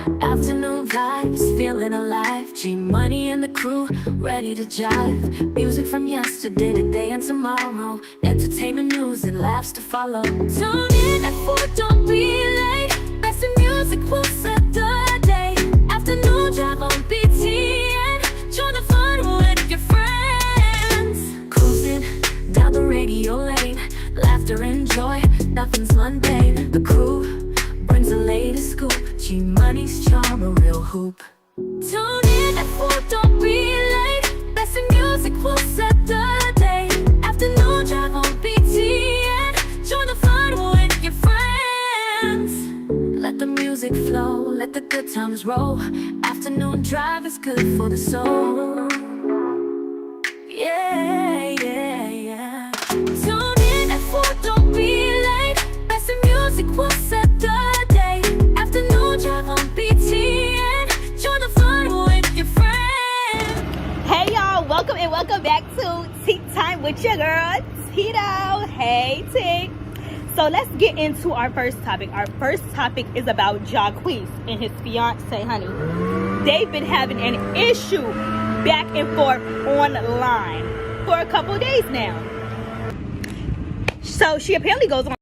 Afternoon vibes, feeling alive. G Money and the crew, ready to jive. Music from yesterday, today, and tomorrow. Entertainment news and laughs to follow. Tune in at 4, don't be late. Best in music will set the day. Afternoon drive on BTN. Join the fun with your friends. Cruising down the radio lane. Laughter and joy, nothing's mundane. The crew brings the latest scoop. G Money's charm, a real hoop. Tune in at 4, don't be late. Best in music will set the day. Afternoon drive on BTN. Join the fun with your friends. Let the music flow, let the good times roll. Afternoon drive is good for the soul. Yeah, yeah, yeah. Tune in at 4, don't be late. Best in music will set the day. Afternoon drive on BTN. Join the fun with your friends. Hey y'all, welcome and welcome back to Tea Time with your girl, Tito. Hey T. So let's get into our first topic. Our first topic is about Jacquees and his fiance, honey. They've been having an issue back and forth online for a couple days now. So she apparently goes on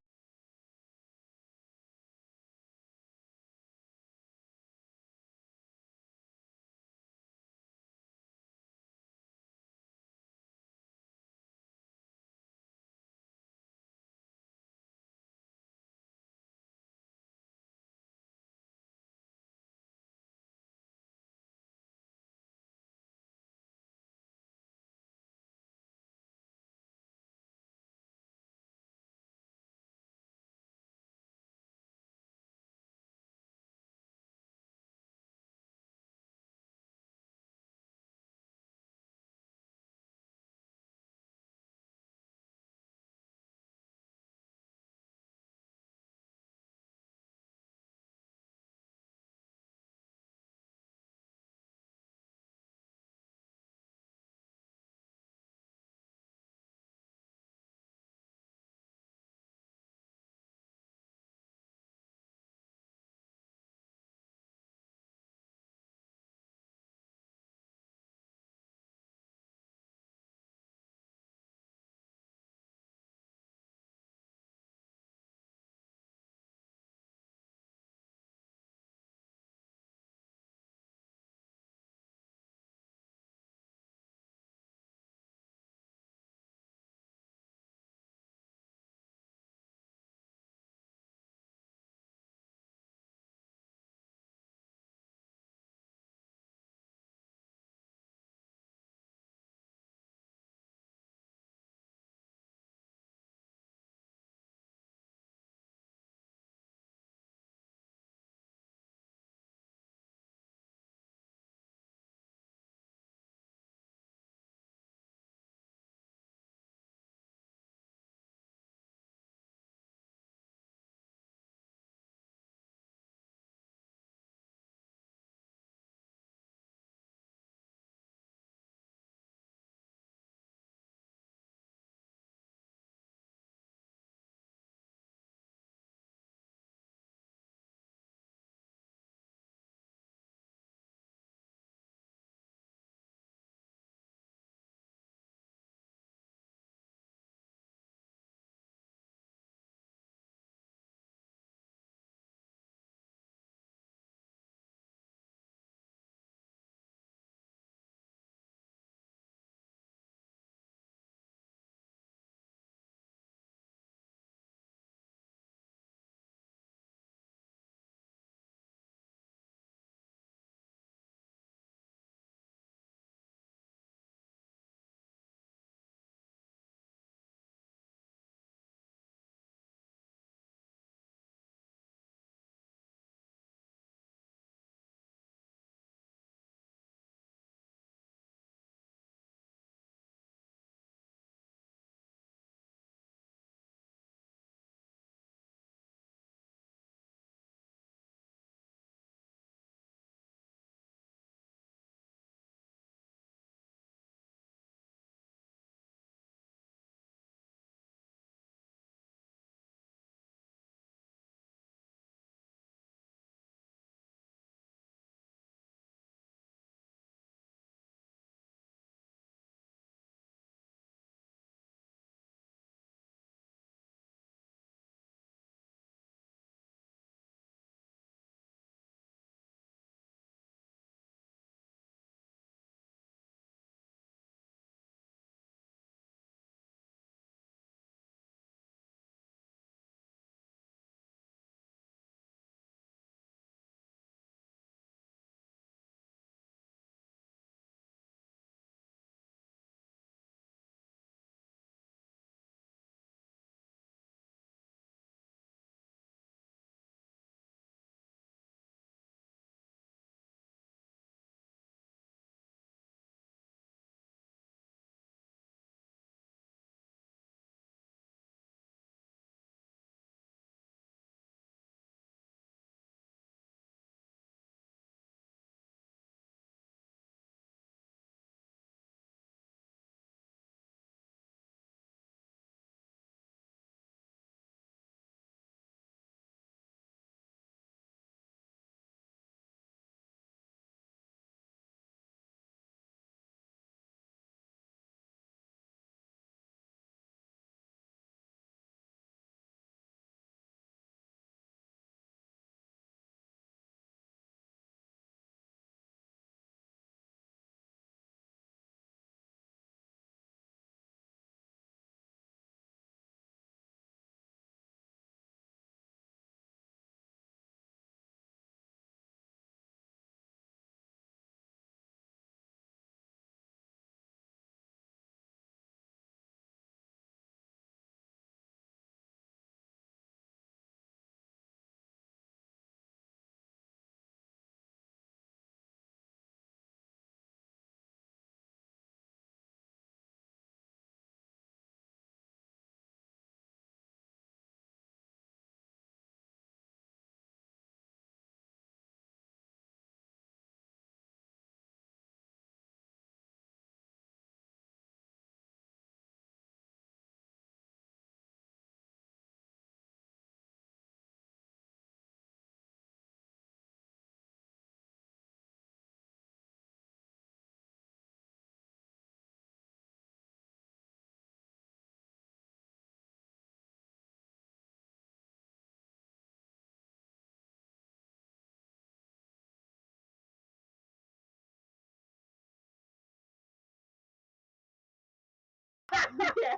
Yeah.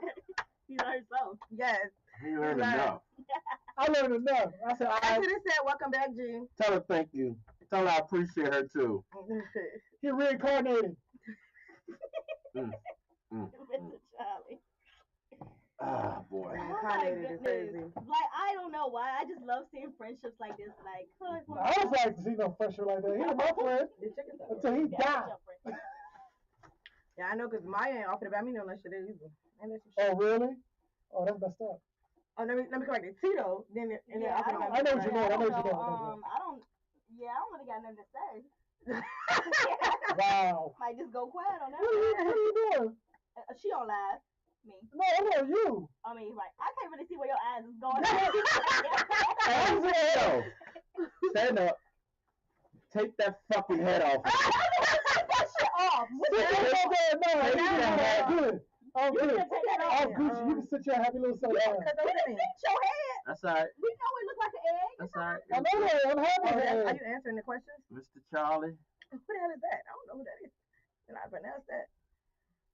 You learned something. Yes. He learned enough. I learned enough. I said, I should have said, welcome back, G. Tell her thank you. Tell her I appreciate her too. he reincarnated. Mr. Charlie. Ah, boy. Oh my Reincarnated is goodness. crazy. Like, I don't know why. I just love seeing friendships like this. Like, I don't like to see no friendship like that. He was my friend The chicken stuff. until he died. Yeah, I know, because Maya ain't offered about me no that shit either. Ain't that some shit? Oh, really? Oh, that's messed up. Oh, let me correct it. Tito. Then Yeah, I know what you mean. I know what you mean. I don't really got nothing to say. Wow. Might just go quiet on that. What are you doing? She on live. Me. No, I know you. I mean, right. I can't really see where your eyes is going. Stand up. Take that fucking head off. Take that shit off. I'm good. You can take that off. I'm Gucci. You can sit your happy little self down. You can fix your head. That's all right. We know it look like an egg. That's all right. I know that. I'm happy. Are you answering the questions? Mr. Charlie. Who the hell is that? I don't know who that is. Did I pronounce that?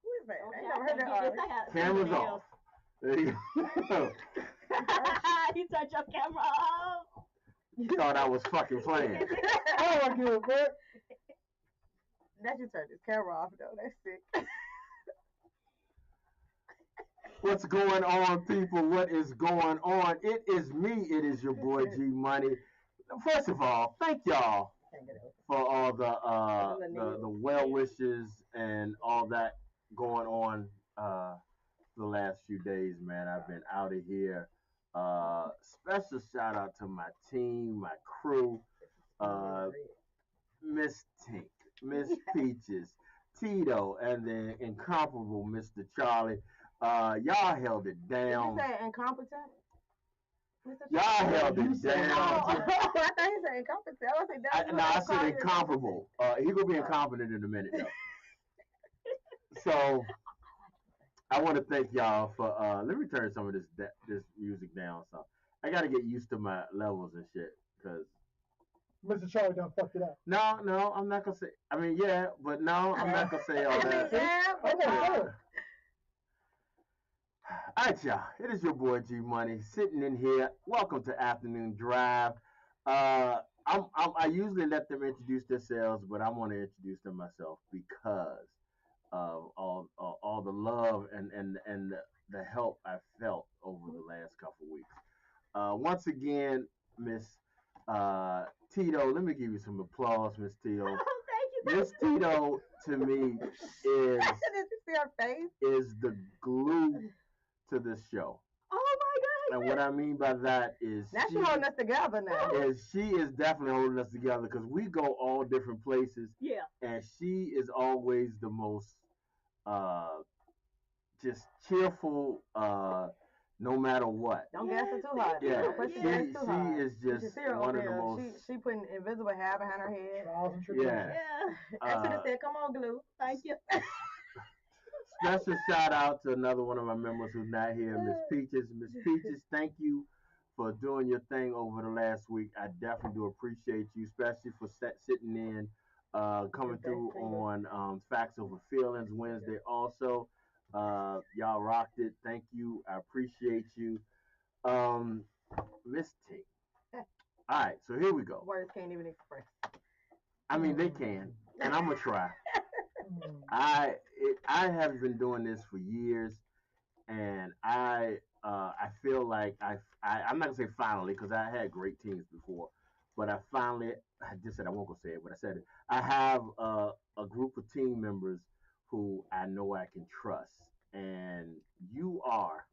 Who is that? Okay, I ain't never heard that. Camera's off. There you go. You turned your camera off. You thought I was fucking playing. I don't want to give a fuck. That you turned his camera off, though. That's sick. What's going on, people? What is going on? It is me. It is your boy G Money. First of all, thank y'all for all the well wishes and all that going on the last few days, man. I've been out of here. Special shout out to my team, my crew, Miss Tink, Miss Peaches, Tito, and the incomparable Mr. Charlie. Y'all held it down. Did you say incompetent? Y'all held it down. I thought he said incompetent. I was like, I said incomparable. He gonna be incompetent in a minute though. So I want to thank y'all for. Let me turn some of this music down. So I got to get used to my levels and shit because. Mr. Charlie done fucked it up. No, I'm not gonna say. I mean, yeah, but no, I'm not gonna say all that. All right, y'all. It is your boy G Money sitting in here. Welcome to Afternoon Drive. I usually let them introduce themselves, but I want to introduce them myself because of all the love and the help I felt over the last couple of weeks. Once again, Miss Tito, let me give you some applause, Miss Tito. Oh, thank you. Miss Tito to me Did you see her face? is the glue to this show. Oh my God. And what I mean by that is Now she's holding us together now. she is definitely holding us together because we go all different places. Yeah. And she is always the most just cheerful no matter what. Don't gas her too hard. Yeah, Don't push her gas too hard. she is You should just see her one of over the there. most. She putting invisible hair behind her head. Trials and tribulations. Yeah. Yeah. I should have said, "Come on, glue." Thank you. Special shout out to another one of my members who's not here, Miss Peaches. Miss Peaches, thank you for doing your thing over the last week. I definitely do appreciate you, especially for sitting in, coming through on Facts Over Feelings Wednesday also. Y'all rocked it. Thank you. I appreciate you. Miss T. All right, so here we go. Words can't even express. I mean, they can, and I'm gonna try. I have been doing this for years, and I feel like I'm not gonna say finally because I had great teams before, but I just said I won't go say it, but I said it. I have a group of team members who I know I can trust, and you are.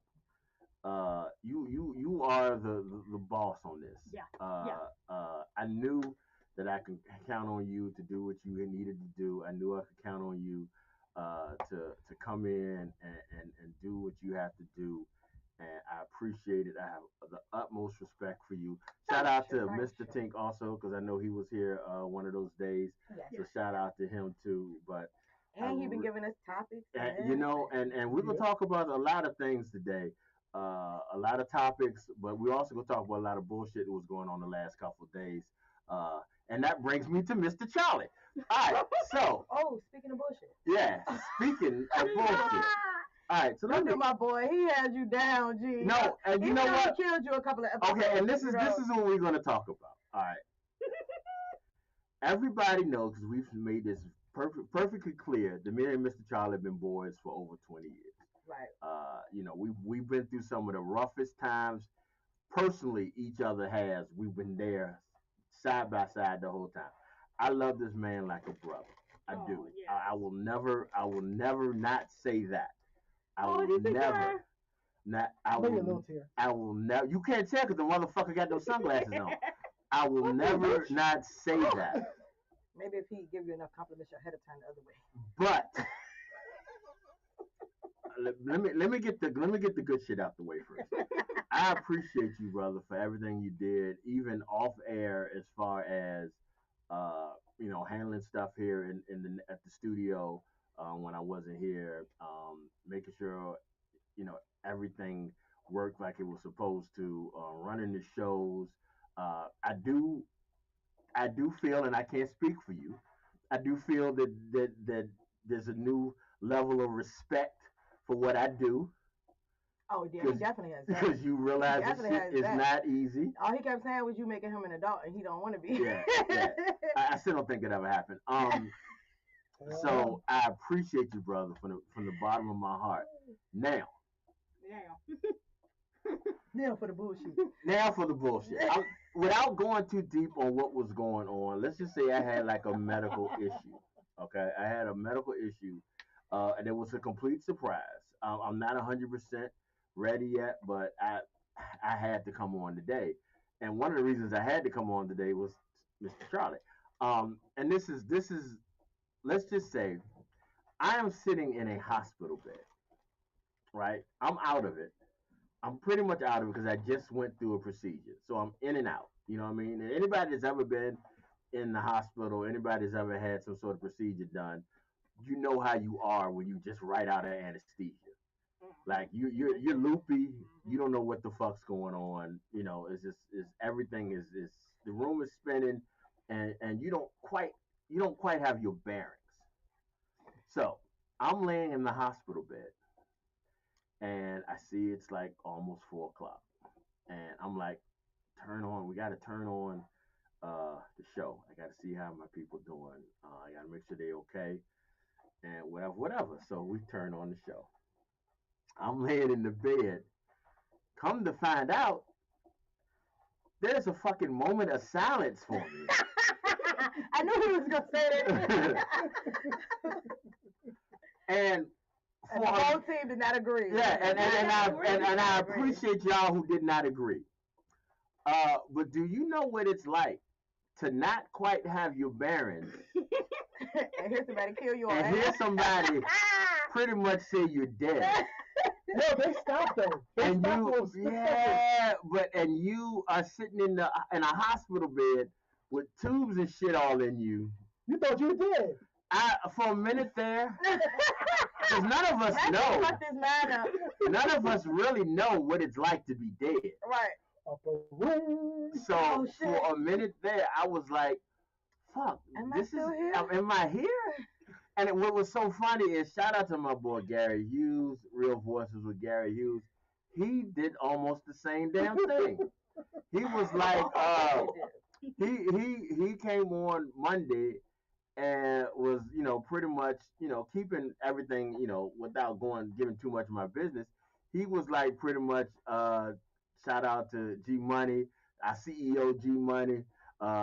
You are the boss on this. Yeah. I knew that I could count on you to do what you needed to do. I knew I could count on you to come in and do what you have to do. And I appreciate it. I have the utmost respect for you. Shout out to Mr. Tink also because I know he was here one of those days. Yes. So shout out to him too. But And he been giving us topics. and we're gonna talk about a lot of things today. A lot of topics, but we're also gonna talk about a lot of bullshit that was going on the last couple of days. And that brings me to Mr. Charlie. All right, so Oh, speaking of bullshit. yeah, speaking of bullshit, All right, so let Look me. at my boy. He had you down, G. No, and you Even know though what? He killed you a couple of episodes. Okay, and this you is know. what we're gonna talk about. All right. Everybody knows because we've made this perfectly clear that me and Mr. Charlie have been boys for over 20 years. Right. We've been through some of the roughest times. Personally, each other has. We've been there side by side the whole time. I love this man like a brother. I do. yes. I will never not say that. I Oh, will did you never cry? not. I Maybe a little will. tear. I will never. You can't tell because the motherfucker got those sunglasses on. I will never not say that. Maybe if he give you enough compliments ahead of time the other way. But let me get the good shit out the way first. I appreciate you, brother, for everything you did, even off air, as far as handling stuff here at the studio when I wasn't here, making sure everything worked like it was supposed to, running the shows. I do feel, and I can't speak for you. I do feel that there's a new level of respect for what I do Oh, yeah, he definitely has that. because you realize this Definitely shit has is that. not easy. All he kept saying was you making him an adult, and he don't want to be. Yeah, yeah. I still don't think it ever happened. So I appreciate you, brother, from the bottom of my heart. Now, Now for the bullshit. now for the bullshit. Without going too deep on what was going on, let's just say I had like a medical issue. Okay, I had a medical issue, and it was a complete surprise. I'm not 100% ready yet, but I had to come on today, and one of the reasons I had to come on today was Mr. Charlie. And this is let's just say I am sitting in a hospital bed, right? I'm out of it. I'm pretty much out of it because I just went through a procedure. So I'm in and out. You know what I mean? And anybody that's ever been in the hospital, anybody that's ever had some sort of procedure done, you know how you are when you just right out of anesthesia. Like you're loopy. You don't know what the fuck's going on. It's just everything is the room is spinning, and you don't quite have your bearings. So I'm laying in the hospital bed, and I see it's like almost 4 o'clock, and I'm like, turn on. We got to turn on the show. I got to see how my people doing. I got to make sure they okay, and whatever. So we turn on the show. I'm laying in the bed. Come to find out, there's a fucking moment of silence for me. I knew he was gonna say that. And And the whole team did not agree. yeah, and I Agree. appreciate y'all who did not agree. But do you know what it's like to not quite have your bearings And hear somebody kill you on and hear air. somebody pretty much say you're dead? No, they stopped though. They And stopped you, for a split second. yeah, and you are sitting in a hospital bed with tubes and shit all in you. You thought you were dead. For a minute there, because none of us That know, fucked his mind up. none of us really know what it's like to be dead. Right. Upper room. So Oh, shit. for a minute there, I was like, "Fuck, Am I still here? Am I here?" And what was so funny is, shout out to my boy Gary Hughes, Real Voices with Gary Hughes. He did almost the same damn thing. He was like, he came on Monday and was, pretty much, keeping everything, without giving too much of my business. He was like pretty much, shout out to G Money, our CEO G Money.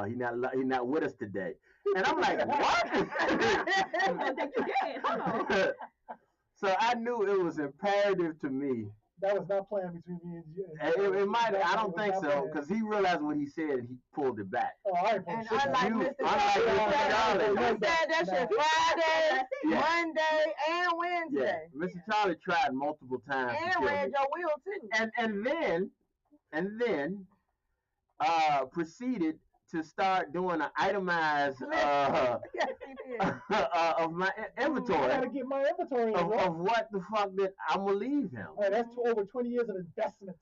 He not with us today, and I'm like, what? I think you did. Hello. So I knew it was imperative to me. That was not planned between me and you. And it might. I don't was think not so planned. because he realized what he said and he pulled it back. Oh, I ain't And shit unlike down. Mr. unlike Mr. Charlie. He said that shit Friday, Yeah. Monday, and Yeah, Wednesday. Mr. Charlie tried multiple times to And kill ran me. your wheel too. And then proceeded to start doing an itemized Yes, he did. of my I gotta inventory get my inventory in. of what the fuck that I'm gonna leave him. Hey, that's over 20 years of investment.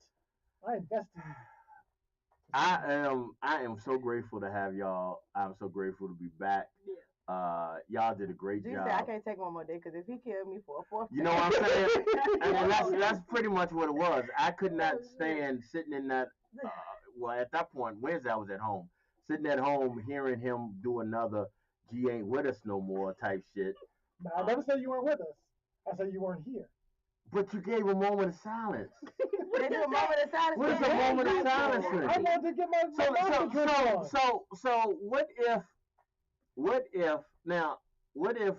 I invested in you. I am so grateful to have y'all. I'm so grateful to be back. Y'all did a great G job. said I can't take one more day because if he killed me for a fourth, You know what I'm saying? And that's pretty much what it was. I could not stand sitting in that. Well, at that point, Wednesday I was at home, sitting at home hearing him do another "G ain't with us no more" type shit. But I never said you weren't with us. I said you weren't here. But you gave a moment of silence. They do a moment of silence. What is a moment of silence? I wanted to get my drink on. So what if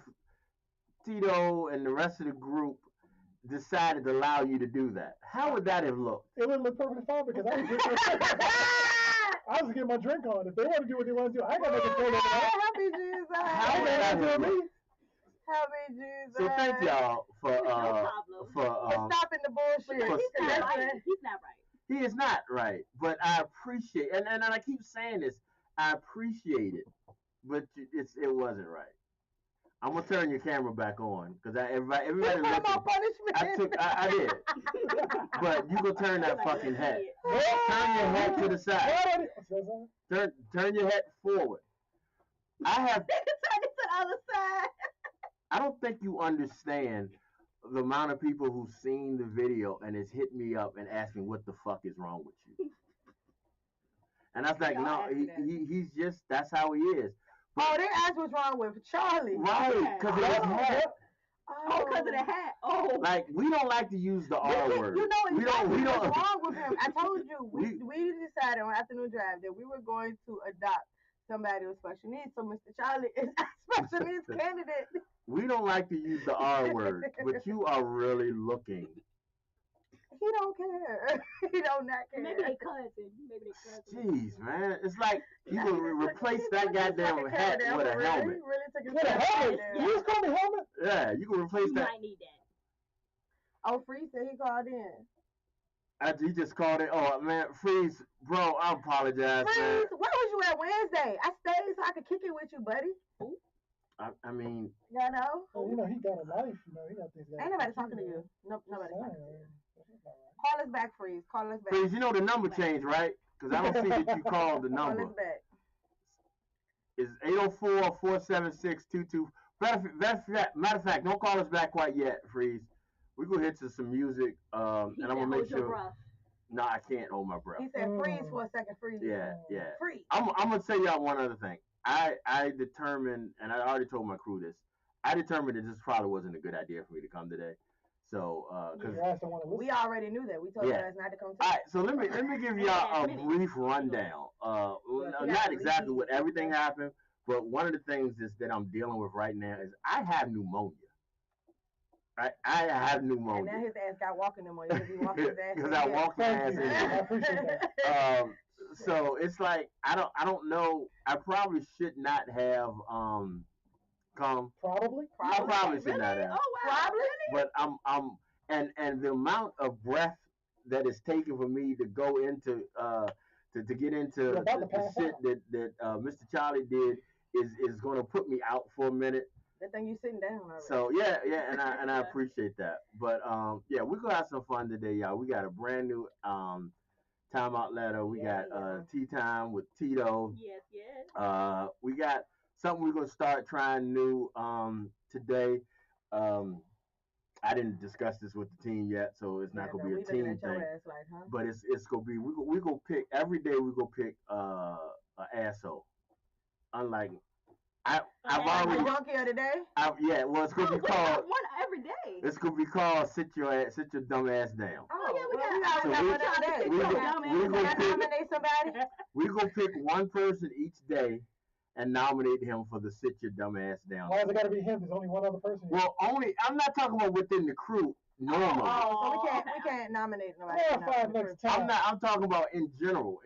Tito and the rest of the group decided to allow you to do that? How would that have looked? It would look perfectly fine because I was drinking. I was getting my drink on. If they want to do what they want to do, I got no control over that. Happy Jesus. How would that have looked? Happy Jesus. So thank y'all for stopping the bullshit. He's not right. He is not right, but I appreciate and I keep saying this. I appreciate it, but it wasn't right. I'm gonna turn your camera back on because everybody punishment. I did, but you go turn that fucking head. Turn your head to the side. Turn your head forward. I have. Turn it to the other side. I don't think you understand the amount of people who've seen the video and has hit me up and asked me what the fuck is wrong with you. And I was like, no, he's just that's how he is. Oh, they asked what's wrong with Charlie. Right, because of his hat. Oh, because of the hat. Oh, like we don't like to use the R word. You know exactly we don't. What's wrong with him. I told you we decided on afternoon drive that we were going to adopt somebody with special needs. So Mr. Charlie is a special needs candidate. We don't like to use the R word, but you are really looking. He don't care. He don't not care. Maybe they cousin. Jeez, man, it's like you will replace that goddamn hat with a helmet. He really took his With a helmet? You just called me helmet? Yeah, you can replace You that. might need that. Oh, Free said he called in. He just called it. Oh man, Freeze, bro, I apologize, Freeze, man. where was you at Wednesday? I stayed so I could kick it with you, buddy. I mean, You know? Oh, you know, he got a life. You know, he got things. Ain't nobody talking to you. Nope, nobody talking to you. Call us back, Freeze. Call us back. Freeze, you know the number changed, right? Because I don't see that you called the Call number. us back. It's 804-476-22. Matter of fact, don't call us back quite yet, Freeze. We're going to hit to some music, and I'm going to make sure. No, I can't hold my breath. He said freeze for a second, freeze. Yeah. Freeze. I'm going to tell y'all one other thing. I determined, and I already told my crew this, I determined that this probably wasn't a good idea for me to come today. So, because we already knew that. We told you guys not to come. All right, so let me give y'all a brief rundown. Not exactly what everything happened, but one of the things is that I'm dealing with right now is I have pneummonia. I have pneumonia. And now his ass got walking pneumonia because he walked his ass. Because I walked my ass in. I appreciate that. So it's like I don't know. I probably should not have come. Probably. I probably should not have. Oh wow. Probably. But I'm and the amount of breath that is taken for me to go into to get into the shit that Mr. Charlie did is going to put me out for a minute. That thing you sitting down already. So yeah, and I appreciate that. But yeah, we're gonna have some fun today, y'all. We got a brand new timeout letter. We got tea time with Tito. Yes. We got something we're gonna start trying new today. I didn't discuss this with the team yet, so it's not gonna be a team thing. But it's gonna be we gonna pick every day. We gonna pick an asshole. Unlike I've already donkey of the day. Well, it's gonna be called one every day. It's gonna be called sit your dumb ass down. Oh yeah, we got nominate somebody. We're gonna pick one person each day and nominate him for the sit your dumb ass down. Why has it got to be him? There's only one other person. Well, I'm not talking about within the crew. Normally. Oh, so we can't nominate nobody. I'm talking about in general,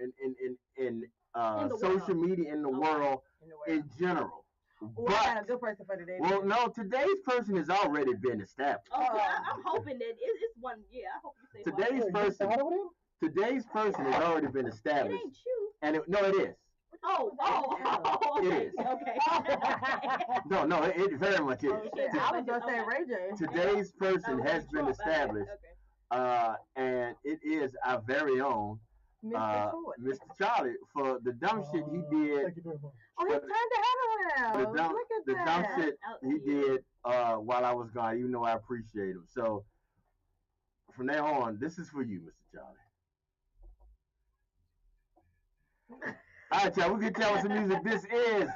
in social media in the world in general. Well, I got a good person for today. Well, no, today's person has already been established. I'm hoping that it's one. Yeah, I hope you say Today's person has already been established. It ain't you. And it is. Okay. It is. Okay. No, it very much is. Oh, shit. I was gonna say Ray J. Today's person has been established, and it is our very own Mr. Charlie for the dumb shit he did. Oh, he turned the head around. Look at the dumb Yeah. shit he did while I was gone, even though I appreciate him. So from now on, this is for you, Mr. Charlie. All right, y'all, we can tell with some music. This is.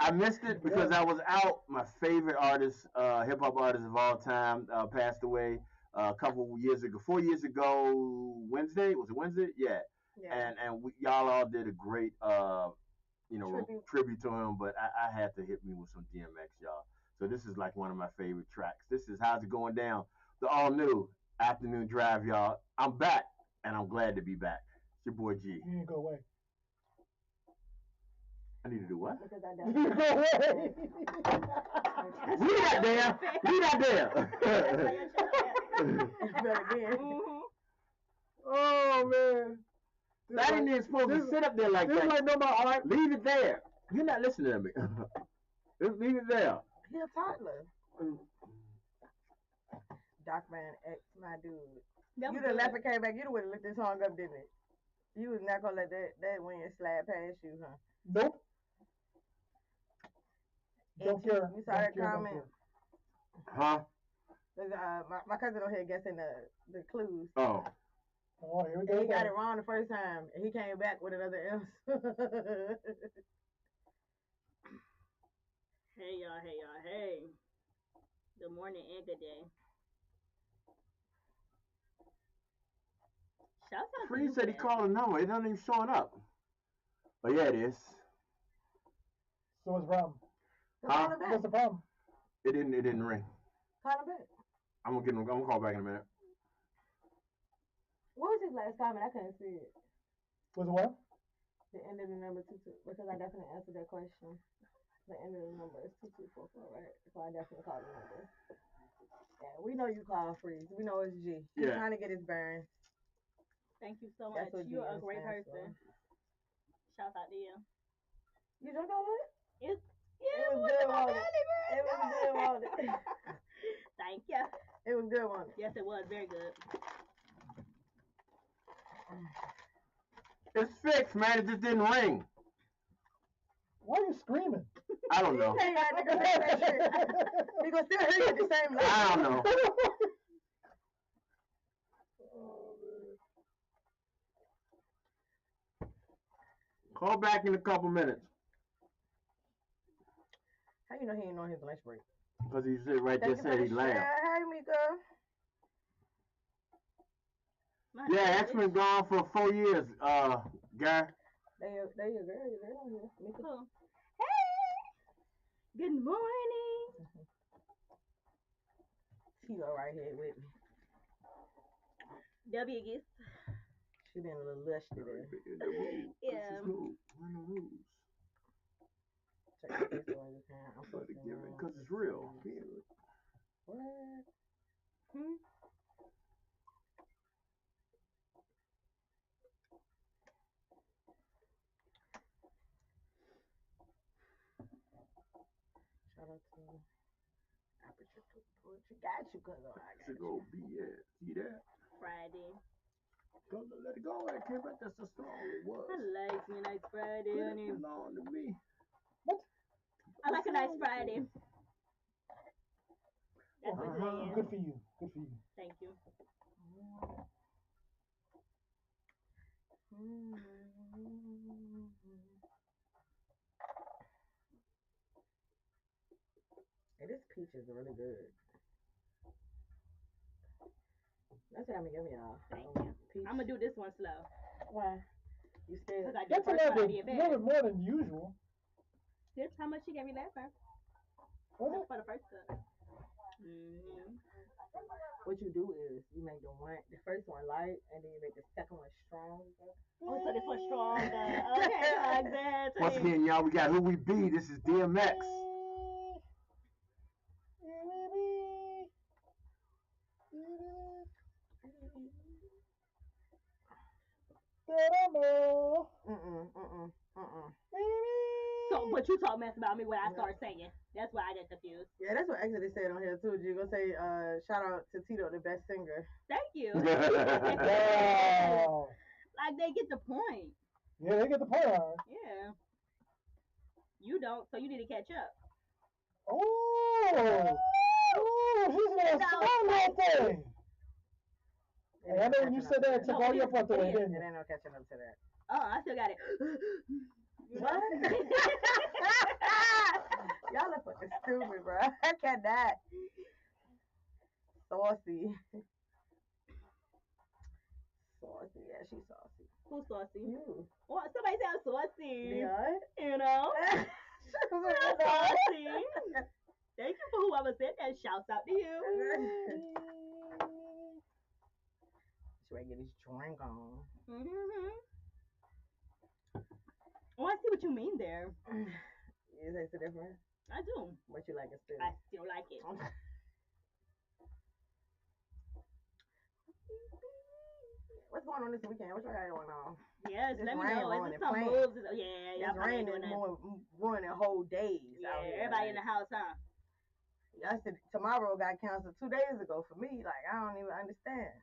I missed it because I was out. My favorite artist, hip hop artist of all time, passed away a couple of years ago. 4 years ago, Wednesday. Was it Wednesday? Yeah. Yeah. And y'all all did a great, Tribute. tribute to him. But I had to hit me with some DMX, y'all. So this is like one of my favorite tracks. This is How's It Going Down, the all new afternoon drive, y'all. I'm back, and I'm glad to be back. It's your boy G. You didn't go away. I need to do what? Because I You didn't go away. We not there. We not there. But again. Oh man. That ain't even supposed to sit up there like This is that. like no, my art. Leave it there. You're not listening to me. Just leave it there. He a toddler. Doc Man X, my dude. You done left and came back. You done would have looked this song up, didn't it? You was not gonna let that wind slide past you, huh? Nope. Don't Auntie, care. You saw that Don't care, don't comment? care. Huh? My cousin on here guessing the clues. Oh. Oh, here we And go. he got it wrong the first time, and he came back with another answer. Hey y'all, hey. Good morning and good day. Shouts out to Free you, said he Fred. called a number. It doesn't even showing up. But yeah, it is. So what's the problem? Call him What's back. the problem? It didn't ring. Call him back. I'm gonna call back in a minute. What was his last comment? I couldn't see it. Was it what? The end of the number 22, because I definitely answered that question. The end of the number is 2244, right? So I definitely called the number. Yeah, we know you call Freeze. We know it's G. He's Yeah. trying to get his bearings. Thank you so That's much. what You're a GM great stands person. Shouts out to you. You drunk all that? It's It was good, wasn't it? It was good, wasn't it? Thank you. It was good, wasn't it? Yes, it was very good. It's fixed, man. It just didn't ring. Why are you screaming? I don't know. Hey, I think that shit. He gonna still hear you at the same level. I don't know. Call back in a couple minutes. How you know he ain't on his lunch break? Because he said right there Thank you said for he the laughed. share. Hey, Mika. My Yeah, goodness. X been gone for 4 years, guy. There you go, your girl on here. Mika. Cool. Hey. Good morning. Tito right here with me. W gets. She been a little lush today. Yeah. Check the face on you can. I'm posting Because it's real. What? Shout out to Aperture Poetry. Got you, cuz I got Should you. go be it. See that? Friday. Go let it go. I came back. That's how strong it was. I like me a nice Friday, Let honey. it belong to me. I like a nice Friday. That's what Uh-huh. it is. Good for you. Good for you. Thank you. Hey, this peach is really good. That's what I'm gonna give y'all. Thank you. Peach. I'm gonna do this one slow. Why? You scared? Cause I did That's a first little Friday bit, at little bed. bit more than usual. This how much she gave me last time? Was That's it? for the first cup. Mm-hmm. What you do is you make the first one light, and then you make the second one strong. Oh, so this one's stronger. Okay, like that. Once again, y'all, we got Who We Be. This is DMX. So, but you talk mess about me when I start singing. That's why I get confused. Yeah, that's what Exodus said on here too. You gonna say, shout out to Tito, the best singer. Thank you. Wow. Like they get the point. Yeah, they get the point on. Yeah. You don't, so you need to catch up. Oh, she's gonna swallow that thing. Hey, I know when you said that, it took all your breath away, didn't It you? ain't no catching up to that. Oh, I still got it. What? Y'all are fucking stupid, bro. I cannot. Saucy. Saucy. Yeah, she's saucy. Who's saucy? You. What? Somebody say I'm saucy. Yeah. You know? I'm saucy. Thank you for whoever said that. Shouts out to you. Should I get his drink on? Mm-hmm. Oh, I see what you mean there. Is that the difference? I do. What you like it still? I still like it. What's going on this weekend? What y'all got going on? Yes, This let me rain know. Is ruining it some plans. moves? Yeah, This y'all probably rain ain't doing is that. ruining whole days Yeah, out here. everybody in the house, huh? Yesterday, tomorrow got canceled 2 days ago for me. Like, I don't even understand.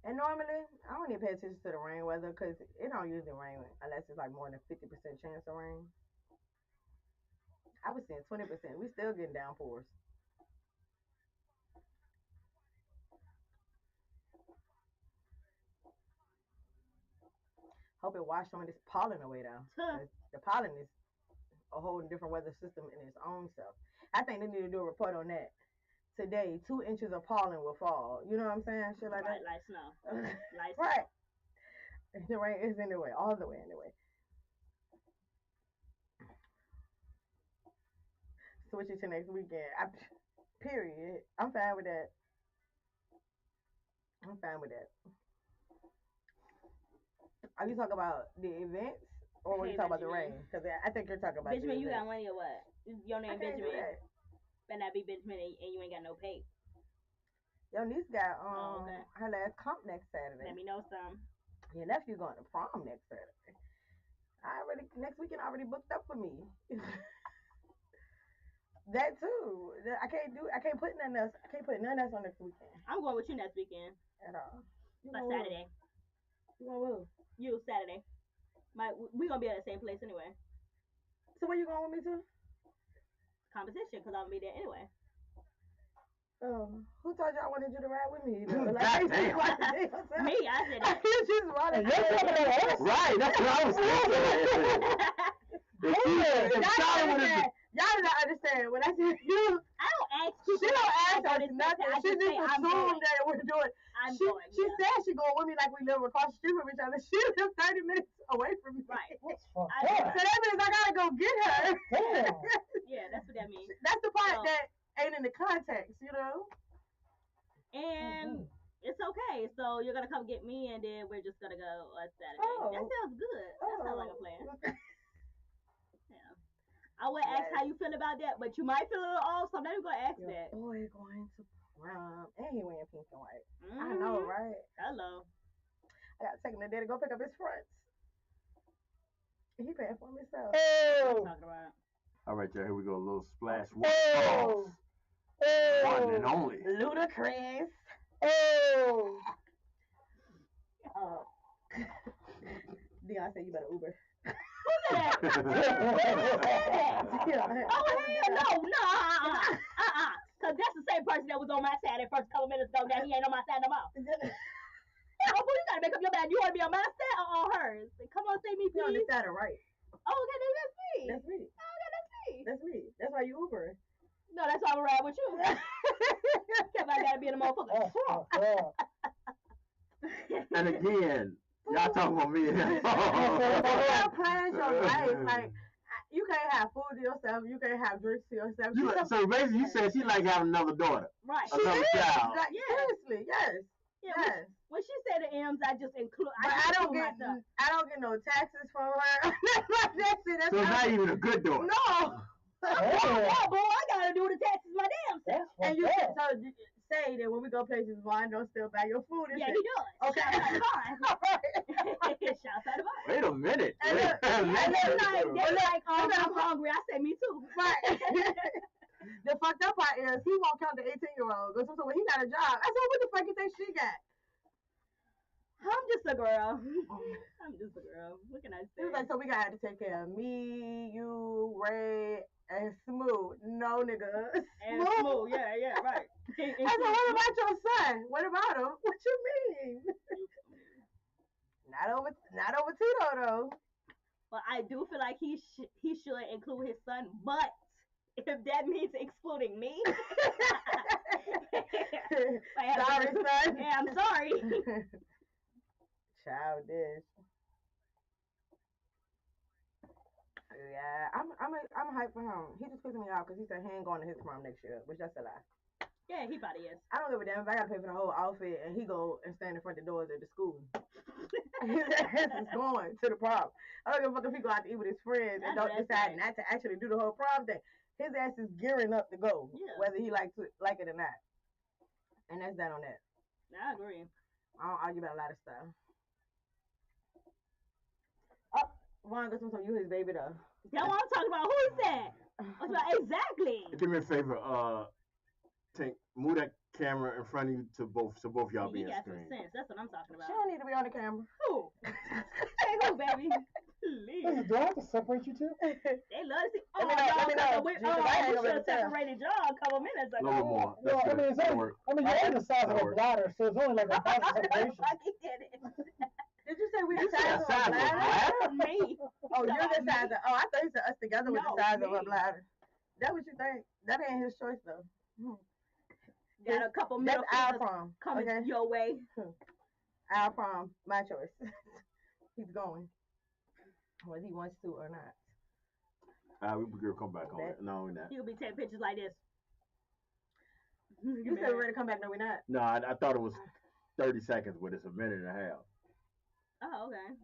And normally, I don't even pay attention to the rain weather because it don't usually rain unless it's like more than 50% chance of rain. I was seeing 20%. We still getting downpours. Hope it washed some of this pollen away though. The pollen is a whole different weather system in its own self. I think they need to do a report on that. Today, 2 inches of pollen will fall. You know what I'm saying? Shit like Right, that. like snow. Like snow. Right. The rain is anyway, all the way anyway. Switch it to next weekend. Period. I'm fine with that. I'm fine with that. Are you talking about the events or were you talking about the rain? Because I think you're talking about Benjamin, the you events. got money or what? Your name I can't do Benjamin. that. Better not be Benjamin and you ain't got no pay. Your niece got okay. her last comp next Saturday. Let me know some. Your nephew going to prom next Saturday. Next weekend already booked up for me. That too. I can't put nothing else. I can't put nothing else on next weekend. I'm going with you next weekend. At all. By Saturday. You going with? You Saturday. We gonna be at the same place anyway. So where you going with me to? Competition, cause I'm gonna be there anyway. Who told you I wanted you to ride with me? God damn. Me, I said that. You just running. Right, that's what I was thinking. Y'all did not understand when I said you. I don't ask people. She don't ask us nothing. She just assumed that we're doing. She said she going with me like we live across the street from each other. She lives 30 minutes away from me. Right. So that means I gotta go get her. Yeah, that's what that means. That's the part that ain't in the context, you know. And it's okay. So you're gonna come get me, and then we're just gonna go on Saturday. That sounds good. That sounds like a plan. Yeah. I would ask how you feel about that, but you might feel a little off, so I'm not even gonna ask that. Boy going to prom, and he wearing pink and white. I know, right? Hello. I gotta take him today to go pick up his fronts. He paying for himself. What you talking about? All right, y'all, here we go. A little splash. Oh. One and only. Ludacris. Oh. Deion said you better Uber. Who said that? Oh, hell no. Because that's the same person that was on my side the first couple minutes ago. Now he ain't on my side no more. Oh, boy, you gotta make up your mind. You want to be on my side or on hers? Come on, say me, please. You on this side or right? Oh, okay, then that's me. That's me. Oh, okay, that's me. That's me. That's why you Uber. No, that's why I'm gonna ride with you. Because I gotta be in the motherfucker. And again, y'all talking about me. You plan your life. Like, you can't have food to yourself. You can't have drinks to yourself. So basically, you said she like having another daughter. Right. Another child. Like, seriously, yes. Yeah, yes. When she said the M's, I just include. But I don't get no taxes from her. That's so not even a good daughter. No. Yeah, boy, I gotta do the taxes my damn self. And you should say that when we go places, Vaughn don't still buy your food. Yeah, he does. Okay. Shouts out to Vaughn. Wait a minute. I'm hungry. I say me too. Right. The fucked up part is he won't count the 18-year-old. So when he got a job, I said, what the fuck you think she got? I'm just a girl. I'm just a girl. What can I He was say? like, so we got to take care of me, you, Ray, and Smooth. No, nigga. And smooth, yeah, right. I said, what about your son? What about him? What you mean? Not over Tito though. But I do feel like he should include his son. But if that means excluding me, Sorry, son. Yeah, I'm sorry. Childish. Yeah, I'm hyped for him. He just pissing me off because he said he ain't going to his prom next year, which that's a lie. Yeah, he probably is. I don't give a damn if I gotta pay for the whole outfit and he go and stand in front of the doors at the school. His ass is going to the prom. I don't give a fuck if he go out to eat with his friends and don't decide not to actually do the whole prom thing. His ass is gearing up to go, whether he like it or not. And that's that on that. I agree. I don't argue about a lot of stuff. Oh, Vaughn got some you his baby though. That's what I'm talking about. Who is that? What's about exactly? Do me a favor, Tink, move that camera in front of you to both, so both y'all be in screen. Sense. That's what I'm talking about. She don't need to be on the camera. Who? Hey, who, baby? Please. Do I have to separate you two? They love to see. Oh, let me know. We I should have separated y'all a couple minutes ago. A little more. Well, I mean, it's only, you're the size of a bladder, so it's only like a half separation. Did you say we the You size said of a bladder? Me. Oh, you're the size of. Oh, I thought you said us together with No, the size of me. a bladder. That what you think? That ain't his choice though. Got a couple That's middle our fingers prom. coming Okay? your way. Our prom, my choice. He's going, whether he wants to or not. We could come back on it. No, we're not. He'll be taking pictures like this. You said we're ready to come back. No, we're not. No, I thought it was 30 seconds, but it's a minute and a half. Oh, okay.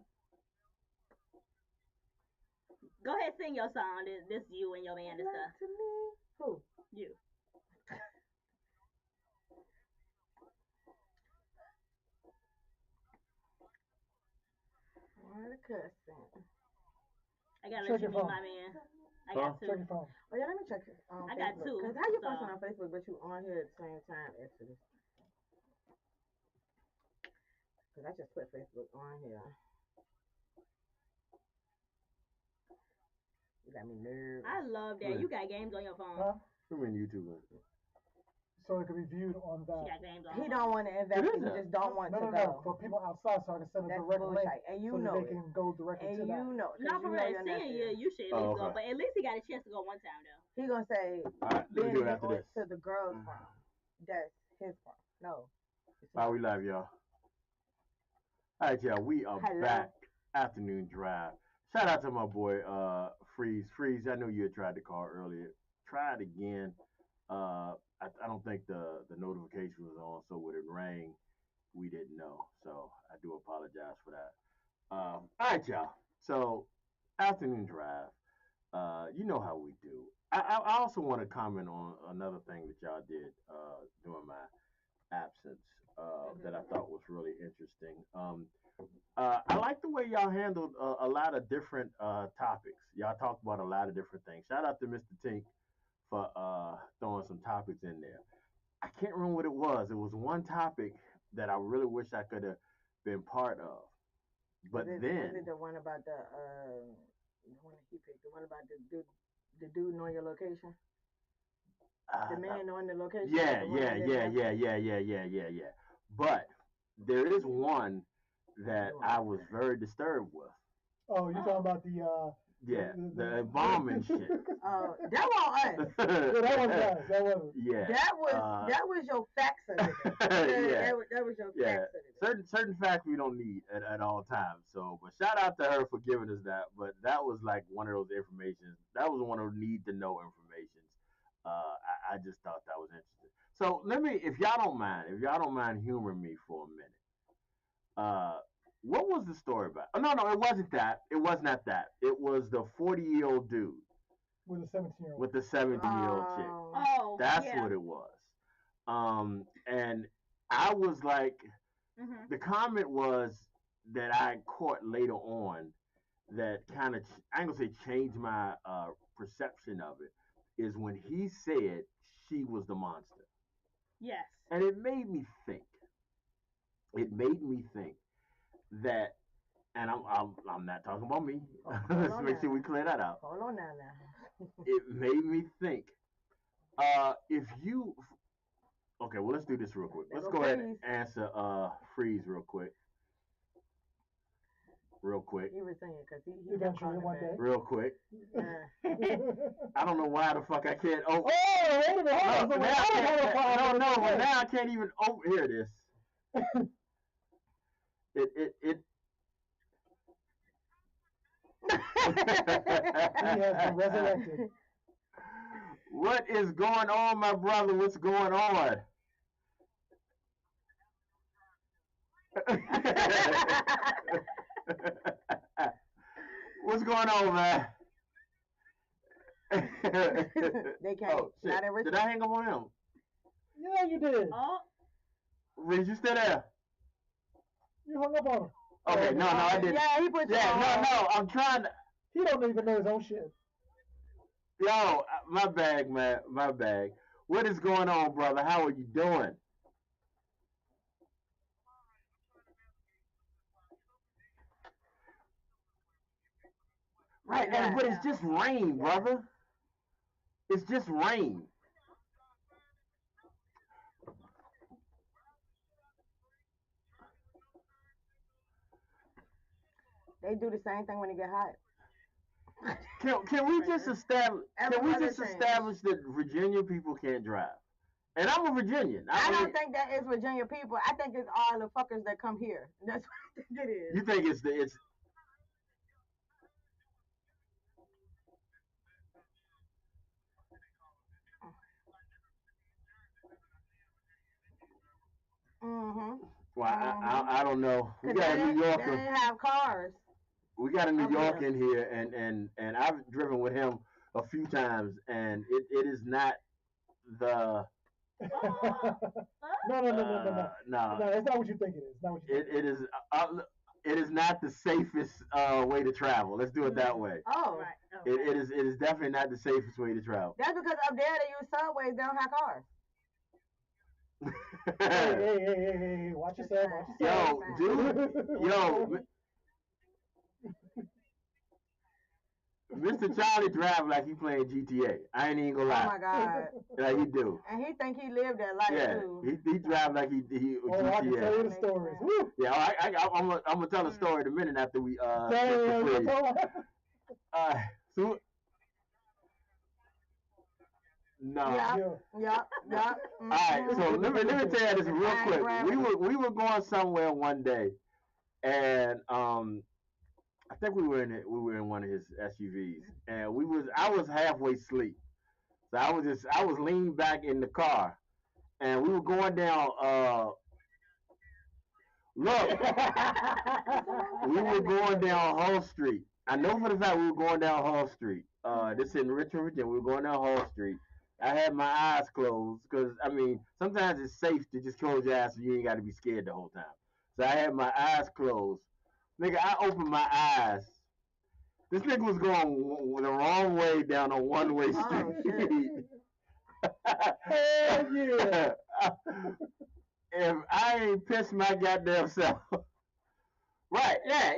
Go ahead, sing your song. This you and your band and stuff. To me. Who? You. What a cussing. I gotta Check let you your meet phone. my man. I Huh? got Check two. your phone. Oh yeah, let me check it on I Facebook. got two, Cause how you so- posting on Facebook, but you on here at the same time, Exodus? Cause I just put Facebook on here. You got me nervous. I love that. You got games on your phone. Huh? Who in YouTube? So it can be viewed on She that. got games on He her don't want to invest. What is He that? just don't want No, to no, go. no. For people outside, so I can send a That's direct link bullshit, and you so that know they it. can go directly And to that. you know, 'cause Not you for know real. your Seeing nephew. you should at least go. okay. But at least he got a chance to go one time though. He gonna say, All right, let me Ben do it after went this. to the girls' prom. That's his prom. No. All right, we live, y'all. All right, y'all, we are Hello. back. Afternoon drive. Shout out to my boy Freeze. Freeze, I know you had tried to call earlier. Try it again. I don't think the notification was on, so when it rang, we didn't know. So I do apologize for that. All right, y'all. So afternoon drive. You know how we do. I also want to comment on another thing that y'all did during my absence that I thought was really interesting. I like the way y'all handled a lot of different topics. Y'all talked about a lot of different things. Shout out to Mr. Tink for throwing some topics in there. I can't remember what it was. It was one topic that I really wish I could have been part of. But was then it the one about the one that he picked? The one about the dude knowing your location? The man knowing the location? yeah, The one yeah, that didn't yeah, have- yeah. But there is one that I was very disturbed with. Oh, you talking about the Yeah, the embalming shit. Oh, that wasn't us. yeah, that was us. That wasn't. Yeah. That was your facts of it. Yeah. That was your Yeah. facts of it. Certain facts we don't need at all times. So, but shout out to her for giving us that. But that was like one of those informations. That was one of those need to know informations. I just thought that was interesting. So let me, if y'all don't mind humoring me for a minute. What was the story about? Oh, no, it wasn't that. It was not that. It was the 40-year-old dude With a 17-year-old. with the 70-year-old chick. Oh, That's yeah. what it was. And I was like, Mhm. the comment was that I caught later on that kind of, I ain't gonna say changed my perception of it, is when he said she was the monster. Yes. And it made me think. It made me think that, and I'm not talking about me. Hold Let's on make sure now. we clear that out. Hold on now. It made me think. If you, okay, well let's do this real quick. There Let's go go ahead Freeze. and answer freeze real quick. Real quick. He was saying because he Eventually, one day. Real quick. Yeah. I don't know why the fuck I can't open. Oh, wait a minute. Hold on. No, now I can't, no, but no. now I can't even open. Here it is. It. He has been resurrected. What is going on, my brother? What's going on? What's going on, man? They can't. Oh, shit. Not in Did I hang up on him? Yeah, you did. Oh, Reed, you still there? You hung up on him. Okay, no, I didn't. Yeah, he put you Yeah, on. no, I'm trying to. He don't even know his own shit. Yo, my bag, man, my bag. What is going on, brother? How are you doing? Right, Yeah. but it's just rain, brother. It's just rain. They do the same thing when it get hot. Can we just establish? Every Can we weather just change. establish that Virginia people can't drive? And I'm a Virginian. I mean, don't think that is Virginia people. I think it's all the fuckers that come here. That's what I think it is. You think it's Mm-hmm. well, I don't know. We got a New They Yorker. didn't have cars. We got a New Up here. York in here, and I've driven with him a few times, and it is not the No. no. No, it's not what you think it is. Not what you think. Uh, it is not the safest way to travel. Let's do it that way. Oh, right. It is definitely not the safest way to travel. that's because up there they use subways. They don't have cars. Hey, watch yourself. Watch yourself. Yo, dude, yo, Mr. Charlie drive like he playing GTA. I ain't even gonna Oh lie. my god. Like he do. And he think he lived that life Yeah, too. he drive like he Oh, I can tell GTA. you the stories. Woo. Yeah, I'm gonna tell a story in a minute after we Damn, get the tell free. him. So no. Yeah. All right, so let me tell you this real Fine quick. gravity. We were going somewhere one day, and I think we were in one of his SUVs, and I was halfway asleep, so I was leaning back in the car, and we were going down. Look, we were going down Hall Street. I know for the fact we were going down Hall Street. This in Richmond, Virginia. We were going down Hall Street. I had my eyes closed because I mean sometimes it's safe to just close your eyes so you ain't got to be scared the whole time. So I had my eyes closed. Nigga, I opened my eyes. This nigga was going the wrong way down a one-way Oh, street. Hell yeah. If I ain't pissed my goddamn self. Right, yeah,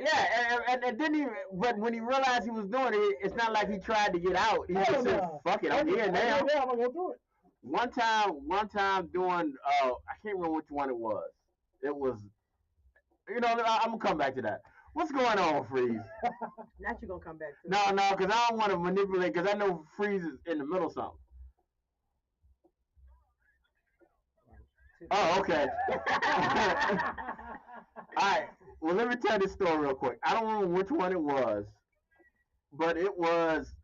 and didn't even. But when he realized he was doing it, it's not like he tried to get out. He just said, "Fuck it, I'm here now." I'm gonna go through it. One time doing, I can't remember which one it was. It was, I'm gonna come back to that. What's going on, Freeze? Not you gonna come back to No, because I don't want to manipulate. Because I know Freeze is in the middle of something. Oh, okay. All right. Well, let me tell this story real quick. I don't remember which one it was, but it was.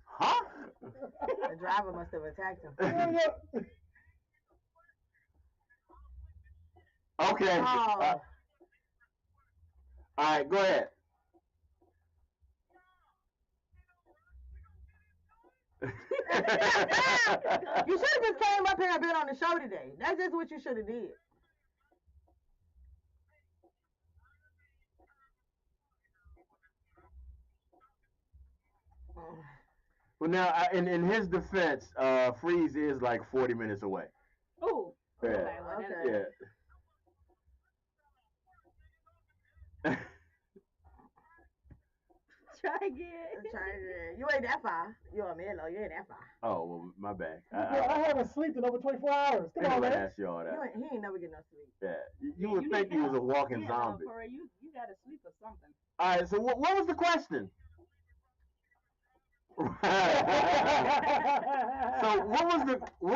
Huh? The driver must have attacked him. Okay. Oh. All right, go ahead. You should have just came up here and been on the show today. That's just what you should have did. Well, now, in his defense, Freeze is like 40 minutes away. Okay, well, Okay. Yeah. Try again. You ain't that far. You're a Melo. You ain't that far. Oh, well, my bad. I haven't slept in over 24 hours. Come Ain't on, nobody man. asked you all that. He ain't never get no sleep. Yeah. You would think he was a walking zombie. For you gotta sleep or something. All right, so what was the question? So what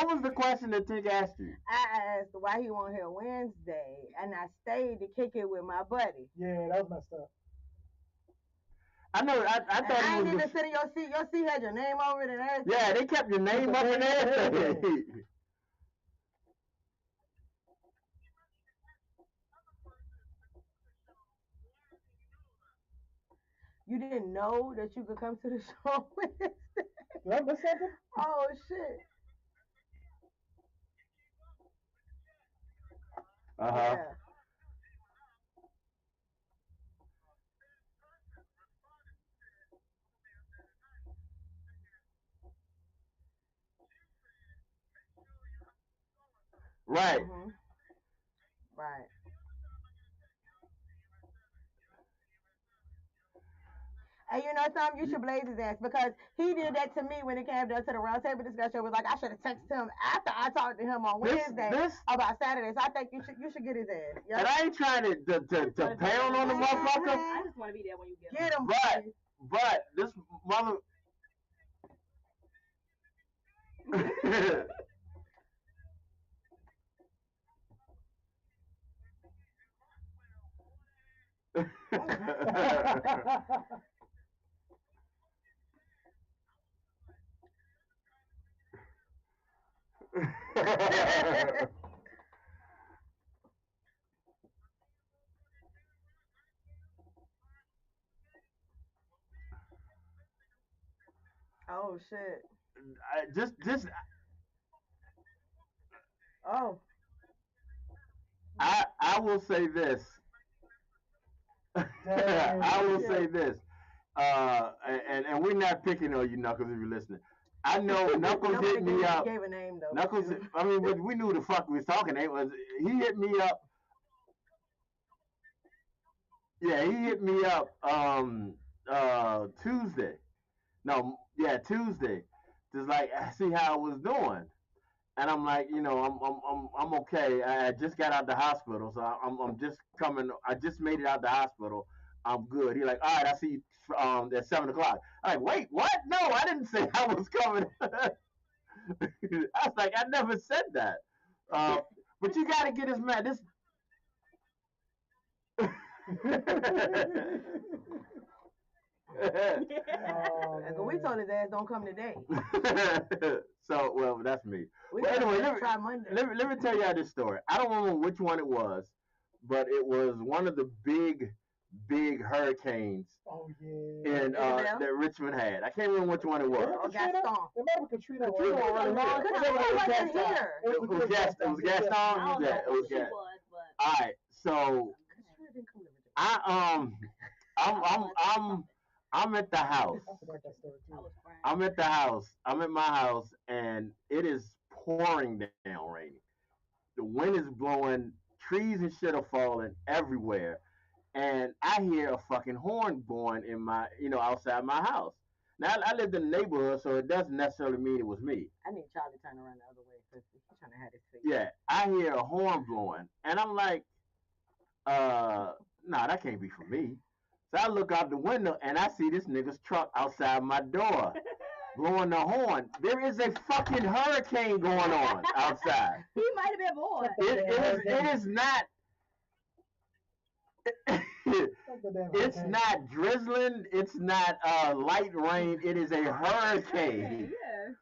was the question that Tick asked you? I asked why he won't here Wednesday, and I stayed to kick it with my buddy. Yeah, that was messed up. I know. I thought I ain't he need was. to sit in your seat. Your seat had your name over it and everything. Yeah, they kept your name up and everything. You didn't know that you could come to the show Wednesday. Did I miss something? Oh shit. Uh-huh. Right. Mm-hmm. Right. And you know something? You should blaze his ass because he did that to me when it came down to the round table discussion. It was like I should have texted him after I talked to him on Wednesday about Saturday. So I think you should get his ass. Yep. And I ain't trying to pound on the motherfucker. I just want to be there when you get Get him. But this mother. Oh shit. just Oh. I will say this. I will say this. And we're not picking on you, Knuckles, if you're listening. I know Knuckles hit me up. Gave a name though. Knuckles, I mean, but we knew the fuck we was talking. He hit me up. Yeah, he hit me up Tuesday. No, yeah, Tuesday. Just like see how I was doing. And I'm like, I'm okay. I just got out the hospital, so I'm just coming. I just made it out the hospital. I'm good. He's like, all right, I see you at 7 o'clock. I'm like, wait, what? No, I didn't say I was coming. I was like, I never said that. But you got to get his man. This. We told his ass don't come today. So, well, that's me. We Well, anyway, try Monday. let me tell you this story. I don't remember which one it was, but it was one of the big hurricanes Oh yeah. in that Richmond had. I can't remember which one it was. Oh, Gaston. Remember Katrina? Katrina wasn't here. Katrina wasn't here. It was Gaston. It was Gaston. I don't Yeah, know it who was she Gaston. was, but All right, so I'm at the house. I forgot that story I too. was crying. I'm at the house. I'm at my house, and it is pouring down raining. The wind is blowing. Trees and shit are falling everywhere, and I hear a fucking horn going in my, outside my house. Now I lived in the neighborhood, so it doesn't necessarily mean it was me. I need Charlie to turn around the other way because he's trying to have his face. Yeah, I hear a horn blowing, and I'm like, nah, that can't be for me. So I look out the window and I see this nigga's truck outside my door, blowing the horn. There is a fucking hurricane going on outside. He might have been bored. It is not. It's not drizzling. It's not light rain. It is a hurricane. Yeah.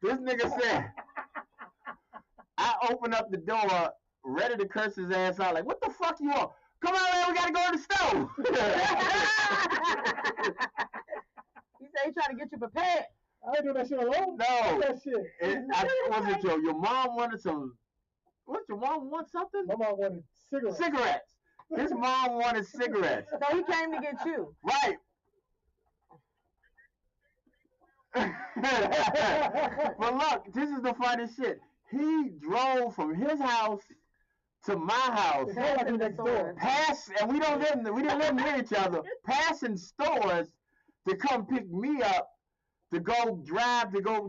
This nigga said, I open up the door, ready to curse his ass out. Like, what the fuck you want? Come on, man, we gotta go to the stove. He said he's trying to get you prepared. I ain't doing that shit alone. No. That shit. Was it your mom wanted some? What, your mom want something? My mom wanted cigarettes. Cigarettes. His mom wanted cigarettes. So he came to get you. Right. But look, this is the funniest shit. He drove from his house to my house, It's not like we next door. and we didn't live near each other, passing stores to come pick me up to go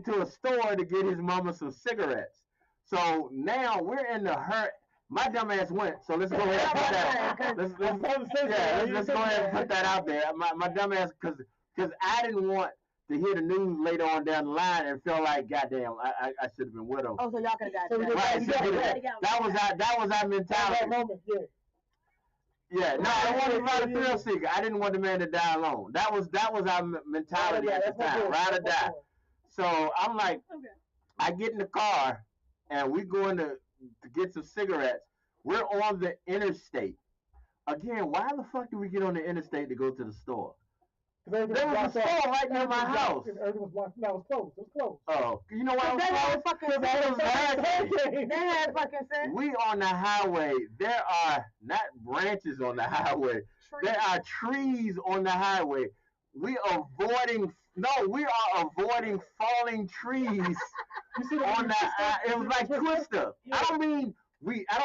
to a store to get his mama some cigarettes. So now we're in the hurt. My dumb ass went. So let's go ahead and put that. Let's go ahead and put that out there. My dumb ass, because I didn't want to hear the news later on down the line and feel like, goddamn, I should have been with him. Oh, so y'all could have got So that. That was our mentality. That moment, yeah. Yeah, no, I wasn't about a thrill seeker. I didn't want the man to die alone. That was our mentality at the time, ride or die. So I'm like, I get in the car and we going to get some cigarettes. We're on the interstate. Again, why the fuck did we get on the interstate to go to the store? There was a store right near my house. Everything was blocked. No, it was closed. It was closed. Oh, you know what? They had fucking hurricane. They had fucking sense. We on the highway. There are not branches on the highway. There are trees on the highway. We are avoiding falling trees on that. It was like Twister. I don't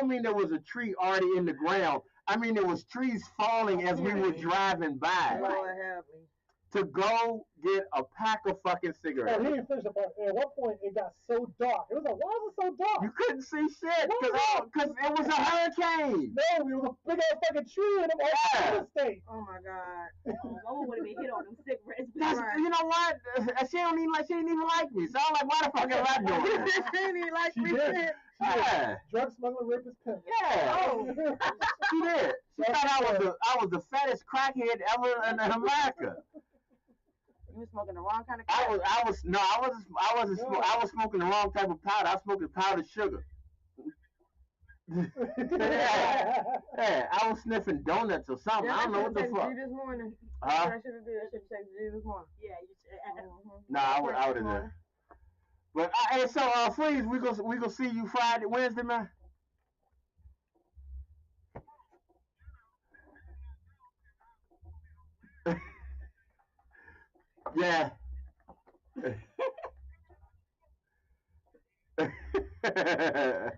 mean there was a tree already in the ground. I mean there was trees falling as we were driving by. Lord help me. To go get a pack of fucking Oh, cigarettes. he didn't finish the part. At one point, it got so dark. It was like, why is it so dark? You couldn't see shit because it was a hurricane. No, it was a big ass fucking tree in the interstate. Oh my God. Mama would have been hit on them cigarettes. You know what? She didn't even like me. So I'm like, why the fuck am I doing this? She didn't even like She me. did. Shit. Yeah. Drug smuggler, rapist, pimp. Yeah. Oh. She did. She thought I was the fattest crackhead ever in America. You was smoking the wrong kind of I was smoking the wrong type of powder. I was smoking powdered sugar. Yeah, I was sniffing donuts or something. I don't know what the fuck. This morning. Huh? I should have did. I should have texted you this morning. Yeah, you should. Nah, I would have done. But hey, so Freeze, we go see you Wednesday, man. Yeah.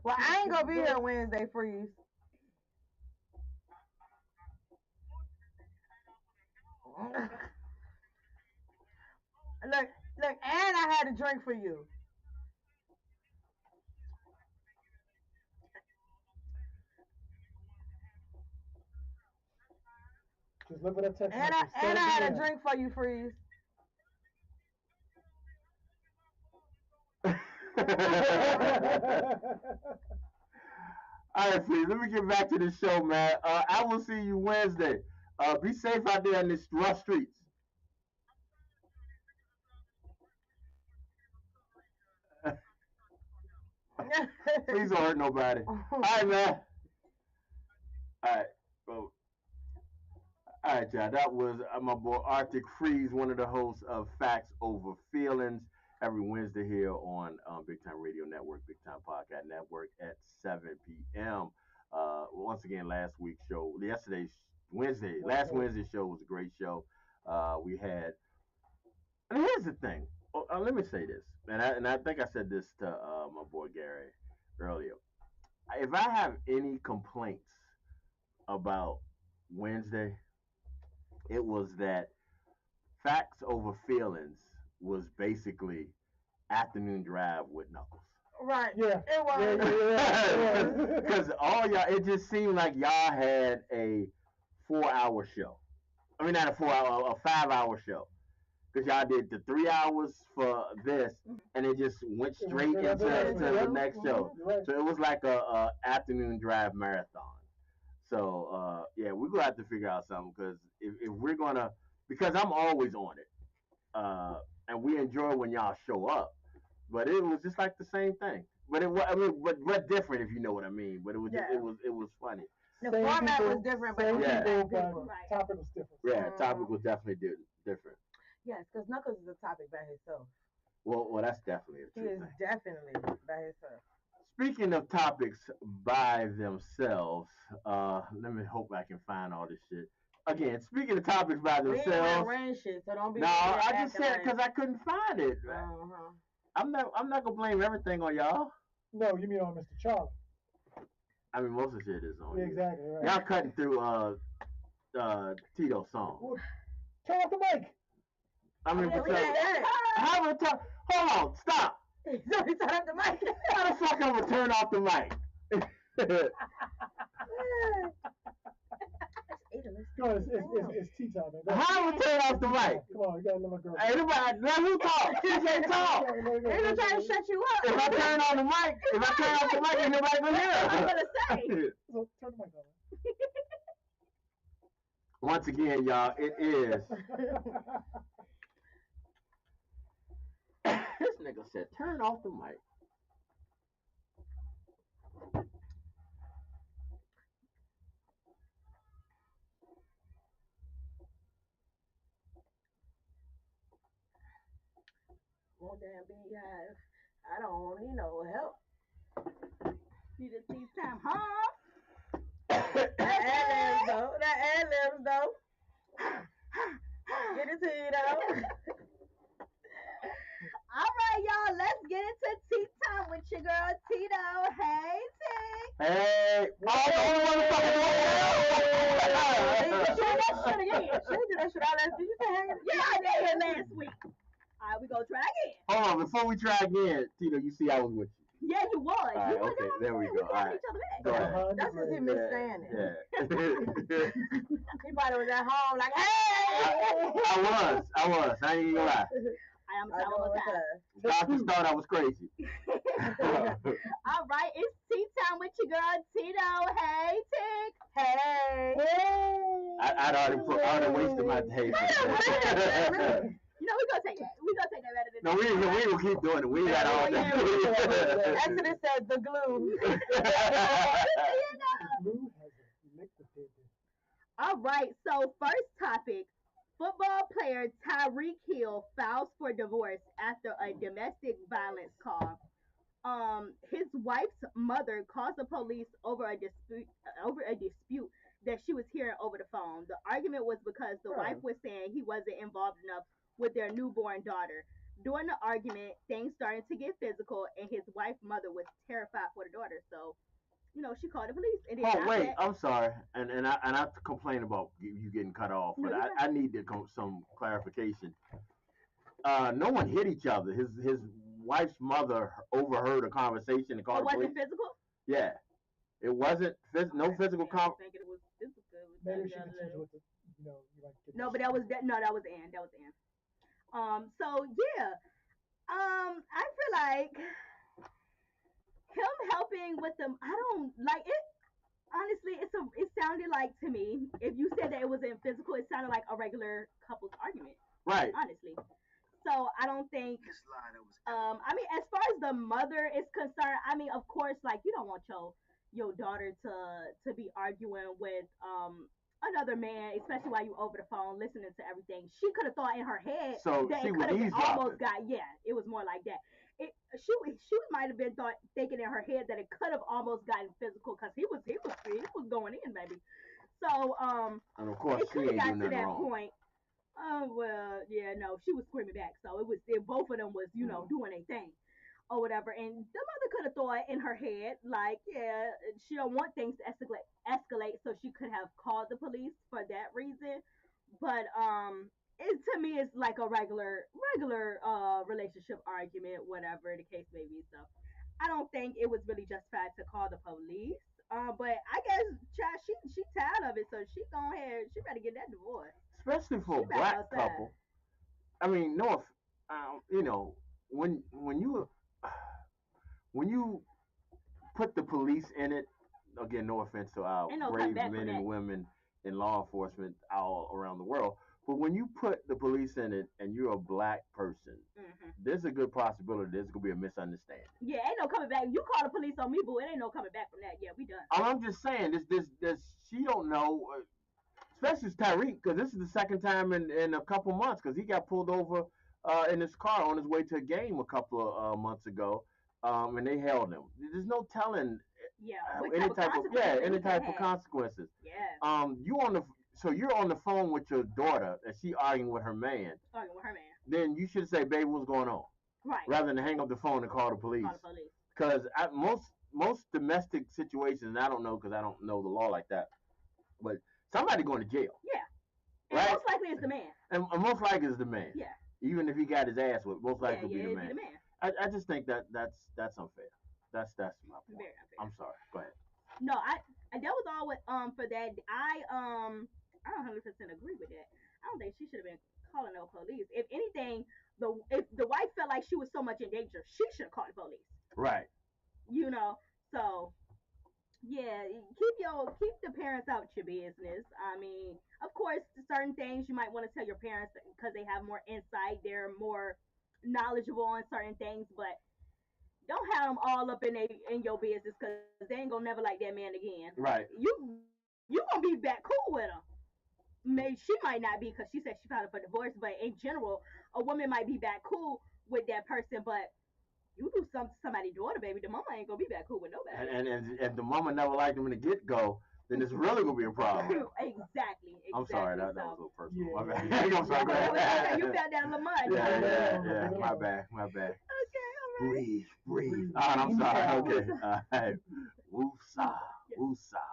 Well, I ain't gonna be here Wednesday, Freeze. Look, and I had a drink for you. Just look at that text. And I had a drink for you, Freeze. All right, please. Let me get back to the show, man. I will see you Wednesday. Be safe out there in these rough streets. Please don't hurt nobody. All right, man. All right. Well, all right, y'all. That was my boy Arctic Freeze, one of the hosts of Facts Over Feelings, every Wednesday here on Big Time Radio Network, Big Time Podcast Network at 7 p.m. Once again, last Wednesday's show was a great show. We had, and here's the thing. Let me say this, and I think I said this to my boy Gary earlier. If I have any complaints about Wednesday, it was that Facts Over Feelings was basically afternoon drive with Knuckles. Right. Yeah. It was. Because all y'all, it just seemed like y'all had a 4-hour show. I mean, not a 4-hour, a 5-hour show. Because y'all did the 3 hours for this, and it just went straight into the next show. So it was like a afternoon drive marathon. So yeah, we're gonna have to figure out something because if we're gonna, because I'm always on it, and we enjoy when y'all show up, but it was just like the same thing. But but different if you know what I mean. But it was just, it was funny. The format was different, but it was Yeah. the same people. Topic was different. Yeah, topic was definitely different. Yes, because Knuckles is a topic by himself. Well, that's definitely a He true is thing. definitely by himself. Speaking of topics by themselves, let me hope I can find all this shit. Again, speaking of topics by We ain't themselves. ran shit, so don't be. No, I just said because I couldn't find it. Uh-huh. I'm not gonna blame everything on y'all. No, you mean on Mr. Charlie. I mean, most of the shit is on Yeah, you. exactly, right. Y'all cutting through Tito's song. Well, turn off the mic. I mean, Yeah, we because ain't heard it. how am I turn? Hold on, stop. So he turned up the mic. How the fuck I'm gonna turn off the mic? Go ahead, it's tea time, man. Go ahead. How am I gonna turn off the mic? Come on, you gotta let my girl. Anybody? Let who talk? She can't talk. They're just trying to shut you up. If I turn on the mic, ain't nobody gonna hear. I'm gonna say. So, turn the mic on. Once again, y'all, it is. This nigga said, turn off the mic. Oh, damn beehive. I don't need no help. Need a tea time, huh? That ad-libs though. Get it to you though. All right, y'all. Let's get into tea time with your girl Tito. Hey, Tick. Hey, oh, the only one She did that shit all last. Did you say hang? Yeah, I did it last week. All right, we gonna try again. Hold on, before we try again, Tito, you see I was with you. Yeah, you was. All right, You was okay, on there we there. go. We All got right. each other back. Go ahead. That's just him saying it. Yeah. He probably was at home like, hey. I was. I ain't even gonna lie. I'm gonna try one more time. Doctors thought I was crazy. All right, it's tea time with your girl Tito. Hey, Tick. Hey. I'd already wasted my day. You know, we gonna take that. We gonna take that better than No, we ain't gonna keep doing it. We ain't got all that. Exodus said the glue. Blue has licked the dead. All right, so first topic. Football player Tyreek Hill files for divorce after a domestic violence call. His wife's mother calls the police over a dispute that she was hearing over the phone. The argument was because the wife was saying he wasn't involved enough with their newborn daughter. During the argument, things started to get physical, and his wife's mother was terrified for the daughter. So, she called the police. And then Oh wait, I'm sorry, and I complain about you getting cut off, but I need some clarification. No one hit each other. His wife's mother overheard a conversation and called the police. Was it physical? Yeah, it wasn't no physical I think it was physical. Maybe she continued with the, you like. No, but that was Ann. That was Ann. So yeah. I feel like him helping with them. I don't like it. Honestly, it sounded like to me, if you said that it wasn't physical, it sounded like a regular couple's argument. Right. Honestly. So I don't think I mean, as far as the mother is concerned, I mean, of course, like you don't want your daughter to be arguing with another man, especially while you over the phone listening to everything. She could have thought in her head So that she it was could have eavesdropping. almost got it was more like that. She might have been thinking in her head that it could have almost gotten physical because he was going in, baby. So and of course it she could have ain't got doing to nothing that wrong. point. Oh well, yeah, no, she was screaming back, so both of them was doing a thing or whatever, and the mother could have thought in her head like, yeah, she don't want things to escalate, so she could have called the police for that reason, but it to me it's like a regular relationship argument, whatever the case may be. So I don't think it was really justified to call the police. But I guess child, she tired of it, so she go ahead. She better get that divorce. Especially for a black couple. I mean, when you put the police in it, again, no offense to our brave men and women in law enforcement all around the world, but when you put the police in it and you're a black person, there's a good possibility there's gonna be a misunderstanding. Yeah, ain't no coming back. You call the police on me, boo. It ain't no coming back from that. Yeah, we done. I'm just saying, this she don't know, especially Tyreek, because this is the second time in a couple months, because he got pulled over in his car on his way to a game a couple of months ago, and they held him. There's no telling any type of consequences. Yeah. So you're on the phone with your daughter, and she arguing with her man. Arguing with her man. Then you should say, "Babe, what's going on?" Right. Rather than hang up the phone and call the police. Because most domestic situations, and I don't know because I don't know the law like that, but somebody going to jail, Yeah. And right? most likely it's the man. And most likely is the man. Yeah. Even if he got his ass whipped, most Yeah, likely will yeah, be the it'd be man. the man. I just think that's unfair. That's my point. Very unfair. I'm sorry. Go ahead. No, that was all with for that. I don't 100% agree with that. I don't think she should have been calling no police. If anything, if the wife felt like she was so much in danger, she should have called the police. Right. You know, so yeah, keep the parents out your business. I mean, of course, certain things you might want to tell your parents because they have more insight. They're more knowledgeable on certain things, but don't have them all up in your business because they ain't gonna never like that man again. Right. You gonna be back cool with him. Maybe she might not be because she said she filed for divorce, but in general, a woman might be back cool with that person, but you do something to somebody's daughter, baby, the mama ain't gonna be back cool with nobody. And the mama never liked him in the get go, then it's really gonna be a problem. Exactly. I'm sorry, that was a So, little personal. Yeah, My bad. yeah. I'm sorry. Go ahead. you felt that a little much. Yeah. My bad. Okay, all right. Breathe. I'm sorry. Okay. All right. Woosah. Woosah.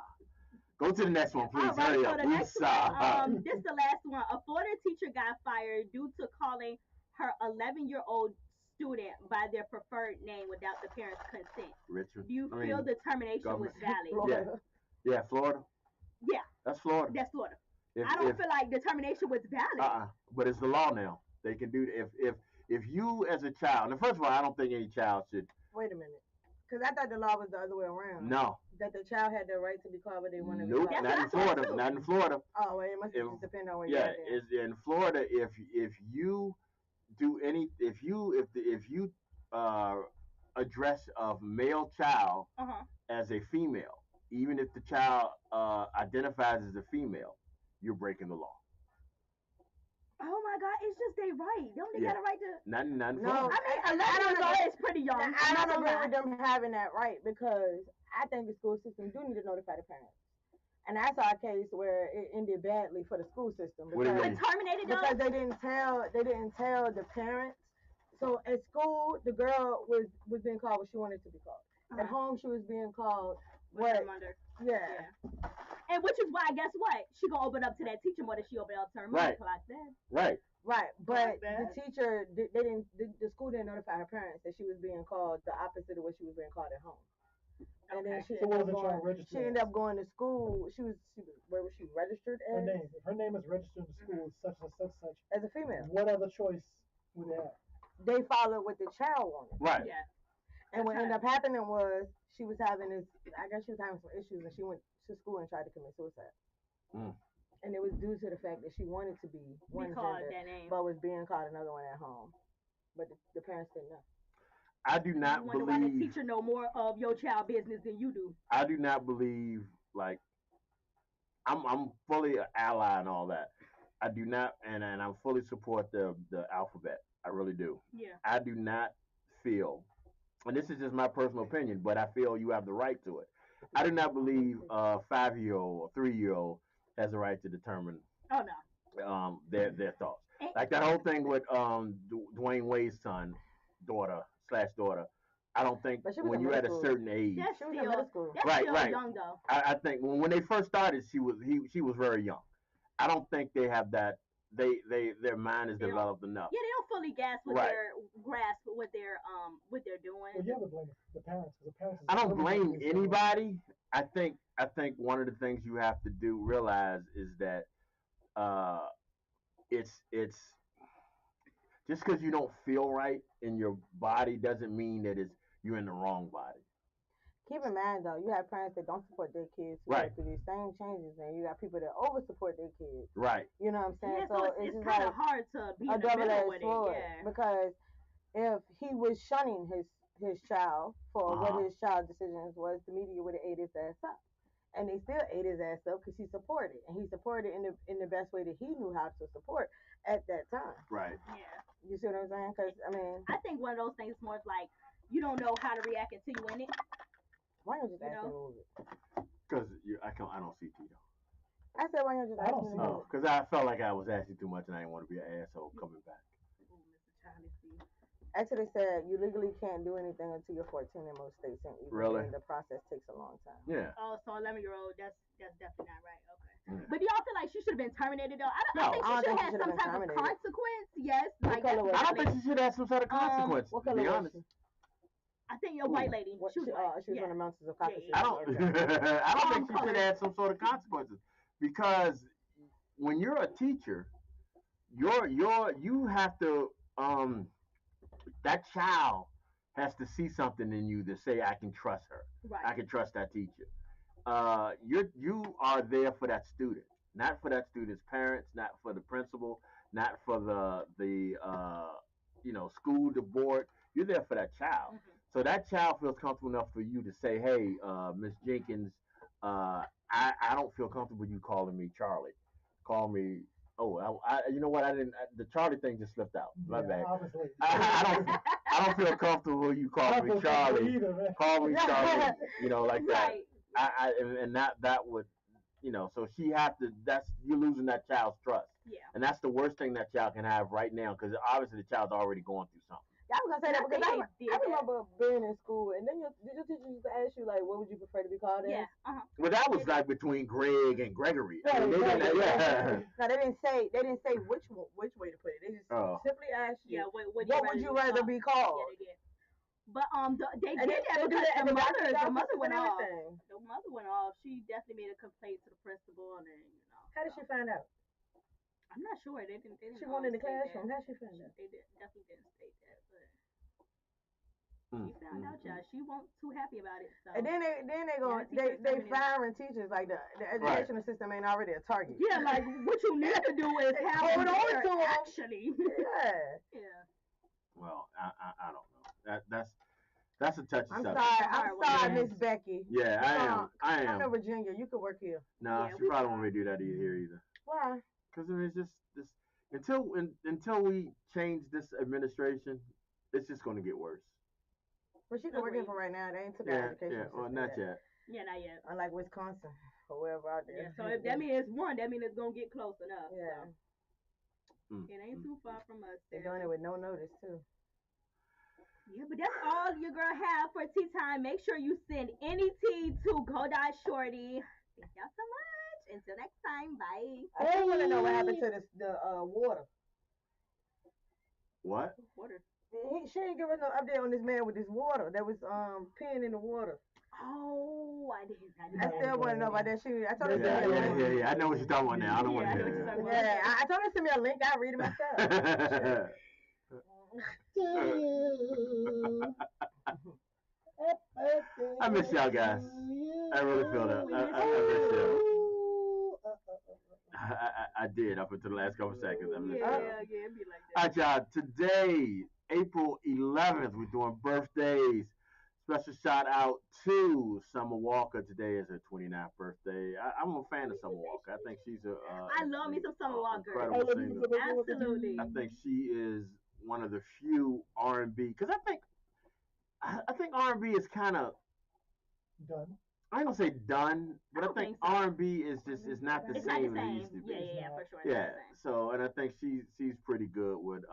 Go to the next one, please. All right, Hurry so up. the next Woosah. one, this is the last one. A Florida teacher got fired due to calling her 11-year-old student by their preferred name without the parents' consent. Richard. Do you feel the termination was valid? Yeah, Florida. Yeah, That's Florida. that's Florida. I don't feel like the termination was valid. But it's the law now. They can do if you as a child. And first of all, I don't think any child should. Wait a minute. Because I thought the law was the other way around. No. That the child had the right to be called what they want to be Nope. called. Not in Florida. Not in Florida. Oh, well, it must just depend on where Yeah, you're at. is in Florida. If you do any, if you address a male child as a female, even if the child identifies as a female, you're breaking the law. Oh my God, it's just they right. Don't they got a right to? Not in No, Florida. I mean, 11 years old is pretty young. I don't agree with them having that right because I think the school system do need to notify the parents. And I saw a case where it ended badly for the school system What do you because, mean? Terminated because they didn't tell the parents. So at school, the girl was being called what she wanted to be called. At home, she was being called what? Yeah. And which is why, guess what? She gonna open up to that teacher more than she open up to her mother like that. Right, but the teacher, the school didn't notify her parents that she was being called the opposite of what she was being called at home. And then she ended up going to school. Where was she registered as? Her name. If her name is registered in the school, such and such. As a female. What other choice would they have? They followed what the child wanted. Right. Yeah. And what ended up happening was she was having some issues and she went to school and tried to commit suicide. And it was due to the fact that she wanted to be one called gender, that name, but was being called another one at home. But the parents didn't know. I do not believe. Why the teacher know more of your child business than you do? I do not believe like I'm fully an ally and all that. I do not, and I fully support the alphabet. I really do. Yeah. I do not feel, and this is just my personal opinion, but I feel you have the right to it. I do not believe a 5-year-old or 3-year-old has the right to determine. Oh no. Their thoughts. Like that whole thing with Dwayne Wade's daughter. I don't think when you're at a certain age. That's still right. young though. I think when they first started, she was very young. I don't think they have that. Their mind is developed enough. Yeah, they don't fully grasp what they're doing. Well, you have to blame the parents because the parents. I don't blame anybody. I think one of the things you have to realize is that it's just because you don't feel right in your body doesn't mean that you're in the wrong body. Keep in mind though, you have parents that don't support their kids who go through these same changes, and you got people that over support their kids. Right. You know what I'm saying? Yeah, so it's kind of hard to be a in the middle with sword. it. Because if he was shunning his child for what his child's decisions was, the media would have ate his ass up. And they still ate his ass up because he supported, and he supported in the best way that he knew how to support at that time. Right. Yeah. You see what I'm saying? Because I think one of those things more like you don't know how to react until you in it. Why don't you just ask me to move it? Because I don't see Tito. I said why don't you just ask me to move it? Because I felt like I was asking too much and I didn't want to be an asshole coming back. Ooh, Mr. Charlie C. Actually, they said you legally can't do anything until you're 14 in most states, and even Really? then, the process takes a long time. Yeah. Oh, so 11-year-old, that's definitely not right. Okay. Yeah. But do y'all feel like she should have been terminated though? I No. think I she don't should think have she had should have some been type of terminated. consequence. Yes, What like color was I that's don't think she should have some sort of consequence. What To color be was honest. she? I think a white lady. What, She was white. she was Yeah. from the mountains of Yeah, Caucasus. yeah, I don't. Okay. I don't think she Color. should have some sort of consequences because when you're a teacher, you have to that child has to see something in you to say I can trust her. Right. I can trust that teacher. You are there for that student, not for that student's parents, not for the principal, not for the school, the board. You're there for that child. Mm-hmm. So that child feels comfortable enough for you to say, hey, Miss Jenkins, I don't feel comfortable you calling me Charlie. Call me. Oh, you know what? I didn't. The Charlie thing just slipped out. My bad. Obviously. I don't feel comfortable you calling me Charlie. Either, man. Call me Charlie. Like that. Right. And that would so she have to that's you're losing that child's trust, Yeah. and that's the worst thing that child can have right now because obviously the child's already going through something. Yeah, I was gonna say that I because think they did I that. remember being in school, and then did your teacher used to ask you like, what would you prefer to be called as? Yeah. Well, that was like between Greg and Gregory. Right, They right, didn't, yeah. No, they didn't say which way to put it. They just simply asked you, Yeah. What what would you rather be called? Yeah, they did. But they And did that they do because that at the doctor's mother offices went and off. everything. The mother went off. She definitely made a complaint to the principal, and then How did she find out? I'm not sure. They didn't. She went in the state classroom. that. How she found out? They definitely didn't state that, but she found out, y'all. She wasn't too happy about it. So. And then they go Yeah, teachers they terminated. firing teachers like the educational system ain't already a target. Yeah, like what you need to do is have Hold them on there, to 'em. actually. Yeah. Yeah. Well, I don't know. That's a touchy I'm subject. sorry. Hard I'm one. sorry, Miss Becky. Yeah, I Come to am. Virginia. You could work here. No, Yeah, she we probably tried. won't really do that here either. Why? Because I mean, it's just this until we change this administration, it's just going to get worse. But she can work here for right now. They ain't took our education system Well, not yet. yet. Yeah, not yet. Unlike Wisconsin or wherever out there. Yeah, so if that means it's one, that means it's gonna get close enough. Yeah. So. It ain't too far from us. They're doing it with no notice too. Yeah, but that's all your girl have for tea time. Make sure you send any tea to Go Die Shorty. Thank y'all so much. Until next time, bye. I still want to know what happened to the water. What? Water. She ain't give us no update on this man with this water that was peeing in the water. Oh, I didn't. I still want to know about that. I told her to Yeah, send me a link. yeah. I know what you're talking about now. I don't want Yeah, to I know hear what you're that. talking Yeah, I told her to send me a link. I read it myself. I miss y'all guys. I really feel that. I miss y'all. I did up until the last couple seconds. I miss Yeah, y'all. it'd be like All that. right, y'all. Today, April 11th, we're doing birthdays. Special shout out to Summer Walker. Today is her 29th birthday. I'm a fan of Summer Walker. I think she's I love me some Summer Walker. incredible singer. Absolutely. I think she is one of the few R&B because I think R&B is kind of Done. I ain't gonna say done, but I I think think so. R&B is not the It's not the same as it same. used to be. Yeah, for sure. Yeah, so and I think she's pretty good with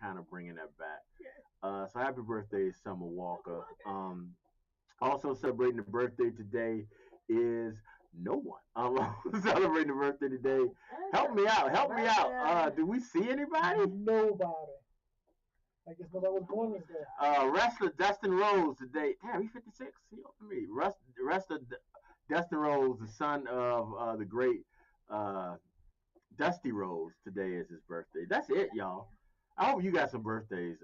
kind of bringing that back. So happy birthday, Summer Walker. Also celebrating the birthday today is no one. Celebrating the birthday today. Help me out. Do we see anybody? Nobody. I guess nobody was born this day. Wrestler Dustin Rhodes today. Damn, he's 56. He older than me. Wrestler Dustin Rhodes, the son of the great Dusty Rhodes. Today is his birthday. That's it, y'all. I hope you got some birthdays,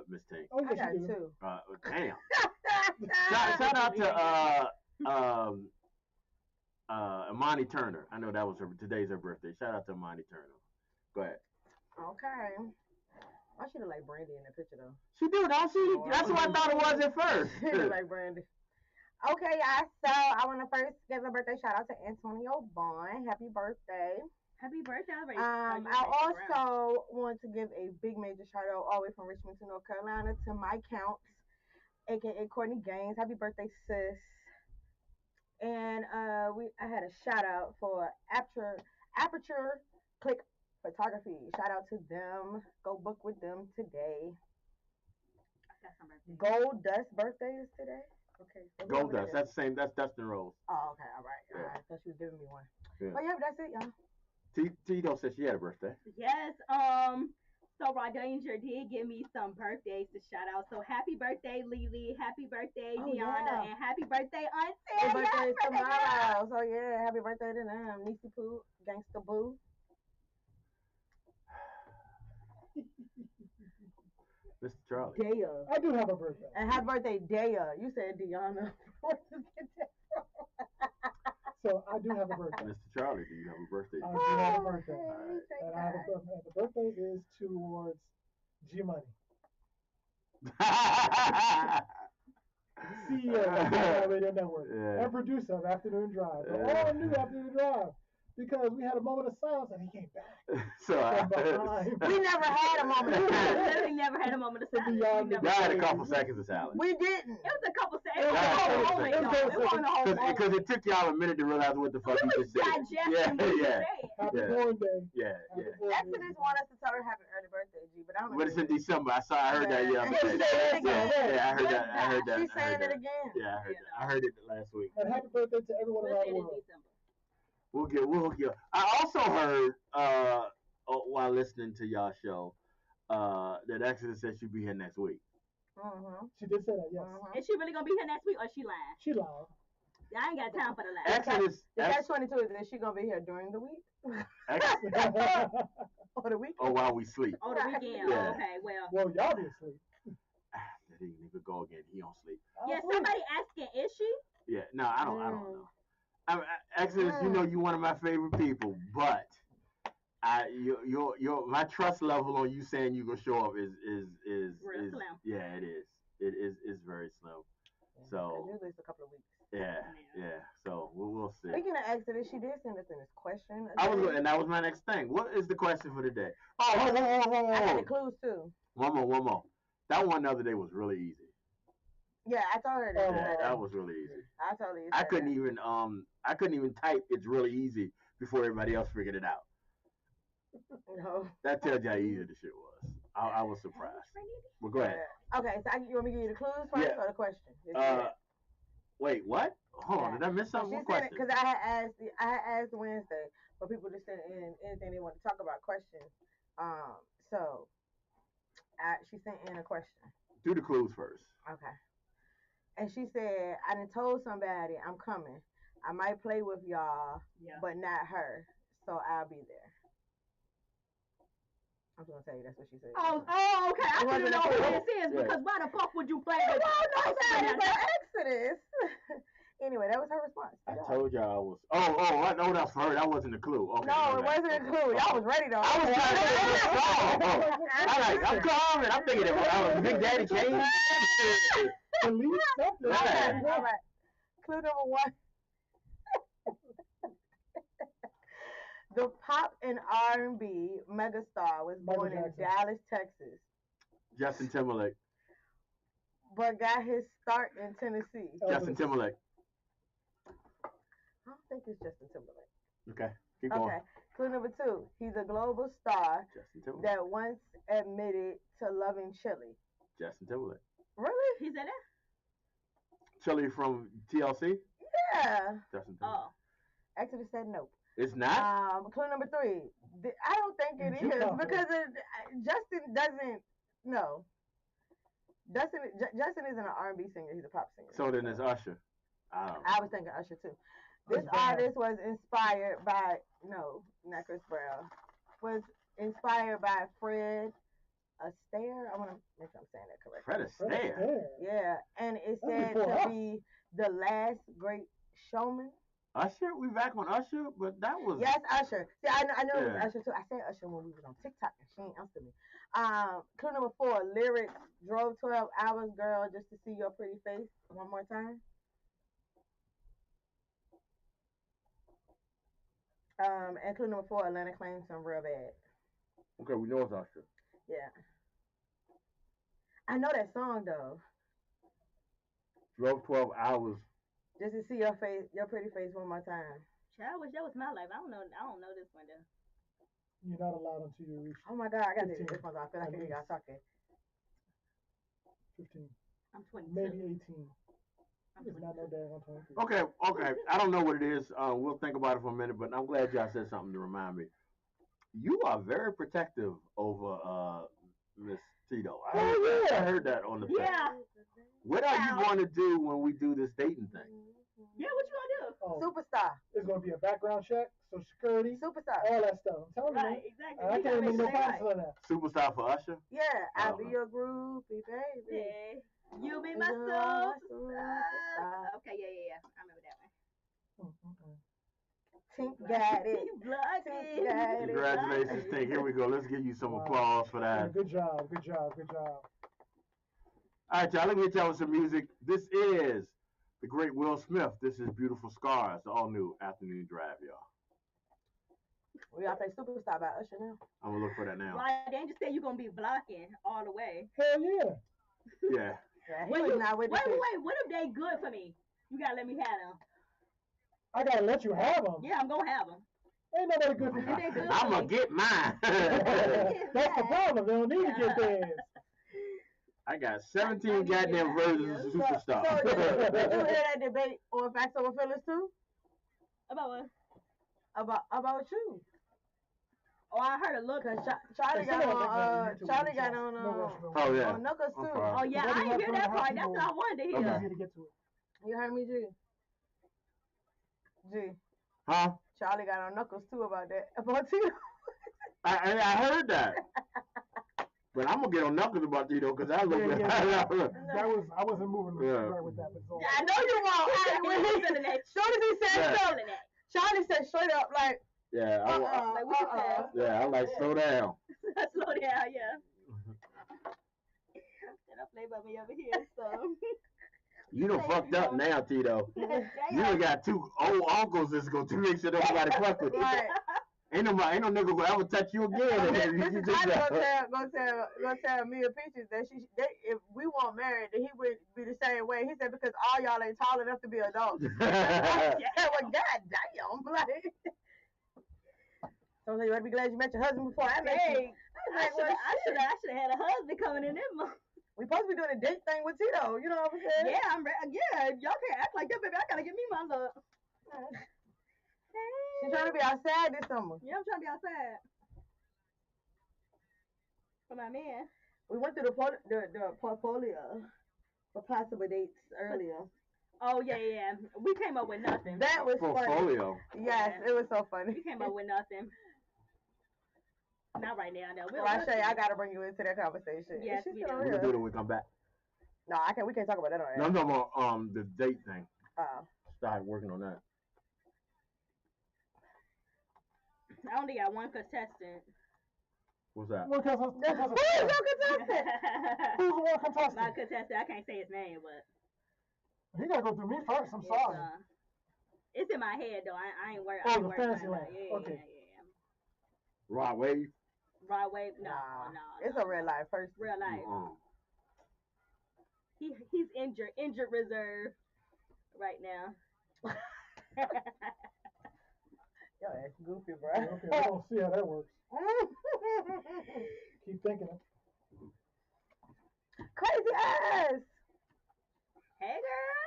Miss Tank. Oh, yes, I got you do. two. Damn. Shout out to Imani Turner. I know that was today's her birthday. Shout out to Imani Turner. Go ahead. Okay. I should have like Brandy in the picture though. She do, don't she? That's what I thought it was at first. She look like Brandy. Okay, y'all. So I want to first give a birthday shout out to Antonio Bond. Happy birthday. Happy birthday. I also want to give a big major shout out all the way from Richmond to North Carolina to my counts, aka Courtney Gaines. Happy birthday, sis. And I had a shout out for Aperture Click Photography. Shout out to them. Go book with them today. Got some birthday. Gold Dust birthday is today. Okay. So Gold whoever Dust. that is. That's the same. That's Dustin Rose. Oh, okay. All right. Yeah. I thought she was giving me one. Yeah. But yeah, but that's it, y'all. Tito said she had a birthday. Yes. So Raw Danger did give me some birthdays to shout out. So happy birthday, Lily. Happy birthday, Oh, Deanna. yeah. And happy birthday, Auntie. Her birthday is Yes, birthday girl. tomorrow. So yeah, happy birthday to them. Niecy Poo, Gangsta Boo. Mr. Charlie. Daya. I do have a birthday. And happy birthday, Daya. You said Deanna. Where did you get that So I do have a birthday. Mr. Charlie, do you have a birthday? I do have a birthday. Hey, thank And I have a God. birthday. The birthday is towards G Money, CEO of the Radio Network, Yeah. and producer of Afternoon Drive. The Yeah. all new Afternoon Drive. Because we had a moment of silence and he came back. So From behind. We never had a moment of silence. Literally never had a moment of From silence. beyond We the never- y'all had a couple seconds of silence. We didn't. It was a couple seconds. It It was wasn't a a whole couple moment, seconds. y'all. It wasn't a whole moment. Because it took y'all a minute to realize what the fuck you just said. Digesting Yeah, what you yeah, said. Happy Yeah. born day. yeah, Happy yeah. born day. Exodus want us to tell her happy early birthday, G, but I don't But it's in agree. December. I heard that. Yeah, And she said it again. yeah, I heard that. I heard that. She's I heard saying it that. again. Yeah, I heard that. I heard it last week. And happy birthday to everyone We'll around say the it in world. December. We'll hook you up. I also heard while listening to y'all show that Exodus said she'd be here next week. Mm-hmm. She did say that, yes. Mm-hmm. Is she really gonna be here next week or she lying? She lied. I ain't got time for the lie. Exodus. The catch 22 is that she gonna be here during the week or the weekend. Oh, while we sleep. Oh, the weekend. Yeah. Oh, okay, well. Well, y'all be asleep. That nigga go again. He don't sleep. Yeah, I'll somebody asking, is she? Yeah. No, I don't Mm. know. Exodus, you know you one of my favorite people, but your my trust level on you saying you gonna show up is Real slim. Yeah, it is. It is very slim. So usually it's a couple of weeks. yeah. So we'll see. Speaking of Exodus, she did send us in this question. And that was my next thing. What is the question for today? Oh, I got the whoa. clues too. One more. That one the other day was really easy. Yeah, I told her that. Yeah, that was really easy. I told her. I couldn't even type it's really easy before everybody else figured it out. No. That tells you how easy the shit was. I was surprised. Well, go ahead. Okay, so you want me to give you the clues first Yeah. or the question? Wait, what? Hold on, Yeah. did I miss something? What question? Because I had asked Wednesday for people to send in anything they want to talk about questions. So she sent in a question. Do the clues first. Okay. And she said, I done told somebody I'm coming. I might play with y'all, but not her. So I'll be there. I'm just gonna tell you that's what she said. Oh, okay. I don't know who this is because why the fuck would you play with nobody but Exodus. Anyway, that was her response. I told y'all I was. I know that's for her. That wasn't a clue. Okay, no, it wasn't a clue. Y'all was ready though. I was trying to get this song. I'm coming. I'm thinking it was Big Daddy Kane. At least something. Yeah. All right. Clue number one. The pop and R&B megastar was born in Dallas, Texas, Justin Timberlake. but got his start in Tennessee. Justin Timberlake. I don't think it's Justin Timberlake. Okay, keep going. Okay. Clue number two. He's a global star Justin Timberlake. that once admitted to loving chili. Justin Timberlake. Really? He said that? Chili from TLC. Yeah. Justin Timberlake. Oh. Exodus said nope. It's not. Clue number three. I don't think it is because Justin doesn't. No. Justin isn't an R&B singer. He's a pop singer. So then it's Usher. I don't know. I was thinking Usher too. This artist was inspired by not Chris Brown. Was inspired by Fred Astaire. I want to make sure I'm saying that correctly. Fred Astaire. Yeah, and it's said before to us. be the last great showman. Usher, we back on Usher, but that was Yes, Usher. See, I know it was Yeah. Usher too. I said Usher when we was on TikTok and she ain't answered me. Clue number four, lyrics, drove 12 hours, girl, just to see your pretty face one more time. And clue number four, Atlanta claims some real bad. Okay. We know it's Usher. Yeah. I know that song though. Drove 12 hours. Just to see your face, your pretty face one more time. Child, I wish that was my life. I don't know this one though. You're not allowed until you reach. Oh my God, I gotta take 15. this one off. I feel like I got talking. 15, I'm 22. maybe 18. I'm It's not no 22. daggone 23. Okay. I don't know what it is. We'll think about it for a minute, but I'm glad y'all said something to remind me. You are very protective over Miss Tito. I heard that on the thing. Yeah. What are you going to do when we do this dating thing? Yeah, what you gonna do? Oh, Superstar. it's gonna be a background check, social security, Superstar. all that stuff. I'm telling you, Right, man. exactly. And I You can't gotta make make no sure promises they on that. Superstar for Usher? Yeah, I'll be Uh-huh. your groupie, baby. Yeah. You be You my are my superstar. superstar. Okay, yeah. I remember that one. Tink got it. Block Tink it. got it. Congratulations, Tink. Here we go. Let's give you some Wow. applause for Yeah, that. good job. All right, y'all. Let me hit y'all with some music. This is the great Will Smith. This is Beautiful Scars, the all new afternoon drive, y'all. We gotta play Superstar by Usher now. I'm gonna look for that now. Right, they just say you're gonna be blocking all the way. Hell yeah. Yeah. Yeah, he Wait, was not with the wait. What if they good for me? You gotta let me have them. I gotta let you have them. Yeah, I'm gonna have them. Ain't nobody good for If they you. good I'm for gonna me. get mine. That's the problem. They don't need to get theirs. I got 17 goddamn versions of Superstar. So did you hear that debate on Facts Over Feelings too? About what? About you. Oh, I heard a look. Cause Charlie got on Oh, yeah. on Knuckles I'm too. sorry. Oh yeah, I didn't hear that part. That's what I wanted to hear. Okay. Easy to get to it. You heard me, G? G. Huh? Charlie got on Knuckles too about that. About you. I heard that. But I'm gonna get on Knuckles about Tito because I look That was I wasn't moving right with that, but it's all I know you won't. When he feeling that. soon as he said Yeah. so, Charlie said straight up like, Yeah, Like, what you said? yeah, I like slow down. Slow down, yeah. Then I play by me over here, so. You done fucked up now, Tito. You done got two old uncles that's gonna make sure nobody fuck with you. right. Ain't no nigga gonna ever touch you again. Mr. Charlie gonna tell me and Peaches that if we weren't married, then he would be the same way. He said because all y'all ain't tall enough to be adults. Yeah, well, goddamn, like. So you better be glad you met your husband before I met you. I should have had a husband coming in there, month. We supposed to be doing a date thing with Tito. You know what I'm saying? Yeah, I'm ready. Yeah, y'all can't act like that, baby. I gotta get me my look. She's trying to be outside this summer. Yeah, I'm trying to be outside. For my man. We went through the portfolio for possible dates earlier. Oh, yeah. We came up with nothing. That was Portfolio. funny. Yes, it was so funny. We came up with nothing. Not right now, though. Rashay, I gotta bring you into that conversation. Yes, She's we still do. on We can here. do it when we come back. No, I can't. We can't talk about that on air. No, I'm talking about the date thing. Start working on that. I only got one contestant. What's that? Who's your contestant? Who's the one contestant? My contestant, I can't say his name, but He gotta go through me first. I'm sorry. it's in my head though. I ain't worried. Oh, the fancy one. Okay. Yeah. Rod Wave. Rod Wave? No. It's a real life person. Real life. Mm-mm. He's injured reserve right now. Yo, that's goofy, bro. Okay, we don't see how that works. Keep thinking it. Crazy ass. Hey girl.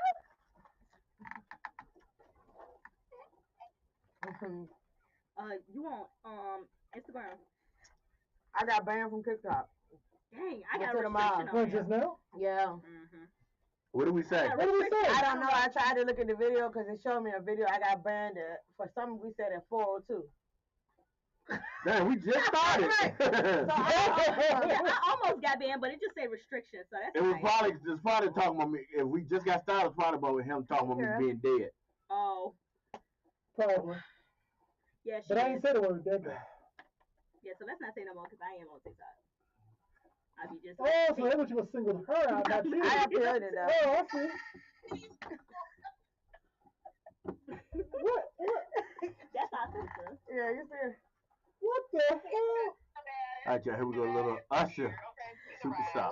You on Instagram? I got banned from TikTok. Dang, I got to a the restriction mall. on What, there. just now? Yeah. Mm-hmm. What do we say? What did we say? I don't know. I tried to look at the video because it showed me a video. I got banned for something we said at 4:02. Damn, we just started. So I almost got banned, but it just said restrictions, so that's It was nice. probably talking about me. If we just got started, it's probably about him talking about me being dead. Oh, Probably. yeah, she But I ain't is. say the word dead though. Yeah, so let's not say no more because I am on TikTok. I be just. Oh, so they want you to single her out, not you. I appealed it though. Oh, I see. What? That's our sister. Yeah, you see. What the hell? All right, y'all, here we go. A little Usher, Superstar.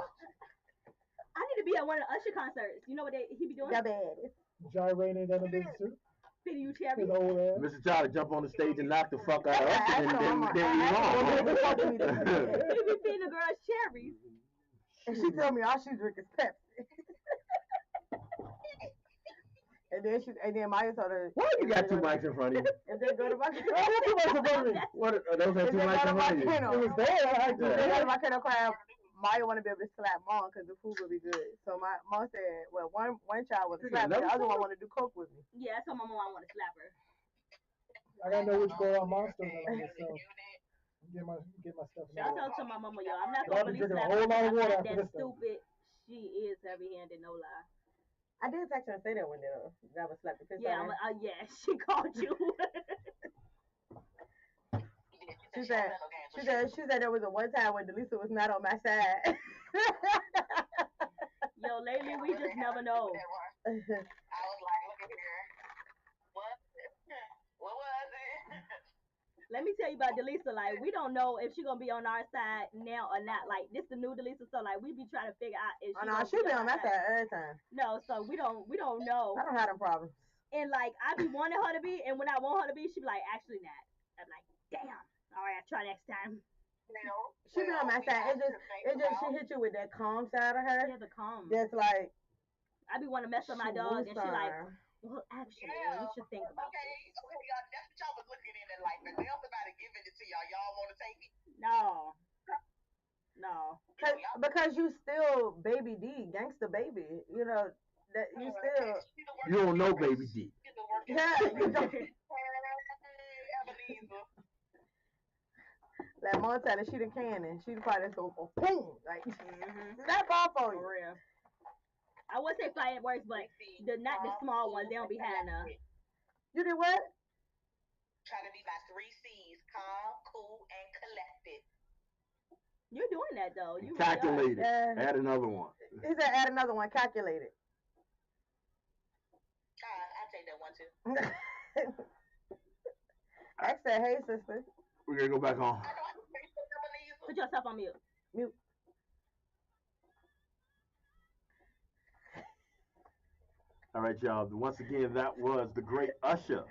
I need to be at one of the Usher concerts. You know what he be doing? Got bad. Gyrating down the business too. Pity you, Cherry. His old ass. Mr. Charlie jump on the stage and knock the fuck out of Usher, and then we He be feeding the girls cherries. And she told me all she drink is Pepsi. And then Maya told her. Why you got two mics in front of you? If they go to my I got two mics in front of me. What are those have if two they go mics to in front of you? volcano, It was there. I if they go to volcano crab, Maya want to be able to slap mom because the food will be good. So my mom said, well, one child was a slap, the other one want to do coke with me. Yeah, I told my mom I want to slap her. I gotta know which girl on Monster I like this, so get my stuff. I told to my mama, yo, I'm not Y'all gonna be really drinking a slap whole her. lot of I'm water not after that this stuff. stupid. She is heavy-handed, no lie. I did text her and say that one day though. That I was slap the piss Yeah, out of her. yeah, she called you. She said there was a one time when Delisa was not on my side. Yo, lately we just never know. I was like, look at here. What was it? Let me tell you about Delisa. Like, we don't know if she's gonna be on our side now or not. Like, this the new Delisa, so like we be trying to figure out if she be on my side every time. No, so we don't know. I don't have them problems. And like I be wanting her to be, and when I want her to be, she be like, actually not. I'm like, damn. All right, I'll try next time. She be on my side. It just she hit you with that calm side of her. Yeah, the calm. That's like I be want to mess up my dog, and she like, well, actually, you should think about Okay, y'all. That's what y'all was looking in and like, if somebody giving it to y'all, y'all want to take it? No. Because you still baby D, gangsta baby. You know that you still. You don't know baby D. Yeah, you don't. Like Montana, she the cannon. She the probably so boom, like snap off on you. For real. I would say flying works, but not the small ones. They don't be having a. You did what? Try to be my 3 C's: calm, cool, and collected. You're doing that though. You Calculated. Add another one. He said add another one. Calculated. I take that one too. I said, hey sister. We're gonna go back on. Put yourself on mute. Mute. All right, y'all. Once again, that was the great Usher,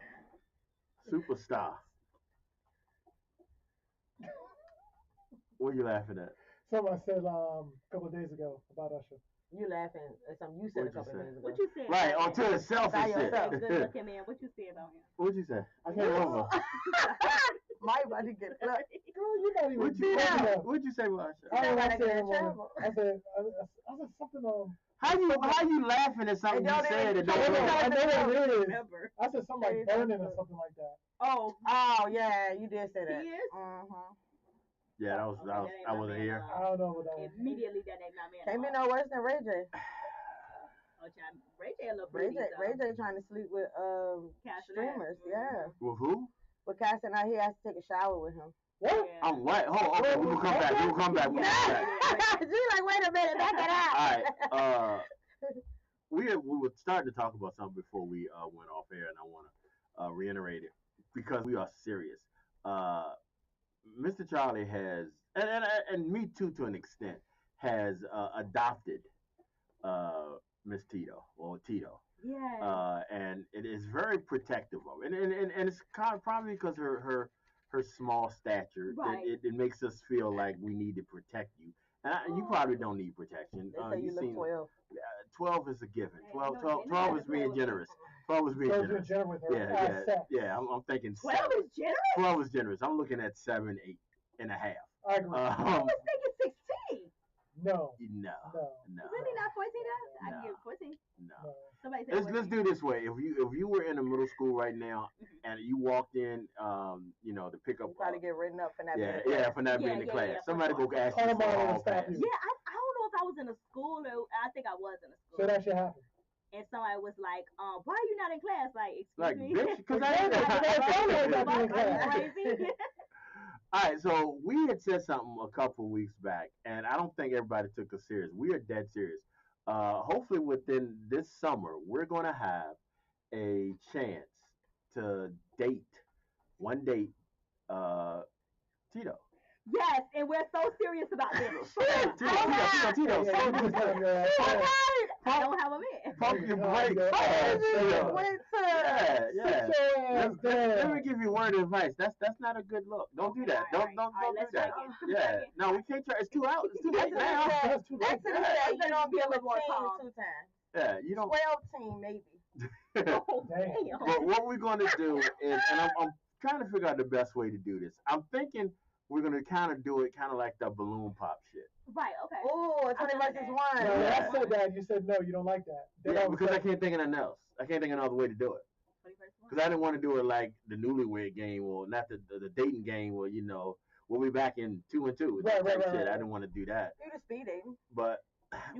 superstar. What are you laughing at? Something I said a couple of days ago about Usher. You laughing at something you said a couple of days ago. What you said? Right, on to himself and shit. Good looking man. What you say about him? What'd you say? I can't remember. My about to get flipped. Girl, you're not even What'd you say about Usher? I don't know what I Somebody said. get in trouble. I said something. How you laughing at something you said that I don't know know? what it is. Remember. I said something like burning or something like that. Oh, Yeah, you did say that. he is. Yeah, I wasn't here. I don't know what that was. Immediately that ain't my man. Can't be no worse than Ray J. Oh, child, Ray J a little Ray booty, J trying to sleep with streamers. Yeah. With who? But Cass and I, he has to take a shower with him. What? Yeah. I'm what? Hold on. We'll come back. We'll come back. She's like, wait a minute, back it up. All right. We were starting to talk about something before we went off air, and I want to reiterate it because we are serious. Mr. Charlie has, and me too, to an extent, has adopted Miss Tito or Tito. Yeah. And it is very protective of it. And it's kind of probably because her small stature. Right. It makes us feel like we need to protect you. And you probably don't need protection. They say you look 12. 12 is a given. Hey, 12 no, is being generous. 12 is being So generous. you're with her. Yeah. I'm thinking 12 is generous. 12 is generous. I'm looking at 7, 8 and a half. I agree. I was thinking 16. No. No. Really not 14? I can give 14. No. Somebody said Let's do it this way. If you were in a middle school right now and you walked in, to pick up, You probably get written up for not being for not being in class. Somebody go ask you Call for a mom and hall stop pass. you. Yeah, I don't know if I was in a school or I think I was in a school. So that should happen. And somebody was like, why are you not in class? Like, excuse Like, me. bitch, because I ain't Crazy. All right, so we had said something a couple weeks back, and I don't think everybody took us serious. We are dead serious. Hopefully, within this summer, we're going to have a chance to one date, Tito. Yes, and we're so serious about this. Tito. I don't have a man. Pump your brakes. Yeah. Yeah. Sit your ass Let down. me give you word of advice. That's not a good look. Don't do that. Don't All right, do let's that. try again. Yeah. No, we can't try. It's too out. It's too late now. That's too late. Exodus said you don't Be a give a little more team calm. 2 times. Yeah. You don't. 12 team maybe. Oh, Damn. damn. But what we're going to do is, and I'm trying to figure out the best way to do this. I'm thinking we're going to kind of do it kind of like the balloon pop shit. Right, okay. Ooh, 20 versus 1. No, Yeah. I said that. You said no. You don't like that. Then Yeah, all of a because I sudden- can't think of nothing else. I can't think of another way to do it. 21st one. Because I didn't want to do it like the newlywed game or not the dating game where, we'll be back in 2 and 2. Right, Type right, shit. right. I didn't want to do that. Do the speed dating. But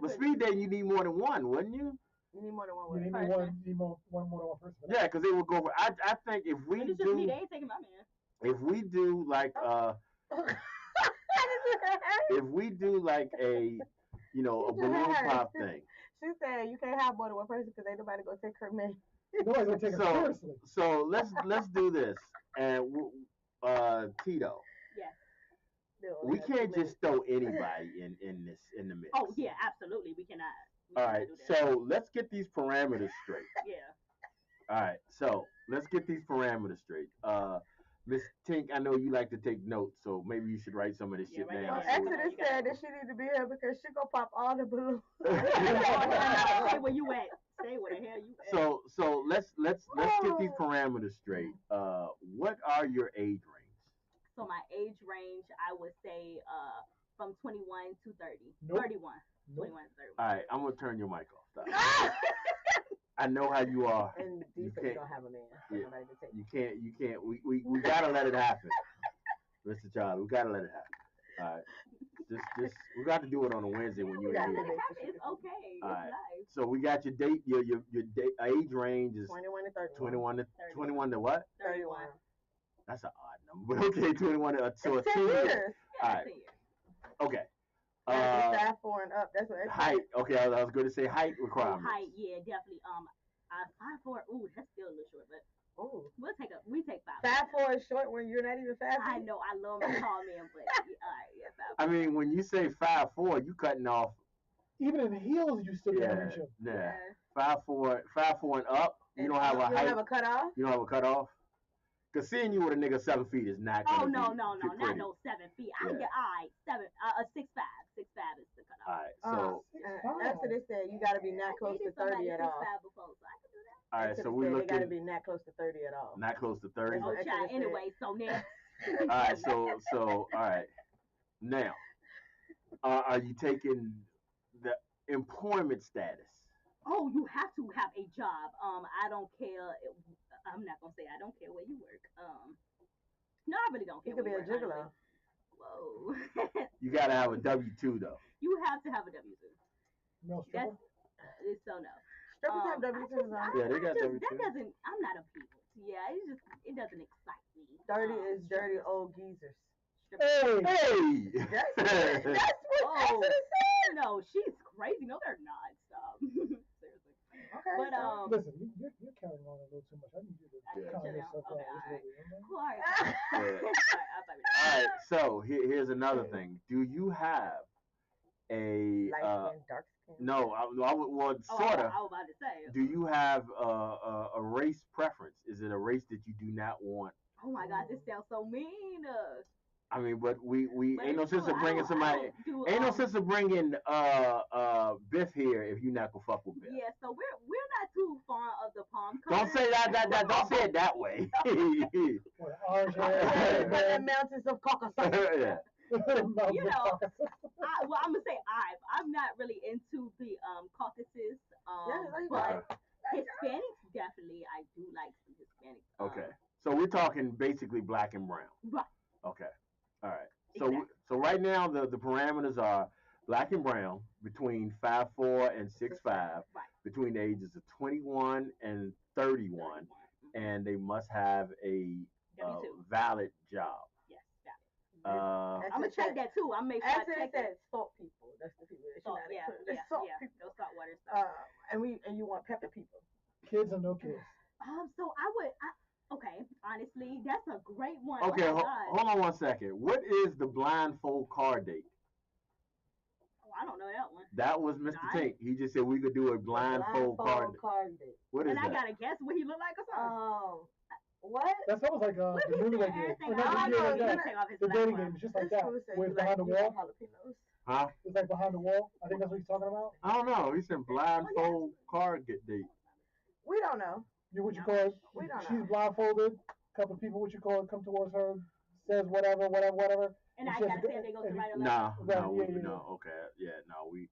could- speed dating, you need more than one, wouldn't you? You need more than one You word. need Person. one more than one person. for that. Yeah, because they will go for. I think if we When it's just me, do, they ain't taking my man. if we do like if we do like a a balloon pop thing. She said you can't have more than one person because ain't nobody gonna take her man. Nobody's gonna take it seriously. So let's do this, and Tito, we can't just throw anybody in the mix. Oh, yeah, absolutely. We cannot. We All cannot right, do that. so let's get these parameters straight. Yeah. All right, so let's get these parameters straight. Miss Tink, I know you like to take notes, so maybe you should write some of this Yeah, shit right down. there. Exodus said that she need to be here because she gonna pop all the balloons. Stay where you at. Stay where the hell you at. So let's get these parameters straight. What are your age range? So my age range, I would say from 21 to 30. Nope. 31. Nope. 21 to 31. All right, I'm gonna turn your mic off. Stop. I know how you are. And You you said can't- you don't have a man. So yeah. nobody can take You can't. We gotta let it happen, Mr. Charlie. We gotta let it happen. All right. Just we got to do it on a Wednesday when you're Yeah, in Let here. it happen. It's okay. All It's right. nice. So we got your date. Your age range is 21 to 31. 21 to 31. 21 to what? 31. That's an odd number, but okay, 21 to so a It's 10 10 years. years. Yeah, All right. that's a year. Okay. Yeah, it's 5'4" and up. That's what Exodus Height. Okay, I was going to say height Oh, requirements. height, yeah, definitely. 5'4". Ooh, that's still a little short, but Ooh. we take 5. 5'4" is short when you're not even 5'. I know, I love my tall man, but all right, yeah, 5'4". I mean, when you say 5'4", you cutting off. Even in heels, you still can't Yeah, reach him. yeah. 5'4", and up. You don't have a You height. don't have a cutoff? You don't have a cutoff. Cause seeing you with a nigga 7 feet is not Oh gonna no, be no, no, too not pretty. no 7 feet. I Yeah. can get 6'5". 6'5" is the cutoff. All right, so Exodus said you got to be not close to 30 at all. 6'5" before, so I can do that. all right, Exodus so we said they got to looking be not close to 30 at all. not close to 30. That's Oh, what Exodus child. said. Anyway, so next. All right, so all right. Now, are you taking the employment status? Oh, you have to have a job. I don't care. I'm not gonna say I don't care where you work. No, I really don't care. You could be where a you work, gigolo. honestly. Whoa. You gotta have a W-2 though. You have to have a W-2. Male That's stripper. it's so no. Strippers have I W-2s just- on. I- Yeah, they I got just- W2. That doesn't. I'm not a people. Yeah, it doesn't excite me. Dirty is dirty strippers- old geezers. strippers- Hey, Hey. That's what Oh. Exodus said. No, she's crazy. No, they're not. Stop. Seriously. Okay. But so- listen, you're carrying on a little too much. I need you to I need calm to chill yourself down. down. Okay, Just a little bit, Cool, all right. Yeah. All right, I'll play with that. All right, so here's another thing. Do you have a Light skin, dark skin. no? I would well, Oh, sorta. I was about to say. Do you have a race preference? Is it a race that you do not want? Oh my God, this sounds so mean. I mean, but we But ain't no it's sense cool. of I bringing don't- I somebody. don't do, Ain't no sense of bringing Biff here if you not gonna fuck with Biff. Yeah, so we're not too far of the palm. Don't say that. Don't say it that way. What, orange Yeah, hair? but the mountains of Caucasus. Yeah. Mountain You know, Caucasus. Well, I'm gonna say I'm not really into the Caucasus. Yeah, But Hispanics definitely. I do like some Hispanics. Okay. So we're talking basically black and brown. Right. Okay. All right. So Exactly. so right now the parameters are black and brown between 5'4" and 6'5", Right. between the ages of 21 and 31, and they must have a W2. valid job. Yes, valid. Uh, I'm gonna check that too. I'm gonna make sure I Exodus check said that. salt people. That's the people that Salt, should yeah, not include. yeah, It's salt yeah. people. Those saltwater stuff. And you want pepper people. Kids and no kids. So okay, honestly, that's a great one. okay, Oh my God. hold on one second. What is the blindfold car date? Oh, I I don't know that one. That was Mr. Nice. Tink. He just said we could do a blindfold card. date. What is And I that? gotta guess what he looked like or something. What? That's almost like What the if he movie said like everything? or not I the don't movie know. like He take off his the dating black game. It's just like This that. fool said Where you it's behind the you wall. jalapenos. Huh? It's like behind the wall. I think that's what he's talking about. I don't know. He said blindfold card get date. We don't know. What you call it? We don't She's know. blindfolded. A couple of people, what you call it, come towards her, says whatever. And I she has gotta to say if they go to and- right or left. No, Right, no, yeah. no. Okay, yeah, no, we.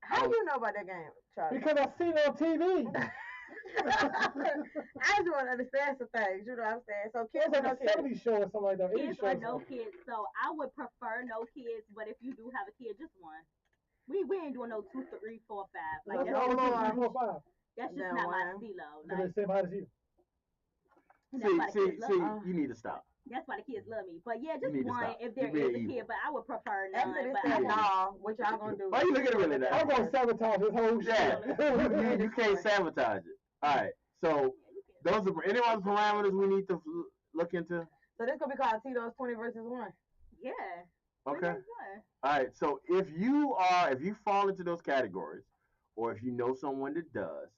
How you know about that game, Charlie? Because I seen it on TV. I just want to understand some things. You know what I'm saying? So It kids was or like no a kids? 70s show or something like that. 80s Kids show. or no kids. So I would prefer no kids, but if you do have a kid, just one. We ain't doing no 2, 3, 4, 5. Like That's no all more. 2, 3, 4, 5. that's just No not my one. stilo. Because they're Like the same height as you. and that's why the See, kids love me. you need to stop. That's why the kids love me. But yeah, You just need to one stop. if there You're is being a evil. kid. But I would prefer none. Exodus But said, I "Nah, what y'all gonna do?" Why you looking at me like that? I'm going to sabotage this whole Yeah, shit. you can't sabotage it. All right, so those are any other parameters we need to look into. So this gonna be called Tito's 20 versus 1. yeah. Okay. One. All right. So if you fall into those categories, or if you know someone that does,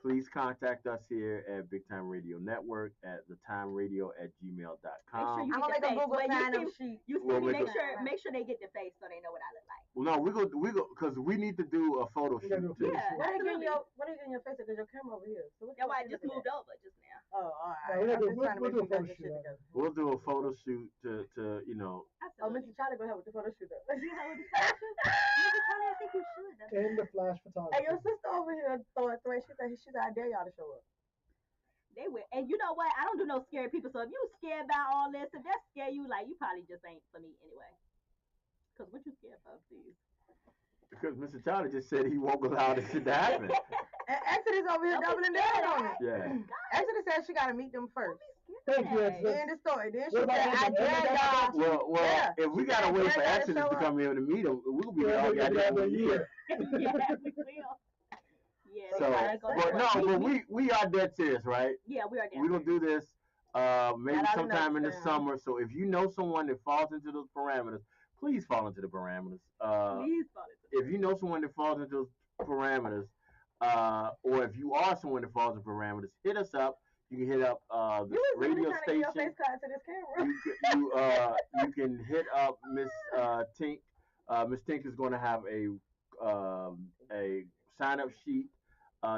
please contact us here at Big Time Radio Network at thetimeradio@gmail.com. You I'm get gonna make the a face. Google When you sign-up see- sheet. You see We'll me, make make sure they get the face so they know what I look like. Well, no, we go, because we need to do a photo We gotta do shoot a too. photo Yeah. shoot. What are you Absolutely. getting your face? Because your camera over here. So what That's you why I looking just at? moved over just now. Oh, all No, right. we gotta I'm do- just trying to we'll make sure do you got a your photo shit shoot. together. We'll do a photo shoot to you know. Oh, Absolutely. Mr. Charlie gonna help with the photo shoot though. You know what the photo shoot? Mr. Charlie, I think you should. That's And the flash Hey, photography. your sister over here throwing threats. She said, I dare y'all to show up. They will. And you know what? I don't do no scary people. So if you scared about all this, if that scare you, like you probably just ain't for me anyway. Cause what you scared for, please? Because Mr. Charlie just said he won't allow this shit to happen. And Exodus over here Don't be doubling down on it. Yeah. Exodus said she gotta meet them first. Thank you, Hey. Exodus. End the story. Then she What said, about I him? dare y'all. Well, Yeah. if we She gotta said, wait "Dare for y'all to Exodus show to up." come here to meet him, we'll be Yeah, all we'll be goddamn out there, year. Yeah, we will. Yeah. So, So, Right. but no, but we are dead serious, right? Yeah, we are there. We're gonna do this maybe Got all the sometime in the notes down. summer. So if you know someone that falls into those parameters, please fall into the parameters. Please follow it. If you know someone that falls into those parameters, or if you are someone that falls into parameters, hit us up. You can hit up the You was really radio trying to get your station. face card to this camera. You can hit up Miss Tink. Miss Tink is going to have a sign up sheet.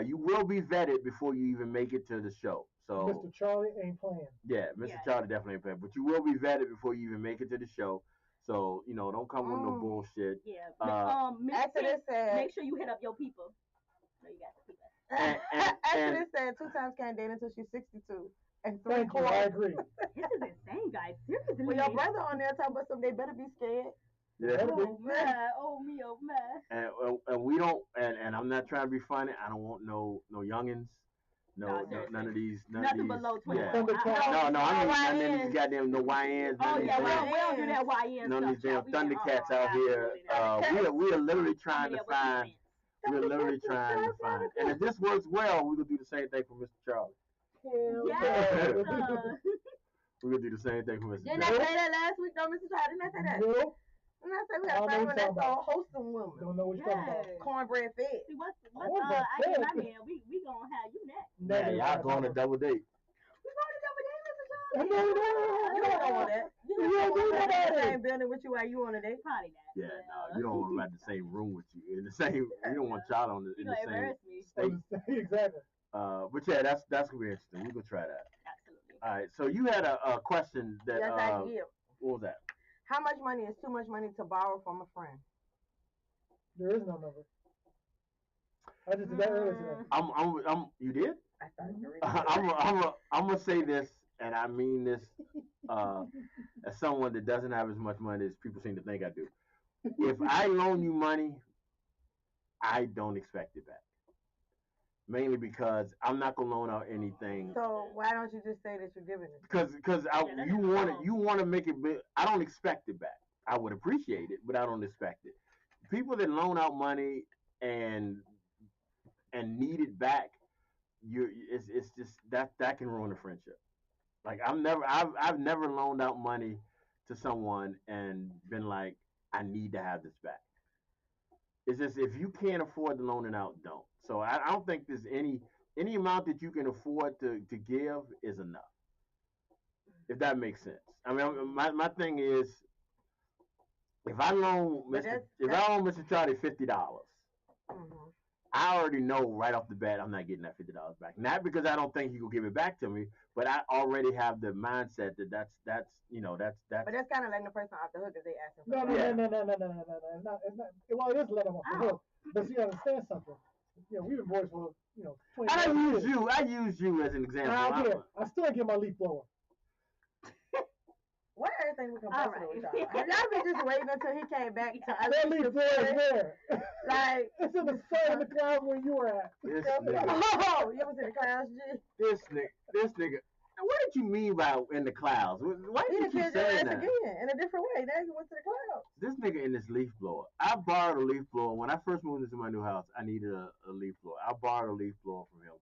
You will be vetted before you even make it to the show. So Mr. Charlie ain't playing. yeah, Mr. Yeah. Charlie definitely ain't paying, but you will be vetted before you even make it to the show. So don't come with no bullshit. Yeah. Mr. Exodus said, Make sure you hit up your people. So you got the people. Exodus said 2 times can't date until she's 62. And 3 Thank you. I quarters. agree. This is insane, guys. Seriously. Well, your brother on there talking about something, they better be scared. Yeah. Oh man, oh me, oh man. And we don't, and I'm not trying to be funny. I don't want no youngins, No, seriously. none of these, Nothing below 21. Yeah. Thundercat. No, I mean none of YNs. these goddamn no YNs. Oh none yeah, of these we don't do that YN none of these damn stuff. child. We Thundercats out here. We are literally trying to find. We're literally trying to find. And if this works well, we're gonna do the same thing for Mr. Charlie. Hell Yes. We're gonna do the same thing for Mr. Didn't I Charlie. say that last week, though, Mr. Todd? Didn't I say that? No, Didn't I say we I gotta don't know find what one you're that's talking a wholesome woman? don't know what you're talking about. Cornbread fed. See what's Oh, I that's get good. my man. We gonna have you next. Yeah, y'all going to double date. We going to double date, Mr. No, Charlie. You don't want that. You You don't don't do want that. in the same building with you while you on a date. Probably not. Yeah, but, no, you don't want them at the same room with you. In the same, you don't want y'all on the, You in the gonna same embarrass me. state. Exactly. But yeah, that's gonna be interesting. We're gonna try that. Absolutely. All right. So you had a question that Yes, I did. what was that? How much money is too much money to borrow from a friend? There is no number. I just did that earlier today. I'm you did? I thought you were I'm gonna say this, and I mean this as someone that doesn't have as much money as people seem to think I do. If I loan you money, I don't expect it back. Mainly because I'm not gonna loan out anything. So why don't you just say that you're giving it? Because that's you want to make it big. I don't expect it back. I would appreciate it, but I don't expect it. People that loan out money and need it back, it's just that can ruin a friendship. Like I've never loaned out money to someone and been like, I need to have this back. It's just if you can't afford to loan it out, don't. So I don't think there's any amount that you can afford to give is enough. If that makes sense. I mean, my thing is if I loan But Mr. Charlie $50, hmm I already know right off the bat I'm not getting that $50 back. Not because I don't think he will give it back to me, but I already have the mindset that that's that's But that's kind of letting the person off the hook if they asking for No, no, money. no, no, no, no, no, no, no, no. It's not. It's not. Well, it is let them off the hook, but you gotta understand something. We've been boys for 20 I years. use you as an example. I still ain't get my leaf blower. Why everything become All personal with right. y'all? Have y'all been just waiting until he came back to That leaf blower is there. Like, It's in the sun in the cloud where you were at. This nigga, oh, you ever see the clouds, G? this nigga. What did you mean by in the clouds? Why He did done you killed your say ass that? again in a different way. Now he went to the clouds. This nigga in this leaf blower. I borrowed a leaf blower when I first moved into my new house. I needed a leaf blower. I borrowed a leaf blower from him.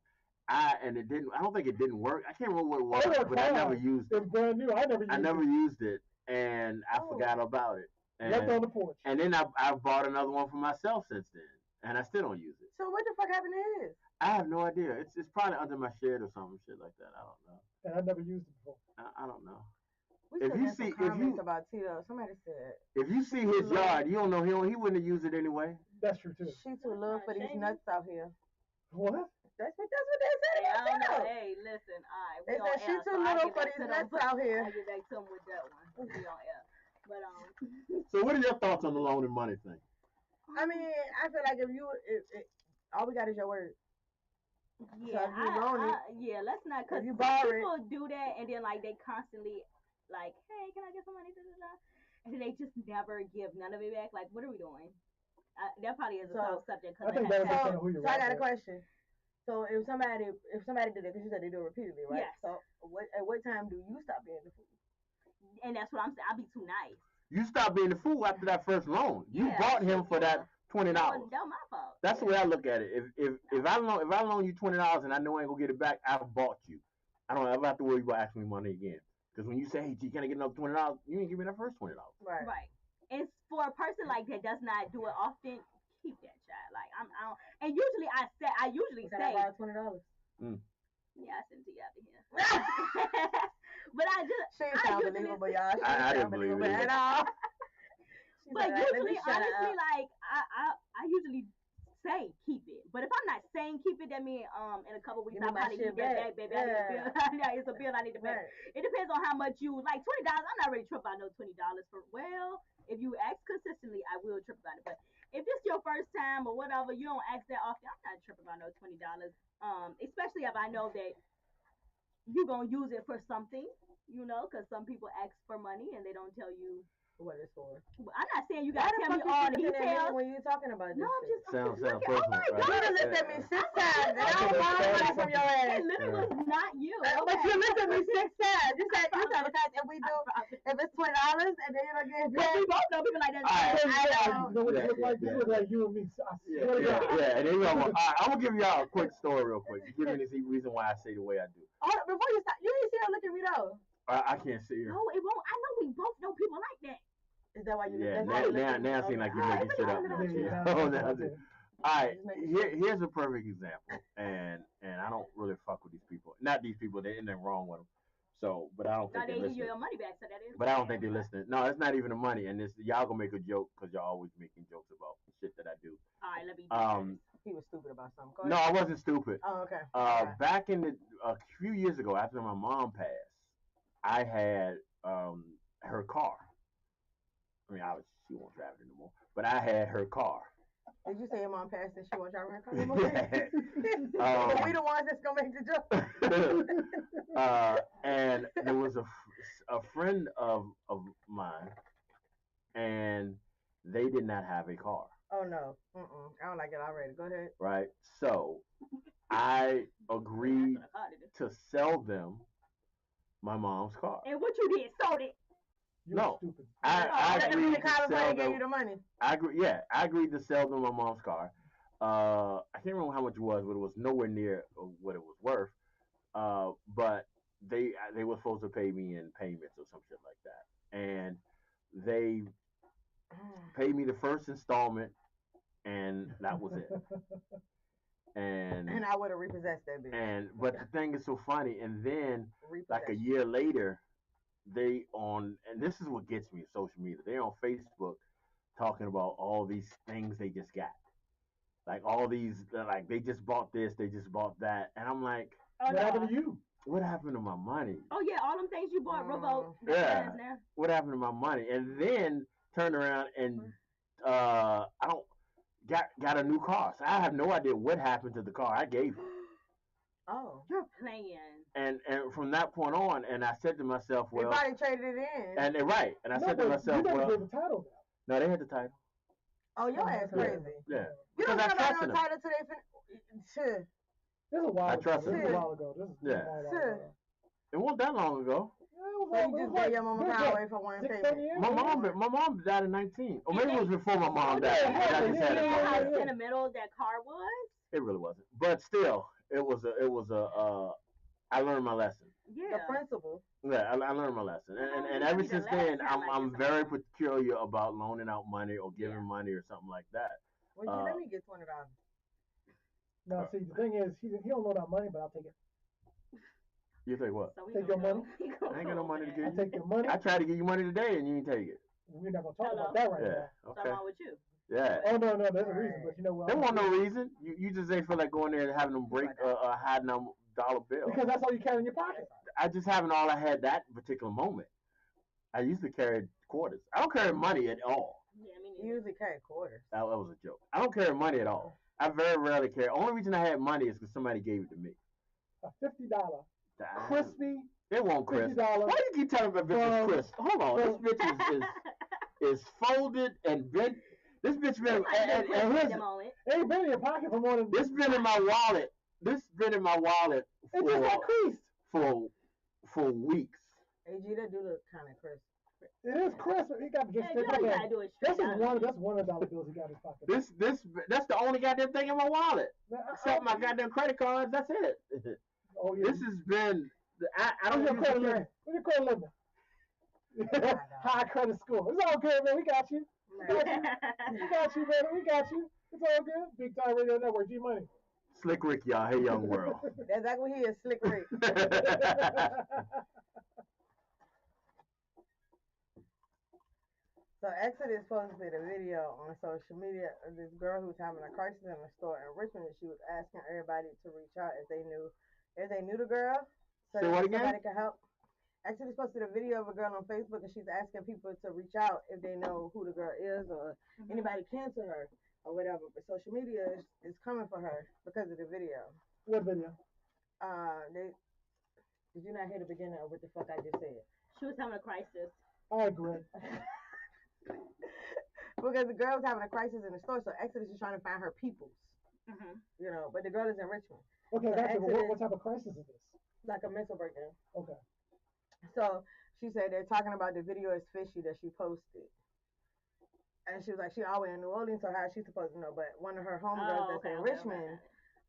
And it didn't. I don't think it didn't work. I can't remember what it was, but I never used It it. was brand new. I never used Used it, and I forgot about it. it. Left on And the porch. then I bought another one for myself since then, and I still don't use it. So what the fuck happened to his? I have no idea. It's probably under my shed or something shit like that. I don't know. And I never used it before. I don't know. We If still you had some see- if comments you- about Tito. Somebody said If you see his yard, you don't know he wouldn't have used it anyway. That's true too. she too little for these nuts out here. What? That's what they said Hey, I about don't know. Tito. Hey, listen, all right. They We on said she air, too so I little get for back these to nuts them. out here. I get back to them with that one. We on air. But So what are your thoughts on the loan and money thing? I mean, I feel like if all we got is your word. yeah, if you loan it, yeah. Let's not, cause if you some borrow people do that, and then like they constantly like, hey, can I get some money? And then they just never give none of it back. Like, what are we doing? That probably is a So, soft subject. I think that was So, depend on who you're so I got a with. question. So if somebody did it, because you said they do it repeatedly, right? Yes. So at what time do you stop being the fool? And that's what I'm saying. I'll be too nice. You stopped being the fool after that first loan. You Yeah, bought him for that $20. That was my fault. That's the way I look at it. If I loan you $20 and I know I ain't gonna get it back, I bought you. I don't ever have to worry about asking me money again. Because when you say, "Hey, G, can I get another $20?" You ain't give me that first $20. Right. Right. And for a person like that does not do it often, keep that child. Like I don't, and usually I usually Can I say, borrow $20? yeah, I sent it to you out of here. But I just, She ain't I sound usually, believable, y'all. She I ain't didn't sound believe believable it at all. She but said, "Let me usually, shut honestly, up." like I usually say keep it. But if I'm not saying keep it, that means in a couple weeks Give me I my probably shit need that back. back, baby. Yeah. It's a bill I need to pay. Right. It depends on how much you like. $20, I'm not really tripping about no $20 for. Well, if you ask consistently, I will trip about it. But if it's your first time or whatever, you don't ask that often. I'm not tripping about no $20. Especially if I know that you're gonna use it for something, because some people ask for money and they don't tell you What it's for. I'm not saying you Why gotta the tell fuck me you all keep the looking at me details. when you talking about this No, I'm shit? just Sounds looking. personal, Oh my right? You god! done looked at me 6 times, and I I don't think want that's money from your It ass. literally was not you. But you looked at me 6 times. You said because if we do, if it's $20 and then you don't get it Because back. we both know people like that. All right. You know what Yeah, it look like? yeah, This look like you and me. I Yeah, swear to yeah, God. yeah. And then I'm gonna give y'all a quick story real quick. To give you the reason why I say the way I do. Hold on, before you stop, you ain't see her look at me though. I can't see her. No, it won't. I know we both know people like that. Is that why you? Yeah, that's why you looked now at me? it seems like you're Okay. making shit up. Yeah, Now, yeah, G. yeah. Oh, now, G. All right, Just making sure. here's a perfect example, and I don't really fuck with these people. Not these people. There ain't nothing wrong with them. So, but I don't No, think they they're give you your listening. money back, so that is. But I don't think they're listening. No, it's not even the money, and this y'all gonna make a joke because y'all always making jokes about shit that I do. All right, let me. He was stupid about something. Go No, ahead. I wasn't stupid. Oh, okay. Alright. Back in a few years ago, after my mom passed, I had her car. I mean, obviously she won't drive it anymore, but I had her car. Did you say your mom passed and she won't try to run car? Yeah. But we the ones that's gonna make the joke. And there was a friend of mine, and they did not have a car. Oh no. I don't like it already. Go ahead. Right. So I agreed to sell them my mom's car. And what you did, sold it. You No. stupid. I Let them agreed in the to car before sell they gave you them. the money. I agreed to sell them my mom's car. I can't remember how much it was, but it was nowhere near what it was worth. But they were supposed to pay me in payments or some shit like that, and they paid me the first installment and that was it. And I would have repossessed that bitch. But the thing is so funny, and then like a Repossession. year later, they on, and this is what gets me, social media. They're on Facebook talking about all these things they just got, like all these, like they just bought this, they just bought that, and I'm like, Oh, What no. happened to you? what happened to my money? Oh yeah, all them things you bought, Robo. Yeah. Now. What happened to my money? And then turn around and I don't got a new car. So I have no idea what happened to the car I gave her. Oh. You're playing. And from that point on, and I said to myself, They well, probably traded it in. and they're right. And I No, said to but myself, you never well, gave the title now. no, they had the title. Oh, your ass crazy. Yeah. You don't Because I know about trusted no them. title till they fin. This is a while I ago. trust This is him. a while ago. This is Yeah. a while Sure. ago. It wasn't that long ago. Yeah, it was So all- you it just was gave your mama good car job. away for one 6, payment. 7 years? My mom died in 19, or maybe it was before my mom died. Yeah, But I just yeah, had yeah, a You know car. how yeah. sentimental that car was? It really wasn't. But still, it was I learned my lesson. Yeah. The principal. Yeah, I learned my lesson, and I ever mean, the since last then, time I I'm did very something. peculiar about loaning out money or giving Yeah. money or something like that. Well, you let me get $20. Now, see, the thing is, he don't know that money, but I'll take it. You think what? So we Take gonna your go. money? We I gonna ain't got no go money to back. give I'll you. take your money. I tried to give you money today, and you didn't take it. We're not gonna talk Hello. about that right Yeah. now. What's Okay. wrong with you? Yeah. Oh no, there's a reason, but you know what? There wasn't no reason. You just ain't feel like going there and having them break a high number dollar bill. Because that's all you carry in your pocket. I just haven't all I had that particular moment. I used to carry quarters. I don't carry money at all. Yeah, me You neither. usually carry quarters. That was a joke. I don't carry money at all. I very rarely carry. Only reason I had money is because somebody gave it to me. A $50 Damn. crispy It won't crisp. $50. Why do you keep telling me this is crisp? Hold on, this bitch is folded and bent. This bitch been and here's, It ain't been in your pocket for more than. this been in my wallet. This been in my wallet It just got creased. for weeks. AG, that do look kind of crisp. It is crisp. He got to just Yeah, stick you up know you there. gotta do it That's straight out. That's one of the dollar bills he got in his pocket. That's the only goddamn thing in my wallet. Except my goddamn credit cards. That's it. Oh yeah. This has been. I don't What's your usually credit limit? What's your credit limit? High credit score. It's all good, man. We got you. We got you, man. We got you. It's all good. Big Time Radio Network. G Money. Slick Rick, y'all. Hey, young world. That's exactly what he is, Slick Rick. So Exodus posted a video on social media of this girl who's having a crisis in the store in Richmond, and she was asking everybody to reach out if they knew the girl, so Say that what again? somebody could help. Exodus posted a video of a girl on Facebook, and she's asking people to reach out if they know who the girl is or anybody can to her or whatever. But social media is coming for her because of the video. What video? Did you not hear the beginning of what the fuck I just said? She was having a crisis. I agree. Because the girl was having a crisis in the store, so Exodus is trying to find her peoples. You know, but the girl is in Richmond. Okay, So gotcha. But Exodus- what type of crisis is this? Like a mental breakdown. Okay. So she said they're talking about the video is fishy that she posted. And she was like, she always in New Orleans, so how is she supposed to know? But one of her homegirls that's in Richmond,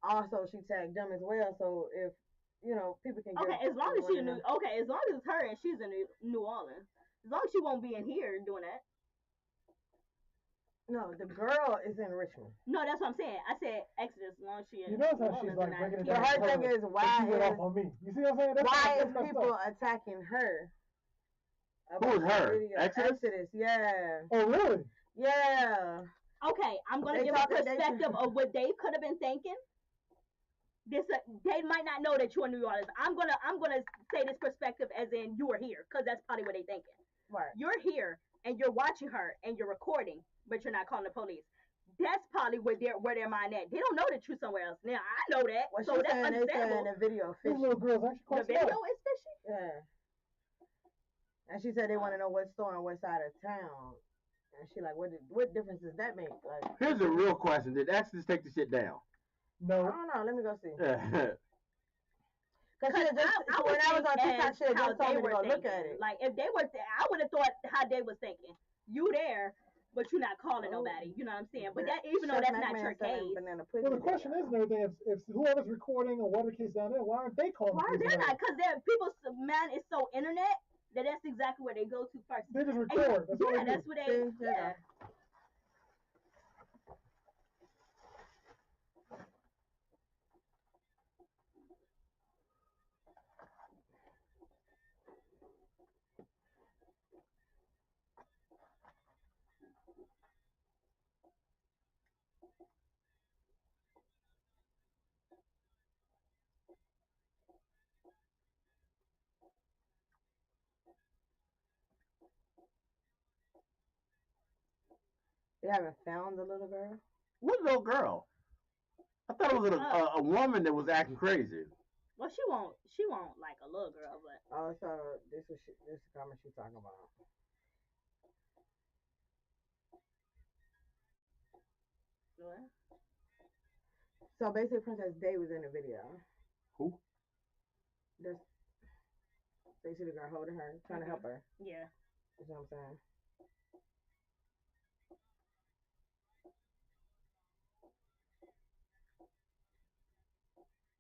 also she tagged them as well. So if, you know, people can get. Okay, as long as she knew. Okay, as long as it's her and she's in New Orleans. As long as she won't be in here doing that. No, the girl is in Richmond. No, that's what I'm saying. I said Exodus as long as she in You notice New how she's Orleans like and breaking it So down. her thing is, why she went is, off on me. You see what I'm saying? That's why that's is messed people up. attacking her? Who is her? Video. Exodus? Exodus, yeah. Oh really? I Yeah. Okay, I'm gonna They give a talking- they- perspective of what they could have been thinking. They might not know that you're in New Orleans. I'm gonna say this perspective as in you are here, because that's probably what they thinking. Right. You're here and you're watching her and you're recording, but you're not calling the police. That's probably where their mind at. They don't know that you're somewhere else. Now I know that, Well, so she's that's saying they saying understandable. the video These fishy. little girls actually The quite video smart. is fishy. Yeah. And she said they want to know what store and what side of town. And she like, what difference does that make? Like, Here's a real question: did Exodus take the shit down? I No. don't know. Let me go see. Yeah. Cause she had just, I when would I was on think TikTok, she had how just told they me to were go look thinking. at it. Like if they were, I would have thought how they was thinking. You there, but you're not calling nobody. You know what I'm saying? But that even though Chef that's not McMahon your selling case, banana Well, pudding the question is and everything, if whoever's recording or whatever the case down there, why aren't they calling why the are they police? not? Because people's mind is so internet that that's exactly where they go to first. They just And record. That's all yeah, they do. that's what they. See, there you Yeah. They haven't found the little girl. What little girl? I thought it was a woman that was acting crazy. Well, she won't like a little girl, but Oh, so this is the comment she's talking about. what? So basically, Princess Day was in the video. Who? This they see the girl holding her, trying to help her. Yeah. You know what I'm saying?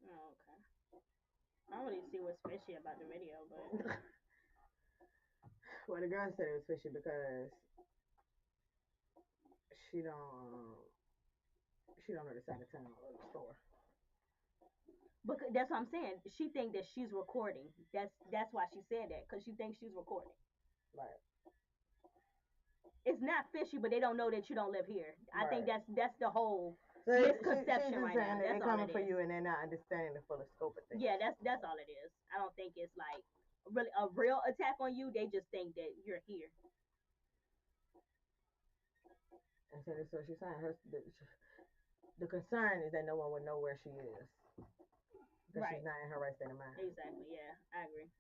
Oh, okay. I don't really see what's fishy about the video, but Well, the girl said it was fishy because she don't know the side of town or the store. because that's what I'm saying. She think that she's recording. That's why she said that, because she thinks she's recording. Right. It's not fishy, but they don't know that you don't live here. I think Right. that's the whole So misconception she's right saying now. that That's they're all coming it for is. you and they're not understanding the full scope of things. Yeah, that's all it is. I don't think it's like really a real attack on you. They just think that you're here. And so that's what she's saying. The concern is that no one would know where she is. Because Right. she's not in her right state of mind. Exactly. Yeah, I agree.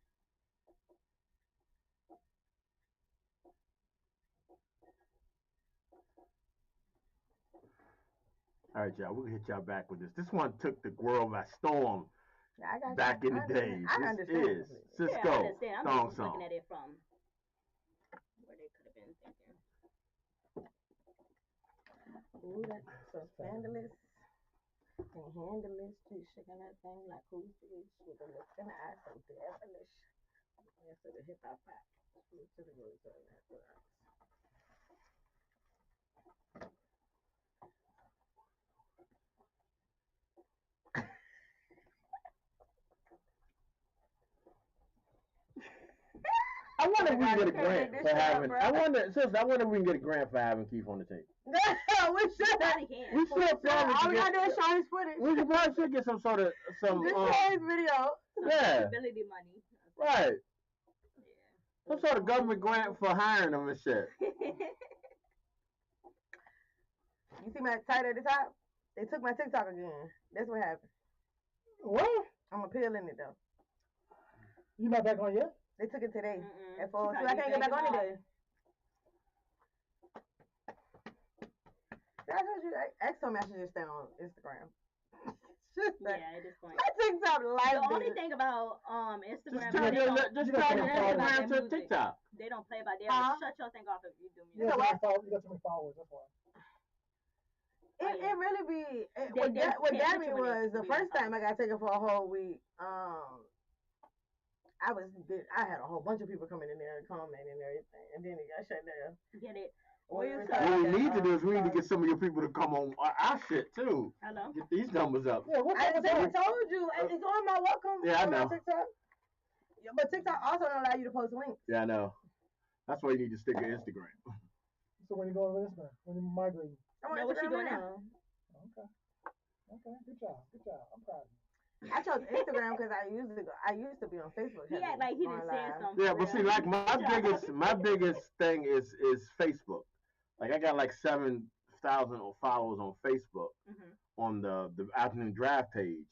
All right, y'all. We'll hit y'all back with this. This one took the world by storm I got back in the day. I This understand. is Yeah, I Cisco understand. I'm thong just song. looking at it from where they could have been thinking. Ooh, that's so scandalous. And handless, she's shaking that thing like who's this with the look in the eye so devilish. Yes, to the hip hop pop. To the words of that. I wonder if we can get a You can't grant make for this shit up, having. bro. I wonder if we can get a grant for having Keith on the team. We should. Probably can. We should probably All we get. gotta do is show his footage. We should probably should get some sort of some. Just show his video. Yeah. Ability money. Right. Yeah. Some sort of government grant for hiring them and shit. You see my title at the top? They took my TikTok again. That's what happened. What? I'm appealing it though. You not back on yet? They took it today Mm-mm. at 4. She So I probably can't get back on tomorrow. today. I told you, X told me I should just stay on Instagram. Yeah, at this point. My TikTok life. The only thing about Instagram, Just turn they your don't Instagram to music. TikTok. They don't play by their shut your thing off if you do You music. got too many followers, that's why. It really be. They What got can't me put you in was the it. first time I got taken for a whole week. I had a whole bunch of people coming in there and commenting and everything, and then it got shut down. Get it? When What you we say? What we need to do is we need to get some of your people to come on our shit too. Hello? Get these numbers up. Yeah, what's I up? told you, it's on my welcome. Yeah, I on my know. TikTok. Yeah, but TikTok also don't allow you to post links. Yeah, I know. That's why you need to stick to Instagram. So when you going to Instagram? When you migrating? I'm on Now, what you Instagram doing now? Okay. Okay, good job. Good job. I'm proud of you. I chose Instagram because I used to be on Facebook. He act like he didn't say something. Yeah, but see, like my biggest thing is Facebook. Like I got like 7,000 followers on Facebook on the afternoon draft page.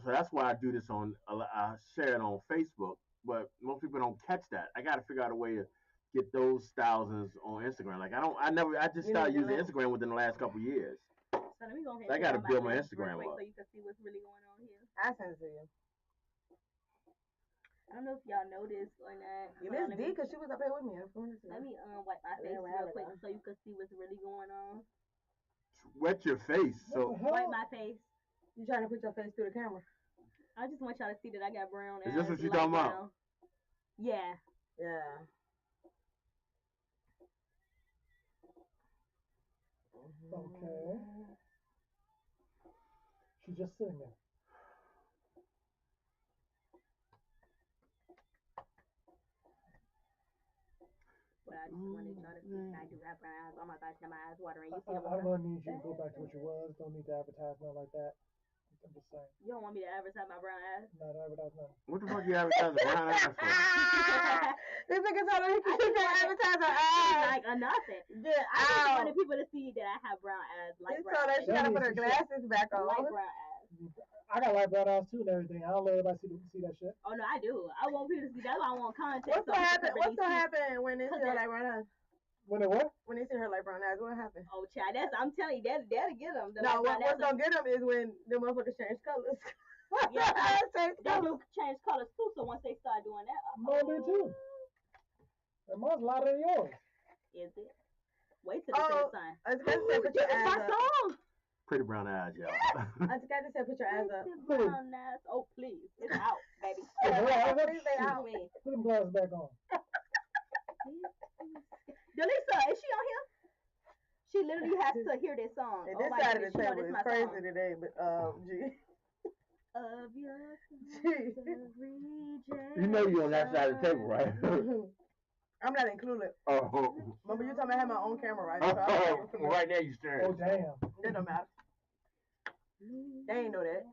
So that's why I do this I share it on Facebook, but most people don't catch that. I got to figure out a way to get those thousands on Instagram. Like I just started using Instagram within the last couple of years. So let me go ahead. I got to build my Instagram up. So you can see what's really going on here. I send it to you. I don't know if y'all know this or not. You missed D because she was up here with me. Let me wipe my face real quick so you can see what's really going on. Wet your face. So wipe my face. You trying to put your face through the camera? I just want y'all to see that I got brown eyes. Is this what you talking about? Yeah. Yeah. Okay. She's just sitting there. But I just wanted y'all to see that I do have brown eyes. Oh my gosh, now my eyes watering. You see I'm gonna need you to go back to what you was. Don't need to advertise nothing like that. I'm just saying. You don't want me to advertise my brown ass? Not advertise nothing. What the fuck you advertising brown ass for? This nigga told her I she can advertise her ass. like a nothing. Get I just out. wanted people to see that I have brown ass, He like told brown her ass. she gotta put her glasses back on. Light brown ass. I got light brown eyes too and everything. I don't let everybody see that shit. Oh no, I do. I want people to see. That's why I want content. What's so gonna people happen? can What's really gonna see. happen when they see her like brown eyes? When it what? When they see her like brown eyes, what happened? Oh, child, I'm telling you, that'll get them. No, what's gonna get them is when the motherfuckers change colors. Yeah, change they colors. do change colors too. So once they start doing that, Mine do too. And mine's lighter than yours. Is it? Wait till the sun. I just gotta say put your This is eyes my up. song. Pretty brown eyes, y'all. I just gotta say put your eyes up. Brown ass. Oh please, it's out, baby. Please stay out. Put them glasses back on. Delisa, is she on here? She literally has to hear this song. And Oh this my side of goodness, the she know table this is my crazy song. today, but G. Of your Gee. You know you on that side of the table, right? I'm not included. Oh, Remember you told me I had my own camera, right? oh, So I'm not included. right there you staring. Oh damn. That don't matter. They ain't know that.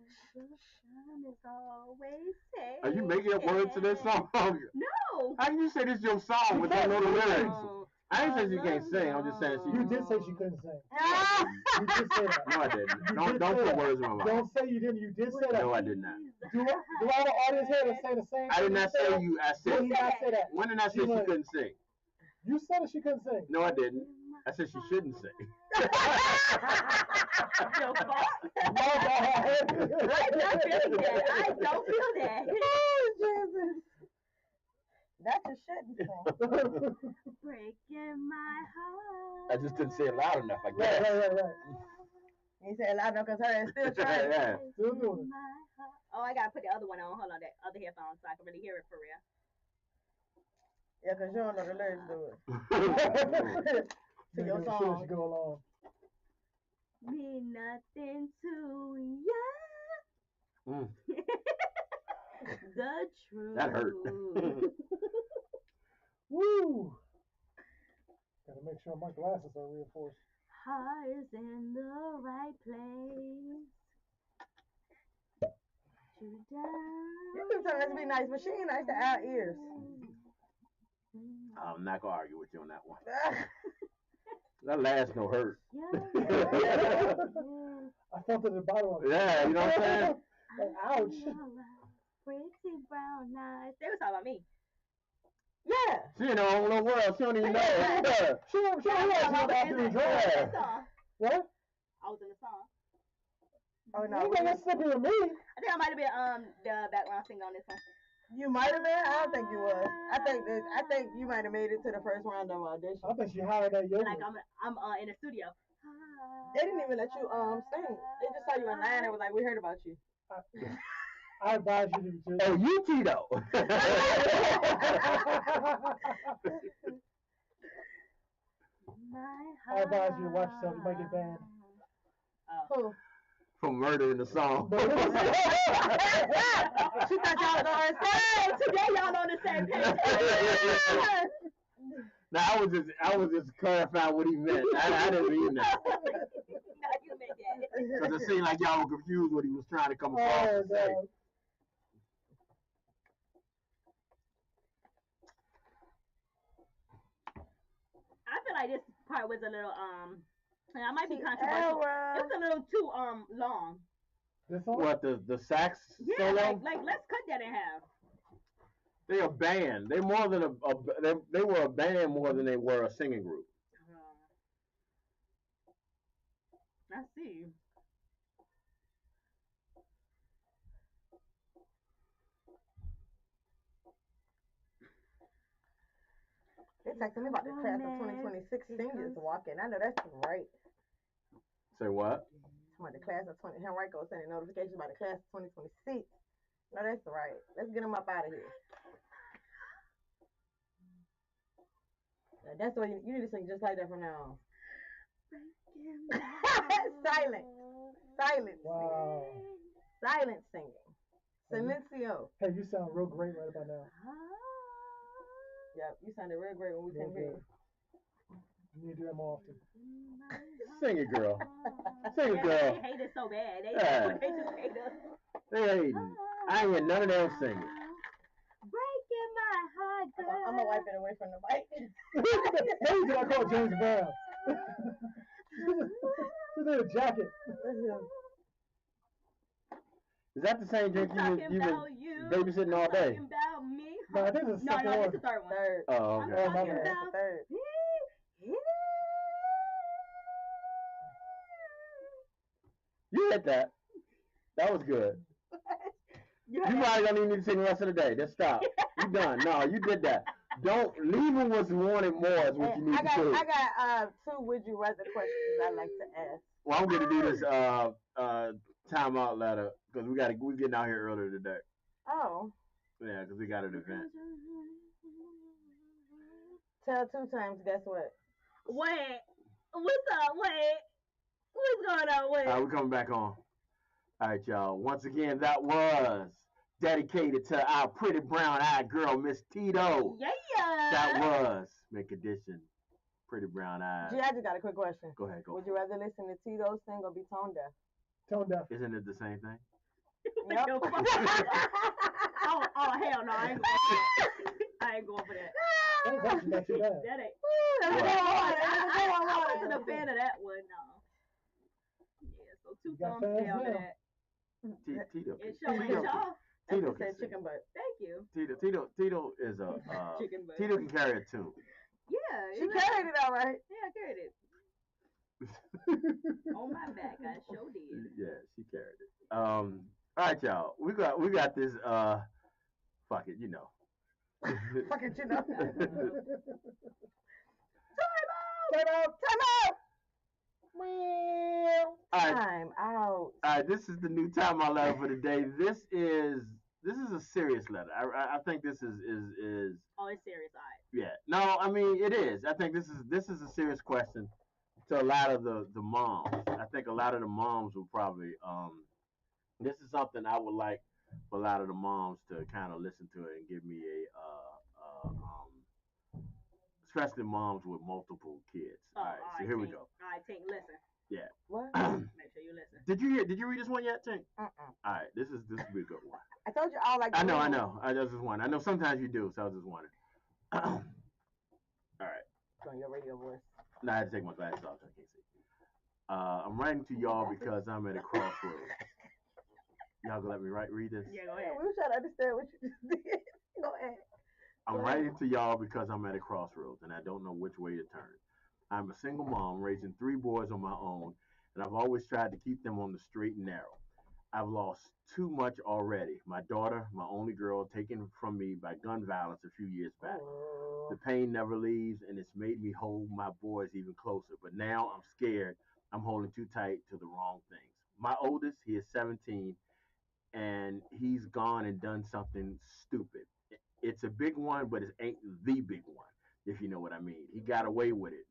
Are you making up words to this song? No. How can you say this is your song with no know the lyrics? Oh. I ain't saying she can't sing. I'm just saying she. You did say she couldn't sing. Ah! You did say that. No, I didn't. You Don't did don't say put that. words in my mouth. Don't say you didn't. You did say that. No, I did not. Do all the audience here to say the same thing? I did not say you. I Did said. he not say that? When did I say she couldn't sing? You said that she couldn't sing. No, I didn't. I said she shouldn't sing. Your fault. No, I don't feel that. I don't feel that. Oh, Jesus. That's a shouldn't sing. Breaking my heart. I just didn't say it loud enough. I Right, guess. right. You said loud enough because her is still trying. Yeah. Still doing it. Oh, I gotta put the other one on. Hold on, that other headphones so I can really hear it for real. Yeah, because you don't know the lyrics to it. To your song. Should go along. Mean nothing to ya. Mm. The truth. That hurt. Woo! Gotta make sure my glasses are reinforced. Heart is in the right place. You can tell her to be nice, but she ain't nice to our ears. I'm not gonna argue with you on that one. That last no hurt. I felt it at the bottom of it. Yeah, you know what I'm saying? Like, ouch. Pretty brown eyes. They was talking about me. Yeah. She in her own little world. She don't even know. Yeah. She was about to do drugs. What? I was in the song. Oh, You no. ain't gonna slip with me. I think I might have been the background singer on this one. You might have been. I don't think you was. I think you might have made it to the first round of audition. I think she hired that yoga. Like I'm in the studio. They didn't even let you sing. They just saw you in line and was like, we heard about you. I advise you to. Oh, you Tito. I advise you to watch yourself. You might get banned. Who? From murdering the song. She thought y'all was on her side. Today y'all on the same page. Now I was just clarifying what he meant. I didn't mean that. No, you meant that. Because it seemed like y'all were confused what he was trying to come across Oh, and say. God. I feel like this part was a little and I might be controversial. It was a little too long. This one? What the sax Yeah, solo? like let's cut that in half. They're a band. They're more than they were a band more than they were a singing group. I see. They texted me about the class of 2026 seniors walking. I know that's right. Say what? About the class of 20. Henrico sending notifications about the class of 2026. No, that's right. Let's get them up out of here. That's what you need to sing just like that from now on. Silent. Silent. Wow. Silent singing. Silencio. Hey, you sound real great right about now. Yep, you sounded real great when we Real came here. good. You need to do that more often. Sing it, girl. Sing it, girl. They hate it so bad. They, Yeah. they just hate us. They hating. I ain't hear none of them singing. Breaking my heart, girl. I'm gonna wipe it away from the mic. Maybe till I call James Brown. She's in a jacket. Is that the same drink Talking you about been you. babysitting all day? Talking about me. No, I think it's the No, second no, one. it's the third one. Third. Oh, I'm okay. my talking bad. about Third. You hit that. That was good. You probably don't even need to sing the rest of the day. Just stop. You done. No, you did that. Don't leaving was wanted more is what you need I got, to do. I got two would you rather questions I like to ask. Well, I'm gonna do this timeout letter because we getting out here earlier today. Oh. Yeah, because we got an event. Tell 2 times, guess what? Wait. What's up? Wait. What's going on? Wait. All right, we're coming back on. All right, y'all. Once again, that was dedicated to our pretty brown-eyed girl, Miss Tito. Yeah. That was Mint Condition, pretty brown eyes. Gee, I just got a quick question. Go ahead, go. Would you rather listen to Tito sing or be tone deaf? Tone deaf. Isn't it the same thing? Yep. oh, hell no. I ain't going for that. That was actually not too bad. That ain't. What? I wasn't a fan of that one, no. Yeah, so 2 You got thumbs fans down to now. that. Tito. It's y'all. Tito Said can sing. chicken butt. Thank you. Tito is a Chicken butt. Tito can carry a tune. Yeah. She carried it all right. Yeah, I carried it. On my back, I sure did. Yeah, she carried it. All right, y'all. We got this. Fuck it, you know. Fuck it, you know. Time out. All right. Time out. All right, this is the new timeout letter for the day. This is a serious letter. I think this is Oh, it's serious. All right. yeah. No, I mean it is. I think this is a serious question to a lot of the moms. I think a lot of the moms will probably this is something I would like for a lot of the moms to kind of listen to it and give me especially moms with multiple kids. All right, so here we go. All right, Tink, listen. Yeah. What? Make sure you listen. Did you read this one yet, Tink? All right, this will be a good one. I told you all like. I know. I just wondering. I know sometimes you do, so I was just wondering. All right. On your radio voice. Now I had to take my glasses off so I can't see. I'm writing to y'all because I'm at a crossroads. Y'all gonna let me read this? Yeah, go Yeah, ahead. we were trying to understand what you just did. Go ahead. I'm writing to y'all because I'm at a crossroads and I don't know which way to turn. I'm a single mom raising 3 boys on my own, and I've always tried to keep them on the straight and narrow. I've lost too much already. My daughter, my only girl, taken from me by gun violence a few years back. The pain never leaves, and it's made me hold my boys even closer. But now I'm scared I'm holding too tight to the wrong things. My oldest, he is 17, and he's gone and done something stupid. It's a big one, but it ain't the big one, if you know what I mean. He got away with it,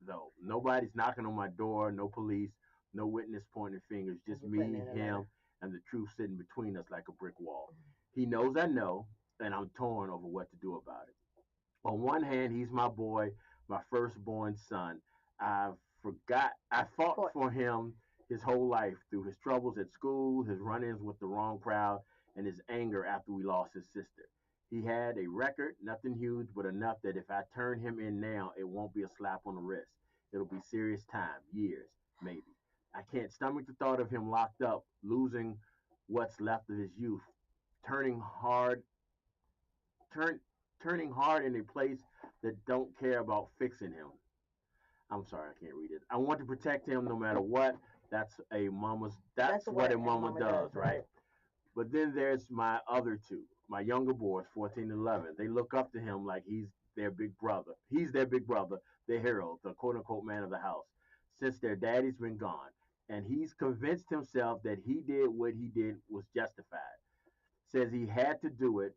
though. Nobody's knocking on my door, no police, no witness pointing fingers, just me, him, and the truth sitting between us like a brick wall. He knows I know, and I'm torn over what to do about it. On one hand, he's my boy, my firstborn son. I fought for him his whole life through his troubles at school, his run-ins with the wrong crowd, and his anger after we lost his sister. He had a record, nothing huge, but enough that if I turn him in now, it won't be a slap on the wrist. It'll be serious time, years, maybe. I can't stomach the thought of him locked up, losing what's left of his youth, turning hard in a place that don't care about fixing him. I'm sorry, I can't read it. I want to protect him no matter what. That's what a mama does, right? But then there's my other 2, my younger boys, 14 and 11. They look up to him like he's their big brother. He's their big brother, the hero, the quote unquote man of the house, since their daddy's been gone. And he's convinced himself that he did what he did was justified. Says he had to do it,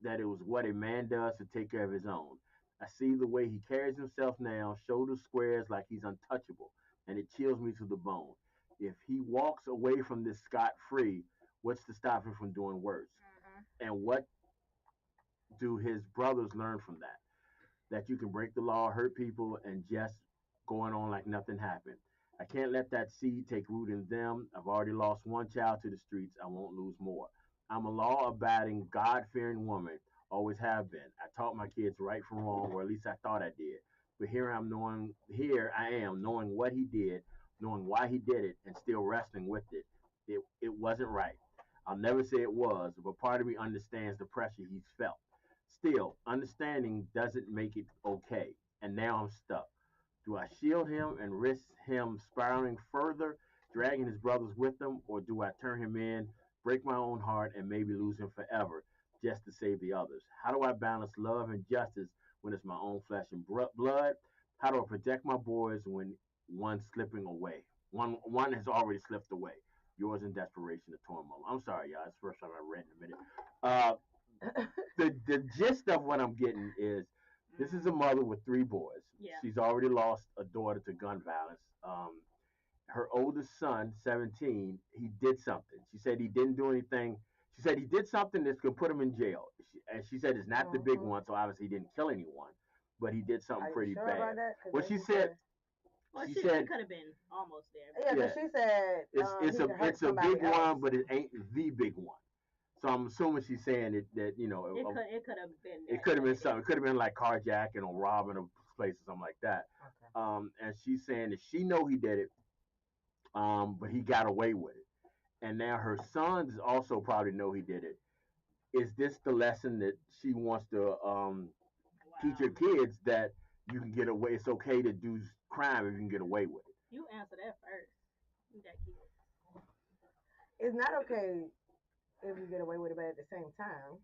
that it was what a man does to take care of his own. I see the way he carries himself now, shoulders squares like he's untouchable, and it chills me to the bone. If he walks away from this scot-free, what's to stop him from doing worse? And what do his brothers learn from that? That you can break the law, hurt people, and just going on like nothing happened. I can't let that seed take root in them. I've already lost one child to the streets. I won't lose more. I'm a law abiding, God fearing woman. Always have been. I taught my kids right from wrong, or at least I thought I did. But here I am knowing what he did, knowing why he did it, and still wrestling with it. It wasn't right. I'll never say it was, but part of me understands the pressure he's felt. Still, understanding doesn't make it okay. And now I'm stuck. Do I shield him and risk him spiraling further, dragging his brothers with him, or do I turn him in, break my own heart, and maybe lose him forever just to save the others? How do I balance love and justice when it's my own flesh and blood? How do I protect my boys when one's slipping away? One has already slipped away. Yours in desperation, the torn mom. I'm sorry, y'all. It's the first time I read in a minute. The gist of what I'm getting is this is a mother with three boys. Yeah. She's already lost a daughter to gun violence. Her oldest son, 17, he did something. She said he didn't do anything. She said he did something that's going to put him in jail. And she said it's not the big one, so obviously he didn't kill anyone, but he did something pretty sure bad. about that? Well, she said. Well, She she said could have been almost there. Yeah, because she said it's a big one, but it ain't the big one. So I'm assuming she's saying that It could have been. it could have been something. It could have been like carjacking or robbing a place or something like that. Okay. And she's saying that she know he did it, but he got away with it. And now her sons also probably know he did it. Is this the lesson that she wants to teach her kids, that you can get away? It's okay to do crime if you can get away with it. You answer that first. You got kids. It's not okay if you get away with it, but at the same time,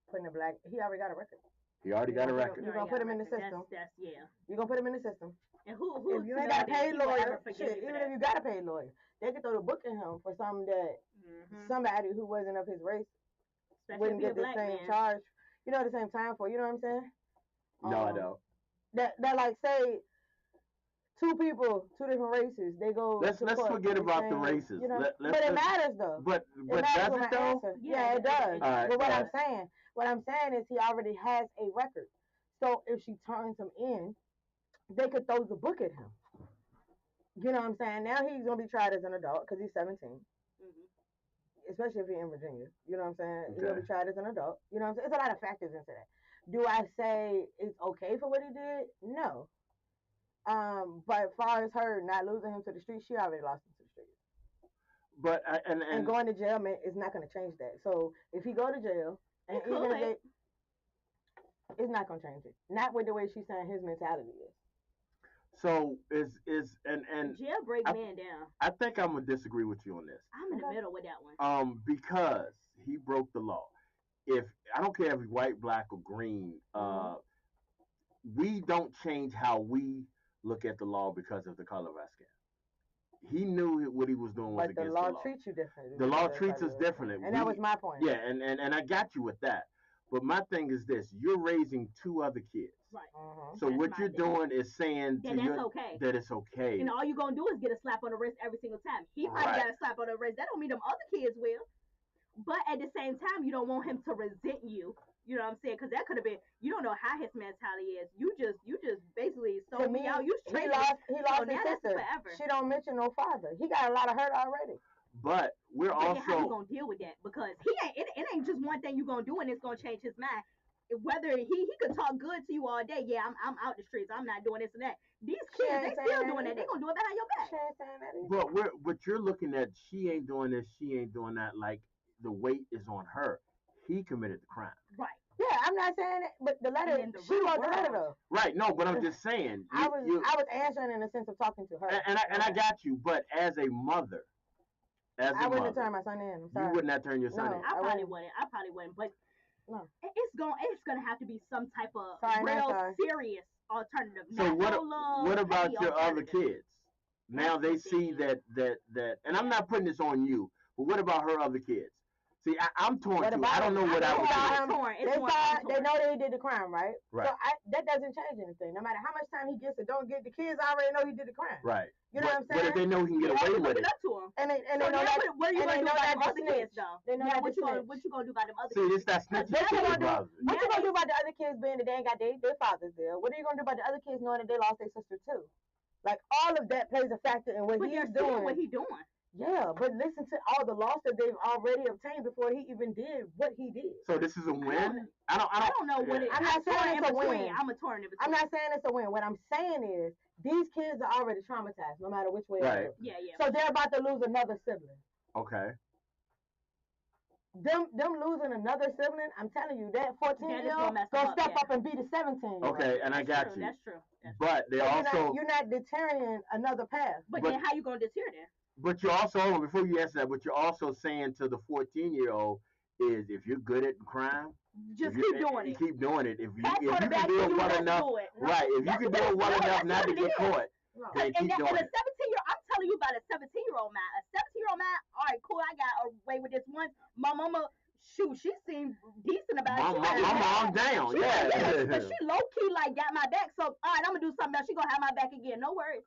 he already got a record. He already got a record. You're gonna put him in the system. That's yeah. You're gonna put him in the system. And who if you ain't got a paid lawyer, even if you got a paid lawyer, they could throw the book at him for something that somebody who wasn't of his race wouldn't get the same charge. You know, the same time for. You know what I'm saying? No, I don't. That like say two people, two different races, they go. Let's forget about the races. You know, but it matters though. But does it though? Yeah, it does. Right, but what I'm saying is he already has a record. So if she turns him in, they could throw the book at him. You know what I'm saying? Now he's gonna be tried as an adult because he's 17. Especially if he's in Virginia. You know what I'm saying? He's gonna be tried as an adult. You know what I'm saying? It's a lot of factors into that. Do I say it's okay for what he did? No. But as far as her not losing him to the street, she already lost him to the street. But and going to jail, man, is not going to change that. So if he go to jail, and even if it's not going to change it. Not with the way she's saying his mentality is. So and jailbreak man down. I think I'm gonna disagree with you on this. I'm in the middle with that one. Because he broke the law. If I don't care if he's white, black, or green, we don't change how we look at the law because of the color of our skin. He knew what he was doing was against the law. But the law treats you differently. The law treats us differently. And that was my point. Yeah, and I got you with that. But my thing is this: you're raising two other kids. Right. So what you're doing is saying that it's okay. And all you're gonna do is get a slap on the wrist every single time. He might get a slap on the wrist. That don't mean them other kids will. But at the same time, you don't want him to resent you. You know what I'm saying? Because that could have been. You don't know how his mentality is. You just basically sold me out. He lost his sister. She don't mention no father. He got a lot of hurt already. But we're also how you gonna deal with that? Because he ain't. It ain't just one thing you gonna do and it's gonna change his mind. Whether he could talk good to you all day, yeah, I'm out the streets, I'm not doing this and that. These kids, they still doing that. They gonna do it behind your back. But you're looking at, she ain't doing this, she ain't doing that. Like the weight is on her. He committed the crime. Right. Yeah, I'm not saying it, but the letter, she wrote the letter though. Right. No, but I'm just saying. I was answering in the sense of talking to her. And I got you. But as a mother, I wouldn't have turned my son in. I'm sorry. You would not turn your son in. I probably wouldn't. But no. It's gonna have to be some type of real serious alternative. So what about your other kids? Now they see that, and I'm not putting this on you, but what about her other kids? See, I'm torn too. I don't know what I would do. They know that he did the crime, right? Right. So that doesn't change anything. No matter how much time he gets or don't get, the kids already know he did the crime. Right. You know what I'm saying? But if they know he can get away with it. And they know that. What are you going to do about them other kids, though? They know that. What you going to do about them other kids? See, this that snitching. What you going to do about the other kids being that they ain't got their fathers there? What are you going to do about the other kids knowing that they lost their sister too? Like all of that plays a factor in what But he's they're seeing doing. what he's doing. Yeah, but listen to all the loss that they've already obtained before he even did what he did. So this is a win. I don't know what it. I'm not saying it's a win. I'm a torn in between. I'm not saying it's a win. What I'm saying is these kids are already traumatized, no matter which way. Right. Yeah, yeah. So they're about to lose another sibling. Okay. Them losing another sibling, I'm telling you, that 14-year-old gonna step up and be the 17-year-old. Okay, and I got you. That's true. But they also you're not deterring another path. But then how you gonna deter them? But you're also, hold on, before you answer that, but you're also saying to the 14-year-old is if you're good at crime, just keep doing it. Keep doing it. If you can do do it well enough, right? If you can do it well enough not to get caught, then keep doing it. And a 17-year-old, I'm telling you about a 17-year-old man. A 17-year-old man, all right, cool, I got away with this one. My mama, shoot, she seemed decent about it. My mom down, yeah. But she low-key, like, got my back. So, all right, I'm going to do something else. She going to have my back again. No worries.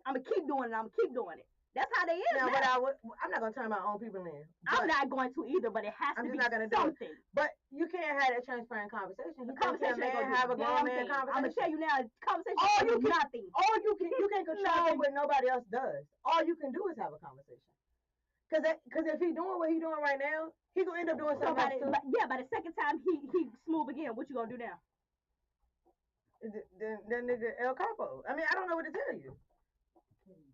I'm going to keep doing it. That's how they is. Now, I'm not going to turn my own people in. I'm not going to either, but it has to be something. But you can't have that transparent conversation. The conversation man have a grown man conversation. I'm going to tell you now, conversation is nothing. All you can't control what nobody else does. All you can do is have a conversation. Because if he's doing what he's doing right now, he going to end up doing something else too. Yeah, by the second time he smooth again, what you going to do now? Then nigga El Capo. I mean, I don't know what to tell you.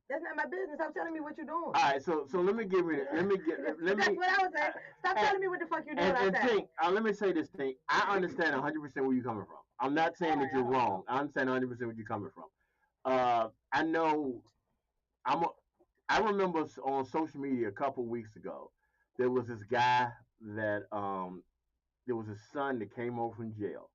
That's not my business. Stop telling me what you're doing. All right, so let me give you. That's what I was saying. Stop telling me what the fuck you're doing. And think, let me say this thing. I understand 100% where you're coming from. I'm not saying that you're wrong. I understand 100% where you're coming from. I know. I remember on social media a couple weeks ago, there was this guy that there was a son that came over from jail.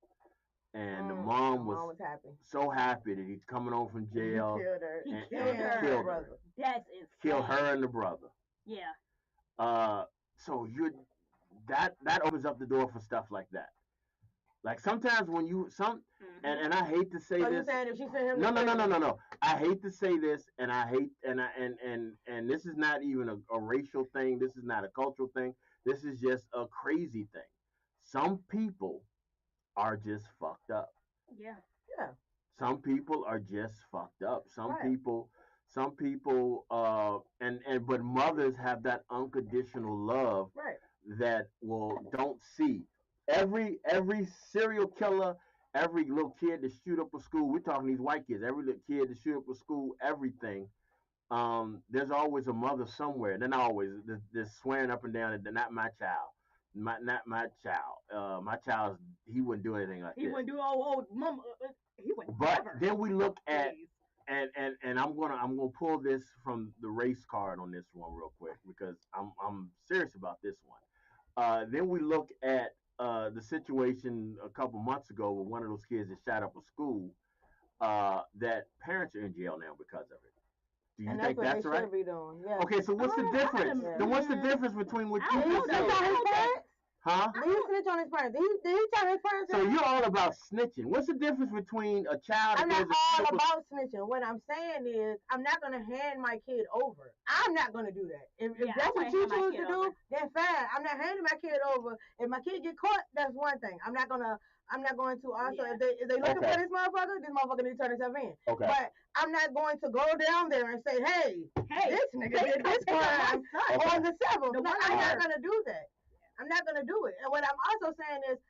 And the mom was happy. So happy that he's coming home from jail. He killed her. That's insane. Killed her and the brother. Yeah. So that opens up the door for stuff like that. Like sometimes when and I hate to say this. You saying if she sent him? No. I hate to say this, and I hate and this is not even a racial thing. This is not a cultural thing. This is just a crazy thing. Some people are just fucked up. Yeah. Some people are just fucked up. Some people but mothers have that unconditional love that don't see. Every serial killer, every little kid that shoot up a school, we're talking these white kids, every little kid that shoot up a school, everything, there's always a mother somewhere. Then always they're swearing up and down that they're not my child. Not my child. My child, he wouldn't do anything like he this. He wouldn't do old mama. He wouldn't. But never. Then we look at and I'm gonna pull this from the race card on this one real quick because I'm serious about this one. Then we look at the situation a couple months ago with one of those kids that shot up a school. That parents are in jail now because of it. Do you think that's right? Yeah. Okay, so what's the difference? Then what's the difference between what you just said? Huh? Did he snitch on his parents? Did he tell his parents? So you're all about snitching. What's the difference between a child? I'm not all about snitching. What I'm saying is, I'm not gonna hand my kid over. I'm not gonna do that. If that's what you choose to do, then fine. I'm not handing my kid over. If my kid get caught, that's one thing. I'm not going to also if they looking for this motherfucker need to turn himself in. Okay. But I'm not going to go down there and say, hey, this nigga did this crime on the 7th. No, I'm not gonna do that. I'm not gonna do it. And what I'm also saying is,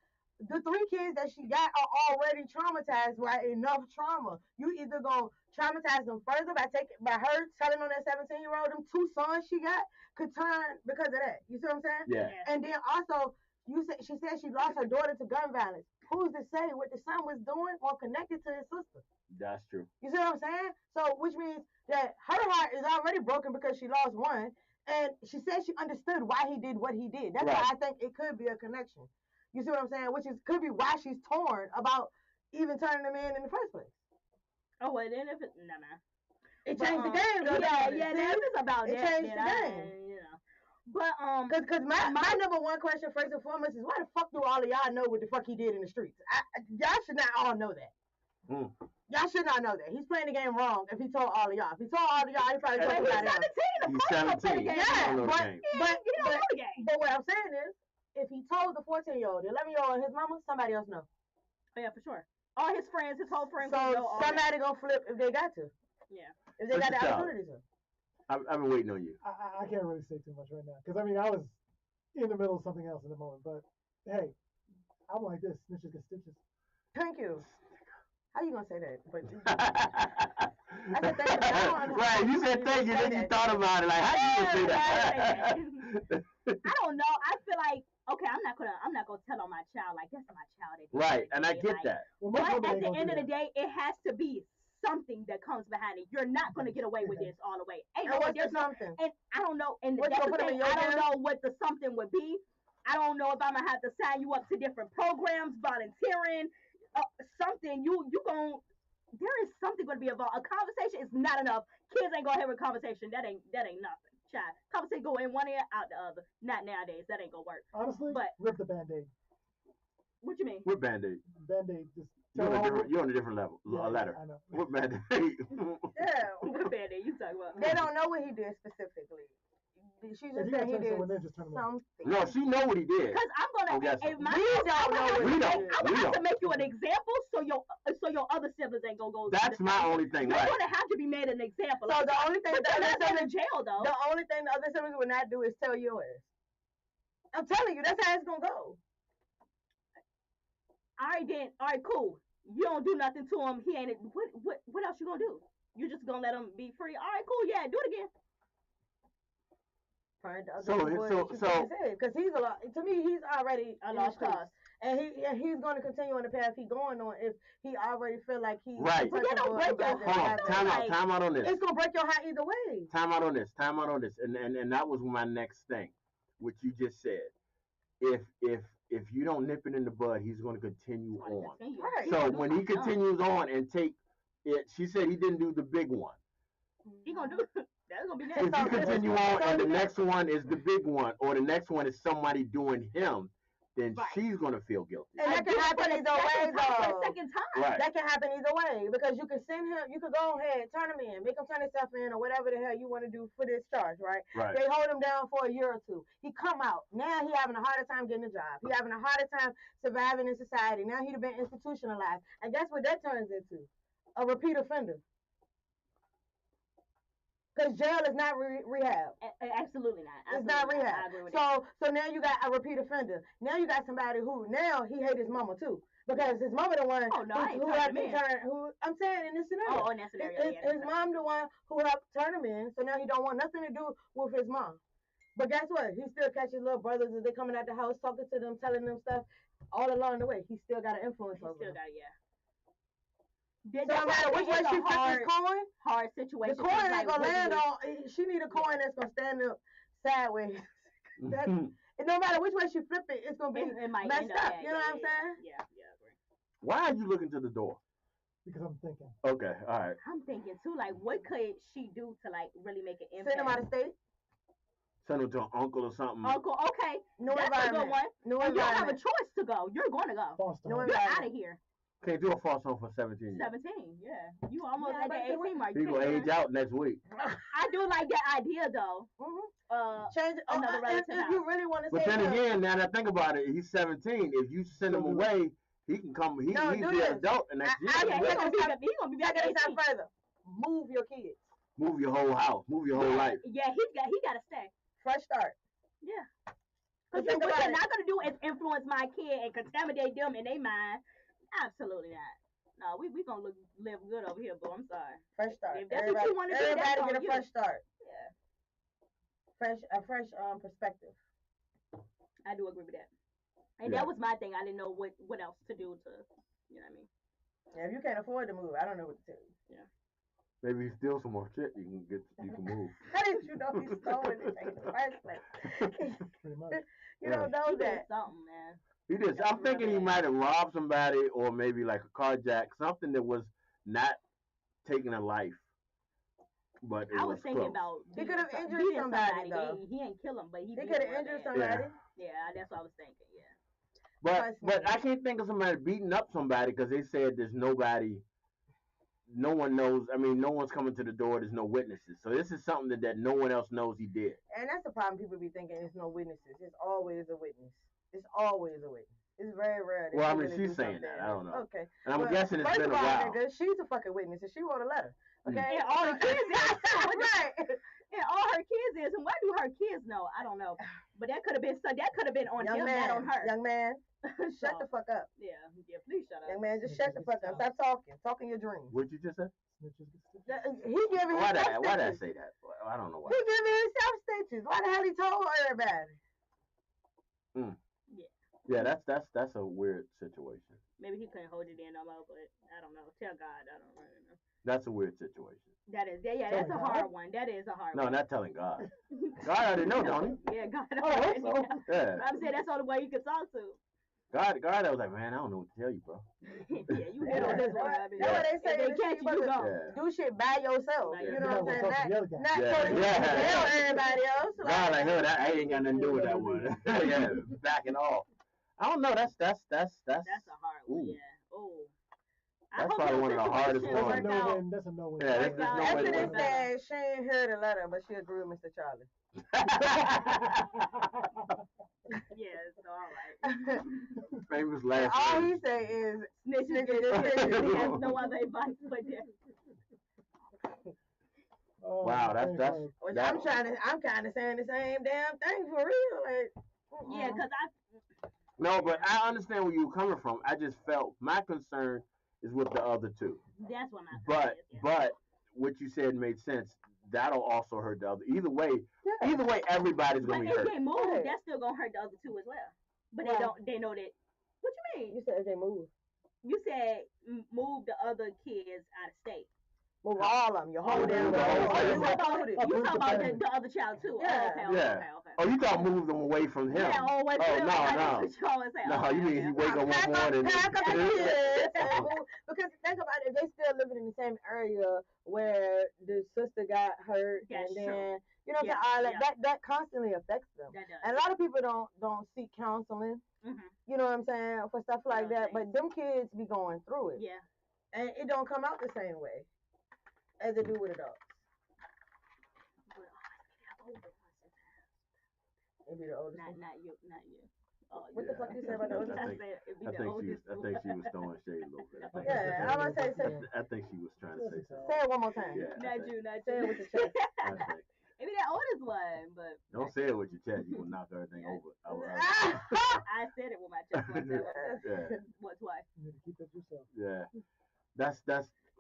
the 3 kids that she got are already traumatized by enough trauma. You either gonna traumatize them further by her telling on that 17-year-old, them 2 sons she got could turn because of that. You see what I'm saying? Yeah. And then also, she said she lost her daughter to gun violence. Who's to say what the son was doing or connected to his sister? That's true. You see what I'm saying? So, which means that her heart is already broken because she lost one. And she said she understood why he did what he did. That's why I think it could be a connection. You see what I'm saying? Which could be why she's torn about even turning him in the first place. Oh, well, then if it... No. It changed the game, though. Yeah, if it's about it changed the game. But, Because my number one question, first and foremost, is why the fuck do all of y'all know what the fuck he did in the streets? Y'all should not all know that. Y'all should not know that. He's playing the game wrong if he told all of y'all. If he told all of y'all, he probably told everybody else. He's 17. But what I'm saying is, if he told the 14-year-old, the 11-year-old, and his mama, somebody else know. Oh, yeah, for sure. All his friends, his whole friend. So somebody gonna flip if they got to. Yeah. If they What's got the your child? opportunity to. I've been waiting on you. I can't really say too much right now because I mean I was in the middle of something else in the moment. But hey, I'm like this. Snitches get stitches. Thank you. How you gonna say that? But I said thank you. But I don't understand Right, you how said thank you, say then you that. thought about it. Like, how you gonna say Yeah, that? I don't know. I feel like okay, I'm not gonna tell on my child like that's my child at the Right, end and of I the day. get Like, that. Well, but most women at ain't the gonna end do of the that. day, it has to be something that comes behind it. You're not gonna get away with this all the way. Ain't And no, what's the there's no, something? and I don't know. And What, you that's gonna the put them thing. in your I don't jail? know what the something would be. I don't know if I'm gonna have to sign you up to different programs, volunteering, something. You gon' there is something gonna be involved. A conversation is not enough. Kids ain't gonna have a conversation. That ain't nothing. Child, conversation go in one ear out the other. Not nowadays. That ain't gonna work. Honestly, But rip the band-aid. what you mean? What Band-Aid? Band-aid just You're on a different level, Yeah, a ladder. I know. What Band-Aid? Yeah. What band are you talking about? They don't know what he did specifically. She If just you said gotta he turn did someone in, just turn them in. something. No, she know what he did. Because I'm gonna, Oh, yes. if my We kids, don't know what We he don't. did. I'm We gonna have to don't. make you an example so your other siblings ain't gonna go. That's the my same. only thing, You're right? gonna have to be made an example. So the only thing But the you're other not going to siblings, jail though. the only thing the other siblings would not do is tell yours. I'm telling you, that's how it's gonna go. All right then. All right, cool. You don't do nothing to him. He ain't. What else you gonna do? You just gonna let him be free? All right, cool. Yeah, do it again. Find the other So- boy so- that you so- said, because he's a lot. To me, he's already A in the lost streets. cause. And he's going to continue on the path he's going on if he already feel like he's Right. But that don't break your untouchable and Hold on, heart, blasted. though. time out, Like, time out on this. It's gonna break your heart either way. Time out on this. Time out on this. And that was my next thing, which you just said. If you don't nip it in the bud, he's going to continue Wanna on. continue. Right. He So gonna do when he something dumb. continues on and take it, she said he didn't do the big one. He gonna do. That's gonna be next. If you continue on so and the you- next one is the big one, or the next one is somebody doing him, then Right. she's going to feel guilty. And that can happen either way, For the though. second time. Right. That can happen either way because you can send him. You could go ahead, turn him in, make him turn himself in, or whatever the hell you want to do for this charge, right? Right. They hold him down for a year or two. He come out. Now he having a harder time getting a job. He having a harder time surviving in society. Now he'd have been institutionalized. And guess what that turns into? A repeat offender. Because jail is not rehab. Absolutely not. It's not Absolutely rehab. I agree with that. So now you got a repeat offender. Now you got somebody who now he hate his mama too. Because his mama the one Oh, no, I ain't who turning helped him him in. turn who I'm saying in this scenario. Oh, in that scenario, His, yeah. his mom the one who helped turn him in, so now he don't want nothing to do with his mom. But guess what? He still catches little brothers as they coming out the house, talking to them, telling them stuff all along the way. He still got an influence He over still them. got yeah. So no matter which way she flips this coin, hard the situation. coin ain't gonna land on. She need a coin that's gonna stand up sideways. That, and no matter which way she flip it, it's gonna be It might messed end up. yeah, You know what I'm saying? Yeah, I agree. Why are you looking to the door? Because I'm thinking. Okay, all right. I'm thinking too, like, what could she do to like really make an impact? Send him out of state. Send him to an uncle or something. Uncle, okay, New that's a good environment. one. New And you don't have a environment. choice to go. You're going to go. Foster No home. You're environment. out of here. Can't do a false home for 17 years. 17, yeah. You almost Yeah, at but the they 18 mark. He gonna age out next week. I do like that idea though. Change it. Another relative If you really want to But say then that, again, now that I think about it, he's 17. If you send him away, he can come. No, He'll do be this. an adult the next I Yeah, year. he's gonna be back take at it a step 18. further. Move your kids. Move your whole house. Move your whole life. Yeah, he got to stay. Fresh start. Yeah. But Because think what about you're it. not gonna do is influence my kid and contaminate them in their mind. Absolutely not. No, we gonna live good over here, bro. I'm sorry. Fresh start. If that's what you wanna do, that's everybody on get a you. fresh start. Yeah, A fresh perspective. I do agree with that. And Yeah. that was my thing. I didn't know what else to do to, you know what I mean? Yeah, if you can't afford to move, I don't know what to tell you. Maybe you steal some more shit. You can move. How did you know he stole anything in the first place? Pretty much. You Yeah. don't know He did that. something, man. He did. I'm thinking he might have robbed somebody, or maybe like a carjack, something that was not taking a life, but it I was thinking close. about He could have injured beating somebody, though. He ain't kill him, but he He beat could him have real injured bad. somebody. Yeah, that's what I was thinking. Yeah. But I can't think of somebody beating up somebody because they said there's nobody, no one knows. I mean, no one's coming to the door. There's no witnesses. So this is something that no one else knows he did. And that's the problem. People be thinking there's no witnesses. There's always a witness. It's always a witness. It's very rare. That Well, I she mean, really she's do saying something. that. I don't know. Okay. And I'm Well, guessing it's first been of a all, while. nigga, she's a fucking witness, and she wrote a letter. Okay. And all her kids is Right. and all her kids is, and why do her kids know? I don't know. But that could have been on Young him, man, not on her. young man, shut the So, fuck up. yeah, please shut up. Young man, just shut the fuck up. Stop talking. Talking your dreams. What'd you just say? Snitches get stitches. He giving Why did himself I stitches. say that? I don't know why. He giving himself stitches. Why the hell he told everybody? Yeah, that's a weird situation. Maybe he couldn't hold it in no more, but I don't know. Tell God, I don't really know. That's a weird situation. That is, yeah, that's a hard one. That is a hard No, one. not telling God. God already know, don't he? Yeah, God I hope already so. know. Yeah. I'm saying that's the only way you can talk to. God, I was like, man, I don't know what to tell you, bro. Yeah, you hit on this one. I mean, That's what they say. if they in the catch shit, you, you but gone. Yeah. do shit by yourself. Yeah. You know what I'm saying? Talk to the other guy. Not Yeah. so that you Yeah. can tell everybody else. God, like, hey, that I ain't got nothing to do with that one. Yeah, backing off. I don't know. That's That's a hard one. Ooh. Yeah. Oh. That's probably one of the hardest That's a ones. no-win. That's a no-win. Yeah, Worked there's out. no way to Exodus win that. said she ain't heard the letter, but she agreed with Mr. Charlie. Yeah, it's all right. Famous And last all name. he say is, Snitches Nigga, get just stitches. say- He has no other advice but that. Oh, Wow, that's which that- I'm kind of saying the same damn thing for real. Like, Yeah, because No, but I understand where you're coming from. I just felt my concern is with the other two. that's what my But is, yeah. but what you said made sense. That'll also hurt the other. Either way, yeah. everybody's But gonna be if hurt. they move, Right. that's still gonna hurt the other two as well. But Why? they know that. What you mean? You said if they move. You said move the other kids out of state. Move all of them. Your whole Oh, damn the whole family. family. You included. You talking about family. the other child too? Yeah. Oh, okay, Yeah. okay. Oh, you thought move them away from him? Yeah, always. Oh, no. That's what you always say. No, Okay, you mean okay. he wake up Pack one up morning. the kids and move. Because think about it, if they still living in the same area where the sister got hurt, That's and then true. you know what Yeah, I'm saying, yeah. that constantly affects them. That does. And a lot of people don't seek counseling. Mhm. You know what I'm saying, for stuff like Yeah, that. But them kids be going through it, Yeah. and it don't come out the same way as it do with adults. It be the oldest one. Not you. Oh, What the fuck you say about the oldest I one? think, it'd be I the think oldest she was throwing shade a little bit. Yeah, I'm gonna say I think she was trying to say something. say it one more time. Yeah, Not you. Say it with your chest. I think. Maybe that oldest one, but Don't say it with your chest. You will knock everything over. I said it with my chest one time. Yeah, What twice? You need to keep that to yourself. yeah. That's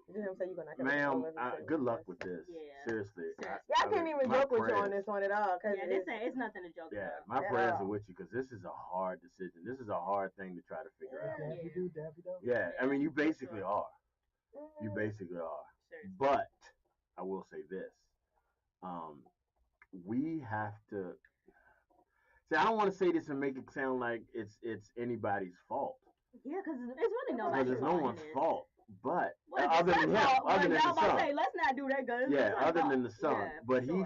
You know what I'm saying? You gonna knock it ma'am. over every Good luck chest. with this. Yeah. Seriously. Yeah, I can't even my joke with you on prayers- this one at all. Cause Yeah, it's nothing to joke Yeah, about. my At prayers all. are with you because this is a hard decision. This is a hard thing to try to figure out. Damn if you do, damn if you don't. Yeah, I mean, you basically Sure. are. You basically are. Seriously. But I will say this: we have to. See, I don't want to say this and make it sound like it's anybody's fault Yeah, because it's really because nobody's it's no fault in one's this. fault. But Well, it's other the than son's him, fault. other Well, than y'all the about to son. say, let's not do that, guys. Yeah, other than the son. Yeah, But sure.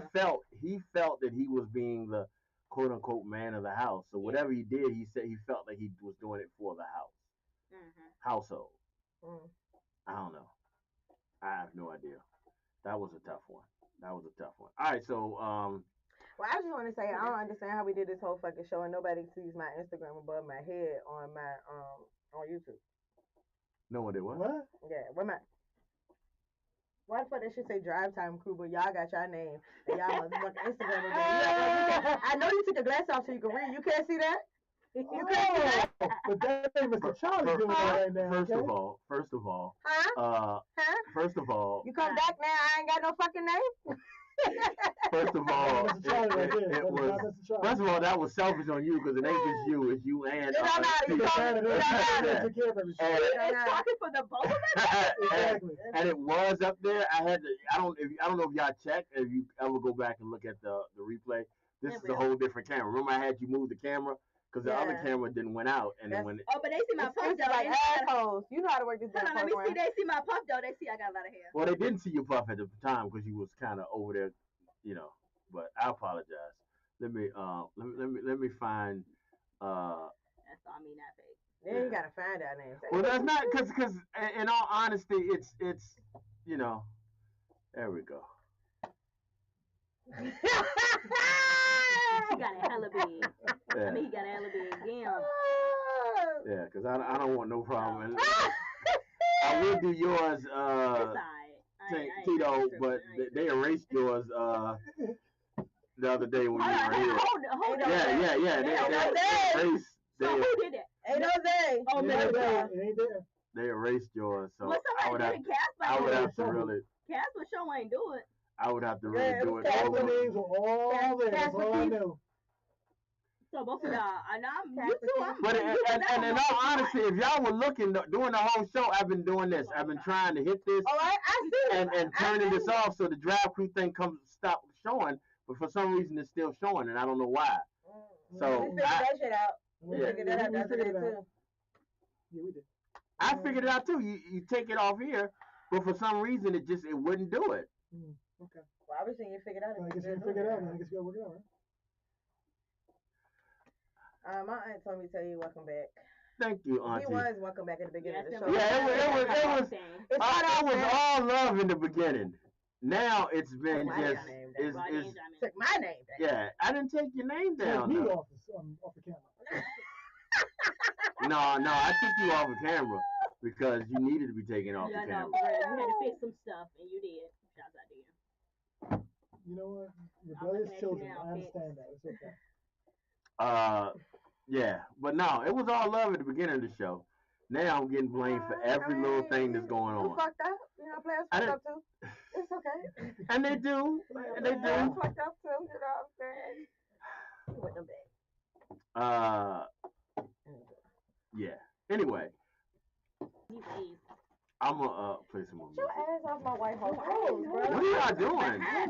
he felt that he was being the quote unquote man of the house. So whatever he did, he said he felt like he was doing it for the household. Mm. I don't know. I have no idea. That was a tough one. All right, so Well, I just want to say I don't understand how we did this whole fucking show and nobody sees my Instagram above my head on my on YouTube. no one did what? What? Yeah, where my why the fuck that shit say Drive Time Crew, but y'all got your name and y'all motherfucking Instagram above. I know you took your glasses off so you can read. You can't see that? You can't see that? Oh, but that ain't Mr. Charlie doing that right now. First okay? of all, Huh? Huh? you You come back now, I ain't got no fucking name? first of all, Mr. Charlie right there. it That is was. not Mr. Charlie. First of all, that was selfish on you because it ain't just you, it's you and. It don't matter. He You got told tired me. of It that. don't He matter. took care of everything. And, It's talking for the both of us. Exactly. and it was up there. I had to. I don't know if y'all checked. If you ever go back and look at the replay, this Yeah, is a whole different camera. Remember, I had you move the camera because the other Yeah. camera didn't went out, and then when Oh, but they see my puff Excuses though. like They- assholes. You know how to work this Hold damn on, let me see. program. They see my puff though. They see I got a lot of hair. well, they didn't see you puff at the time because you was kind of over there, you know. But I apologize. Let me find. That's all me, not fake. Then you gotta find our names. Well, that's not because in all honesty, it's you know. There we go. He got a hella big. Yeah. I mean, he got a hella big. Damn. Yeah, because I don't want no problem. I will do yours, Tito, but they erased yours the other day when you were here. Yeah. They erased. So who did it? Ain't no day. Oh, It ain't there. They erased yours, so Well, I would somebody have, did. I would have to really, Casper show ain't do it. I would have to really do it All the over. names were all there. That's all I know. So both of y'all, and I'm you too. I'm But and in all honesty, if y'all were looking during the whole show, I've been doing this. I've been trying to hit this Oh, I see. and turning this off so the Drive Crew thing stop showing. But for some reason, it's still showing, and I don't know why. So we figured that shit out. We Yeah. figured that out the other day too. Yeah, we did. I figured it out too. You take it off here, but for some reason, it wouldn't do it. Okay. Well, obviously you figured out. I guess you figured it out. I guess you gotta work it out, right? My aunt told me to tell you welcome back. Thank you, Auntie. He was welcome back at the beginning of the show. Yeah, it was. It was all love in the beginning. Now it's been just took my name down. Yeah, I didn't take your name down. Take me off the camera. No, I took you off the camera because you needed to be taken off the camera. No, you had to fix some stuff, and you did. Shouts out to you. You know what? Rebellious children. I understand that. It's okay. Yeah, but no, it was all love at the beginning of the show. Now I'm getting blamed for every little thing that's going on. You fucked up. You know, players fucked up too. It's okay. And they do. They do. Fucked up too. You know what I'm saying? With them back. Yeah. Anyway, Anyways. I'm gonna play some more music. Your ass off my White House Rose, bro. What are y'all doing? Her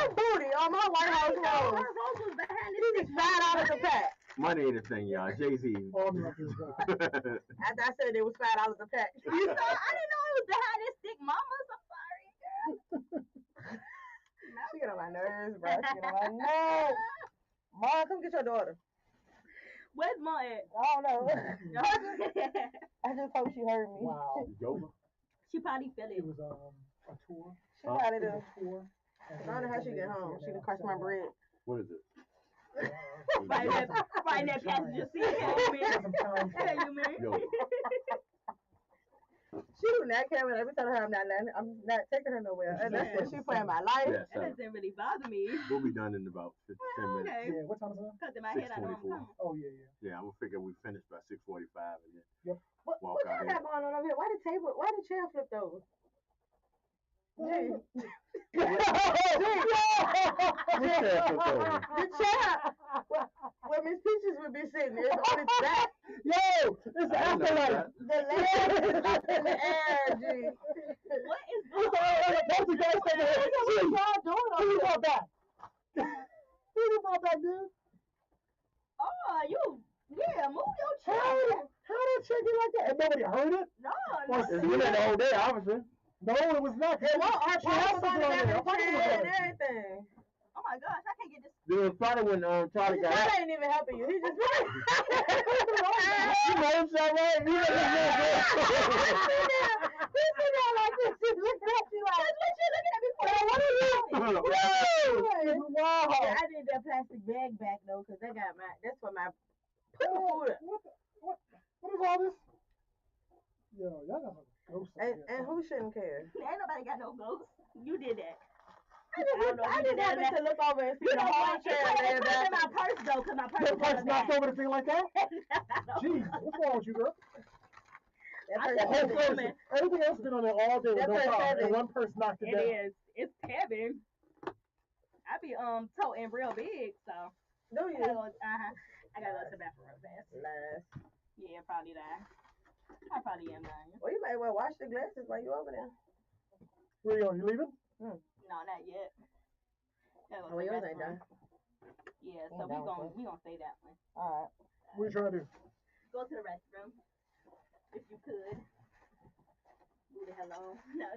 booty on my White House Rose. Her rose was behind This is $5 a pack. Money ain't a thing, y'all. Jay-Z. After I said it was $5 a pack. I didn't know it was behind this thick mamas. I'm sorry, girl. She get on my nerves, bro. She get on my nerves. Mom, come get your daughter. Where's Ma at? I don't know. I just hope she heard me. Wow. Yoga. She probably felt it. It was a tour. She probably do. A tour. I don't know how she get home. She done crushed my bread. What is it? Right in that passenger seat. Hey, you man. Yo. She do not care when every time I'm not taking her nowhere. And that's it. She playing my life. Yeah, so That doesn't really bother me. we'll be done in about 10 minutes. Okay. Yeah, what time is it? Because in my head, I know I'm coming. Oh, yeah. Yeah, I'm gonna figure we finish by 6:45 and then What walk y'all out got going on over here? Why the chair flipped over? Gee. The chair where Miss Peaches would be sitting is on its back. Yo, it's the afterlife. The leg is up in the air, G. What is going on? What y'all doing? Who you brought back? Who you brought back, dude? Oh, move your chair. How did check it like that? And nobody heard it? No. it's been the whole day, obviously. No, it was not. It won't. Our She has was on the something back on of the there. chair and everything. Oh my gosh, I can't get this. It was probably when Charlie got That out. ain't even helping you. He just. You know himself, right? You know He's sitting there like this. He's looking at you like. That's what you're looking at me for. What are you doing? Wow. Yeah, I need that plastic bag back though, cause that's for my put the food up. What is all this? Yo, y'all got some ghosts. And who shouldn't care? Ain't nobody got no ghosts. You did that. I just happened to look over and see the whole chair there. It's in my purse though, cause my purse Your was purse knocked over the thing like that? Jeez, what's wrong with you, girl? Everything else has been on there all day with no problem, and one person knocked it down. It is. It's heavy. I be toting real big, so. Do you? I gotta go to the bathroom real fast. Nice. Yeah, probably that. I probably am lying. Well, you might well wash the glasses while you over there. Where you going? You leaving? No, not yet. Oh, yours ain't done. Yeah, so we gonna say that one. All right. What are you trying to do? Go to the restroom, if you could. Move the hell on. No.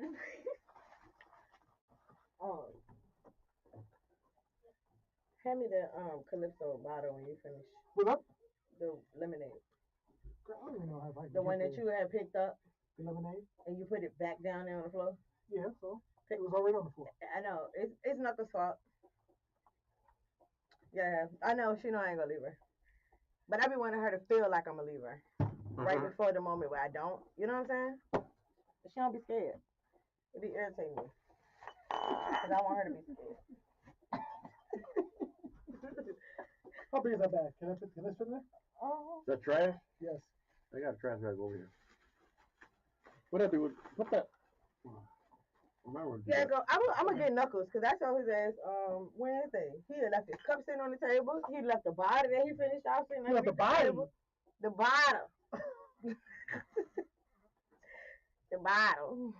Hand me the Calypso bottle when you finish. What's up? The lemonade. Girl, I don't even know how I The one that you had picked up The lemonade? and you put it back down there on the floor. Yeah, so it was already on the floor. I know. It's not the fault. Yeah, I know. She know I ain't gonna leave her. But I be wanting her to feel like I'm a leaver right before the moment where I don't. You know what I'm saying? But she don't be scared. It be irritating me because I want her to be scared. How big is that bag? Can this fit in there? Oh. Is that trash? Yes. I got a trash bag over here. What that do? What that? Remember? Yeah, go. I'm gonna get Knuckles because I told his ass Wednesday. He had left his cup sitting on the table. He left the bottle that he finished off sitting You left the bottle? The bottle. The bottle.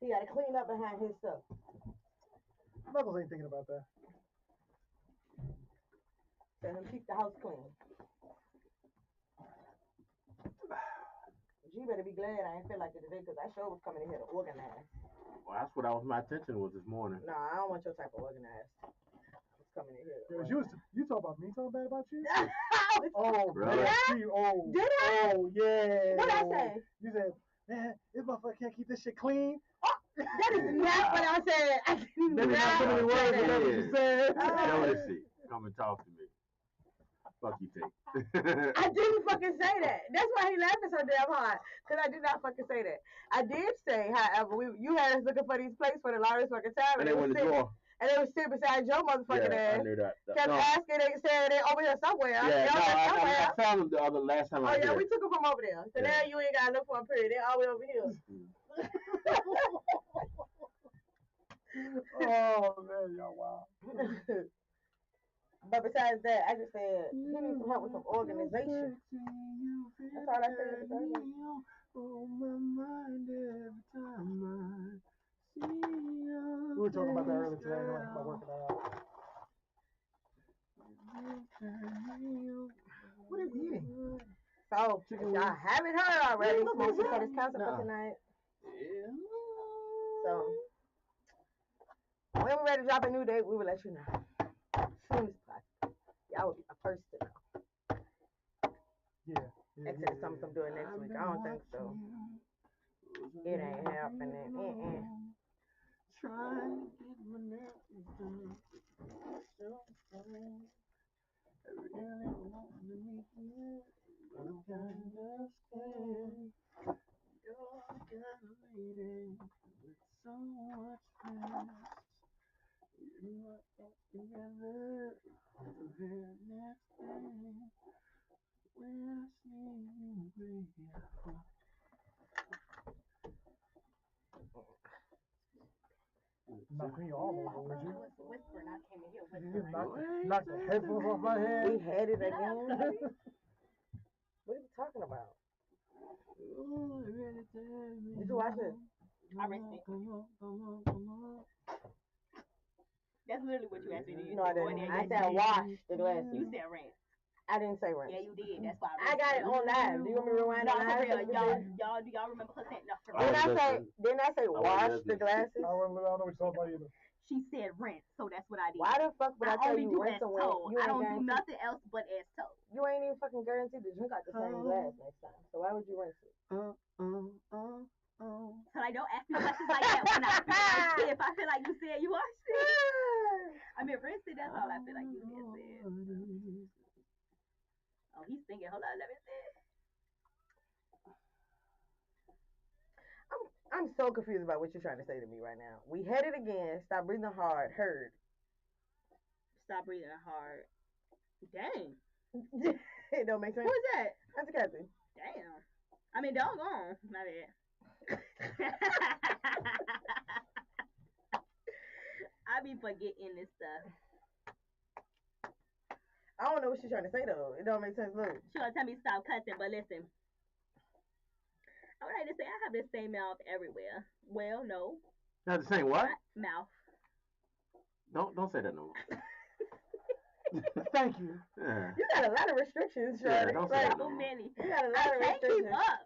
He got to clean up behind his stuff. Knuckles ain't thinking about that. Tell him keep the house clean. You better be glad I ain't feel like it today because I sure was coming in here to organize. Well, that's what my attention was this morning. No, I don't want your type of organized. I was coming in here. You talk about me talking bad about you? Oh, really? Did I? Oh, yeah. What did I say? You said, man, this motherfucker can't keep this shit clean. That is not what I said. I did Maybe not so many words, but that's what you said. Notice it. Come and talk to me. Fuck you, Tate. I didn't fucking say that. That's why he laughing so damn hard. Because I did not fucking say that. I did say, however, you had us looking for these plates for the longest fucking time. And they went in the drawer. And they was sitting beside your motherfucking ass. I knew that. Kept asking, they said they over here somewhere. Yeah, I found them the last time I was yeah, here. we took them from over there. So now you ain't got to look for them, period. They're all the way over here. Oh, man, y'all wow. But besides that, I just said he needs some help with some organization. That's all I said. We were talking about that earlier today, anyway, about working that out. What are you eating? So, if y'all haven't heard already, Smoke for this concert for tonight. So, when we're ready to drop a new date, we will let you know. As soon as possible. Y'all will be the first to know. Yeah. Except something I'm doing next week. I don't think so. It ain't happening. Trying to get my nerves down. I really want to meet you, but I'm kind of scared. You're the kind of lady with so much past. You are all together the very next day. When I see you, baby, knock me all over, would you? Whispering, I came in here You whispering. knock the headphones off my head. We had it again. What are you talking about? Did you watch it? I risked it. That's literally what you asked me to do. No, I didn't. I said wash the glasses. You said rinse. I didn't say rinse. Yeah, you did. That's why I got it on live. Do you want me to rewind No, it for real. live? Do y'all remember her saying no? For Didn't real. I say wash the glasses? I don't know what you're talking about either. She said rinse, so that's what I did. Why the fuck would I tell only you do rinse as and told. rinse? I don't do nothing else but as told. You ain't even fucking guaranteed to drink out the same glass next time. So why would you rinse it? So like, don't ask me questions like that when I feel like shit. If I feel like you said you are shit. I mean, rinse it, that's all I feel like you just said. Oh, he's thinking, hold on, let me see. I'm so confused about what you're trying to say to me right now. We had it again. Stop breathing hard. Heard. Stop breathing hard. Dang. It don't make sense. Who is that? That's Kathy. Damn. I mean, don't go on. My bad. I be forgetting this stuff. I don't know what she's trying to say though. It don't make sense. Look. She gonna tell me stop cussing, but listen. I would like to say I have the same mouth everywhere. Well, no. Not the same what? Mouth. Don't say that no more. Thank you. Yeah. You got a lot of restrictions, Shirley. Yeah, don't say that no So more. many. You got a lot of I can't keep restrictions. up.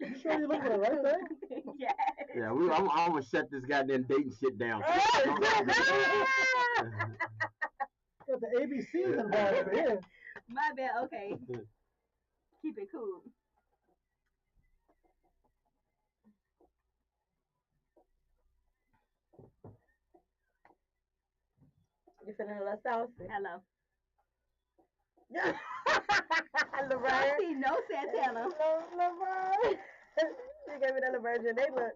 You sure you're looking at the right thing? Yes. Yeah, I'm gonna shut this goddamn dating shit down. Got the ABCs involved over here. My bad. Okay. Keep it cool. You feeling a little saucy? Hello. Laverne. See, no Santana. Laverne. She gave me that Laverne. They look.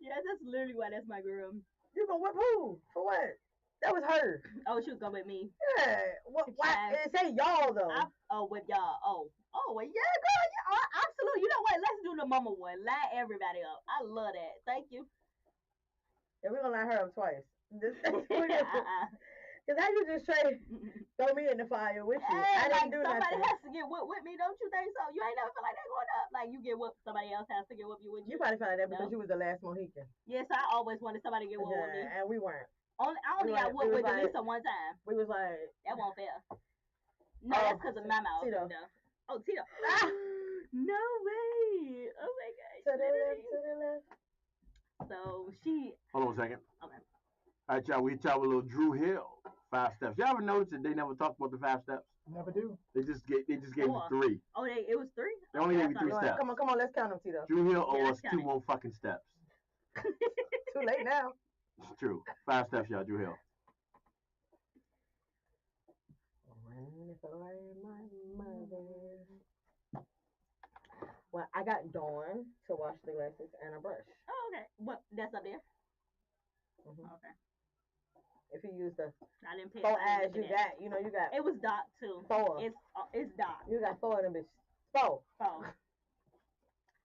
Yeah, that's literally why that's my girl. You gonna whip who? For what? That was her. Oh, she was going with me. Yeah. What? Why? It say y'all though. With y'all. Oh, well, yeah, girl. Yeah, absolutely. You know what? Let's do the mama one. Light everybody up. I love that. Thank you. Yeah, we're gonna line her up twice. Cause how you just straight throw me in the fire with you? I didn't do somebody nothing. has to get whooped with me, don't you think so? You ain't never feel like that going up. Like you get whooped, somebody else has to get whooped you with you. You probably found out that because you was the last Mohican. Yes, I always wanted somebody to get whooped with me. And we weren't. I only got whooped with Delisa one time. We was like, that won't fair. No, that's because of my mouth. Tito. Oh, Tito. Ah! No way. Oh my gosh. To the left. So she. Hold on a second. Okay. All right, y'all. We talk with little Drew Hill. 5 steps. Y'all ever notice that they never talked about the 5 steps? Never do. They just gave me 3. Oh, it was 3? They only gave me 3 steps. Come on, let's count them, Tito. Drew Hill owes us 2 more fucking steps. Too late now. It's true. 5 steps, y'all. Drew Hill. Well, I got Dawn to wash the glasses and a brush. Oh, okay. What? That's up there? Mm-hmm. Okay. If you use the I didn't pay 4 eyes, you got. It was dark too. 4. It's dark. You got 4 of them bitches. 4.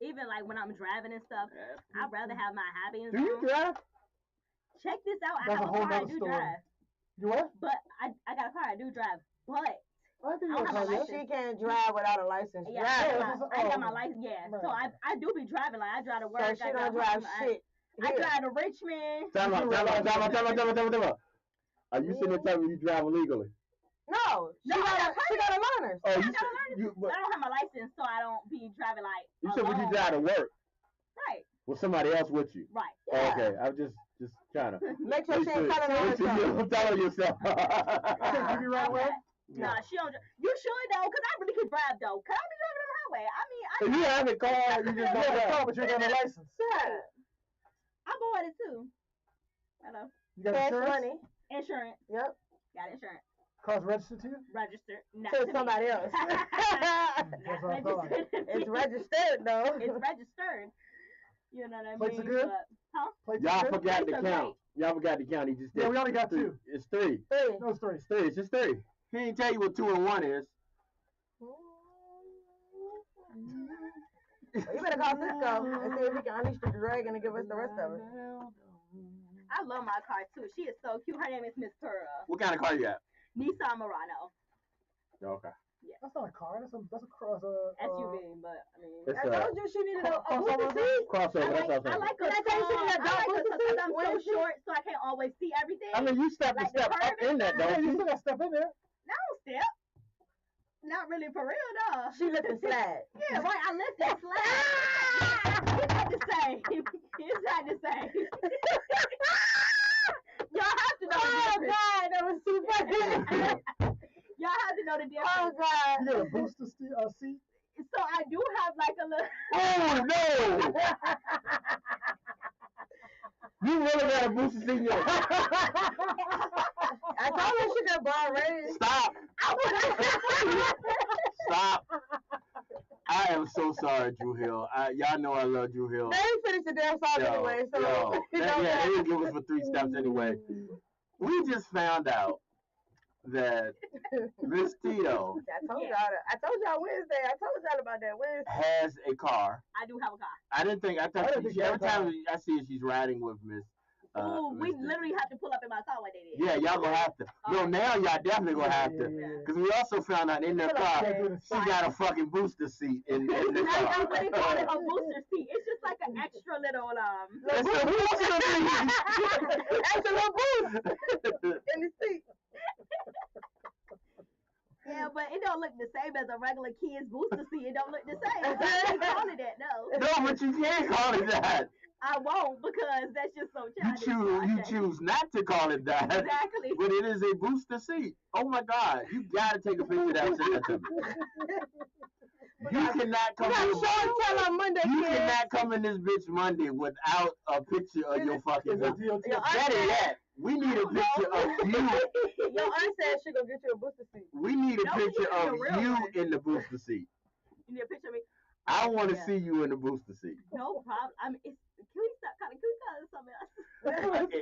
Even like when I'm driving and stuff, I'd rather have my hobbies. Do you drive? Check this out. That's I have a car. I do drive. You what? But I got a car. I do drive. But I think I don't have a license. She can't drive without a license. Yeah, I got my license. Yeah, right. So I do be driving. Like I drive to work. So she don't drive shit. I drive to Richmond. Time out. Are you sitting there telling me you drive illegally? No, she got a learner. Oh, I don't have my license, so I don't be driving like. You said when you drive to work. Right. With somebody else with you. Right. Yeah. Okay, I'm just trying to. Make sure she ain't telling on herself. You're telling yourself. You be right away? Nah, she don't. You should though, cause I really can drive though. Cause I be driving on the highway. I mean, So you have a car, you just don't have a car, but you got a license. Yeah. I bought it too. Hello. You got insurance? Money. Insurance. Yep. Got insurance. Car's registered to you? Registered. Not to to somebody me. else. That's what I thought. It's registered though. It's registered. You know what I mean? Plates are good? Huh? Y'all forgot to count. Y'all forgot to count. He just did. Yeah, we only got 2. It's 3. 3. No, it's 3. It's 3. It's just 3. He ain't tell you what 2 and 1 is. You better call Cisco and see if he can unleash the dragon and give us the rest of it. I love my car too. She is so cute. Her name is Miss Pearl. What kind of car you got? Nissan Murano. Okay. Yeah. That's not a car. That's a cross. SUV, but I mean. It's I told you she needed a booster seat. crossover. I like a because I'm so short, so I can't always see everything. I mean, you step Like step the up in that, Yeah, don't you you? still got step in there. No step. Not really for real, though. She lift and slide. Yeah, right. I lift and slide. It's not the same. It's not the same. Y'all have to know the difference. God, that was too funny. Y'all have to know the difference. Oh God. You got a booster seat. So I do have like a little. Oh no! You really got a booster seat in your. I told her she got broad raised. Stop! Stop! I am so sorry, Drew Hill. Y'all know I love Drew Hill. They ain't finished the damn song anyway, so. They didn't give us for 3 steps anyway. We just found out that Miss Tito I told y'all Wednesday. I told y'all about that Wednesday. has a car. I do have a car. I didn't think every time I see her, she's riding with Miss. We literally have to pull up in my car one day. Yeah, y'all gonna have to. No, now y'all definitely gonna have to. Because we also found out in their car, she got a fucking booster seat in the car. I wouldn't call it a booster seat. It's just like an extra little It's a booster seat. Extra little boost in the seat. Yeah, but it don't look the same as a regular kid's booster seat. It don't look the same. So I can't call it that, no. No, but you can't call it that. I won't because that's just so childish. You choose not to call it that. Exactly. But it is a booster seat. Oh my God. You gotta take a picture of that and send that to me. You cannot come You cannot come in this bitch Monday without a picture of your fucking DOT. Better yet, We need a picture of you. Your aunt said she gonna get you a booster seat. We need a No, picture you need of a real you one. in the booster seat. You need a picture of me? I want to Yeah. see you in the booster seat. No problem. I mean, can we stop? Can we call it something else?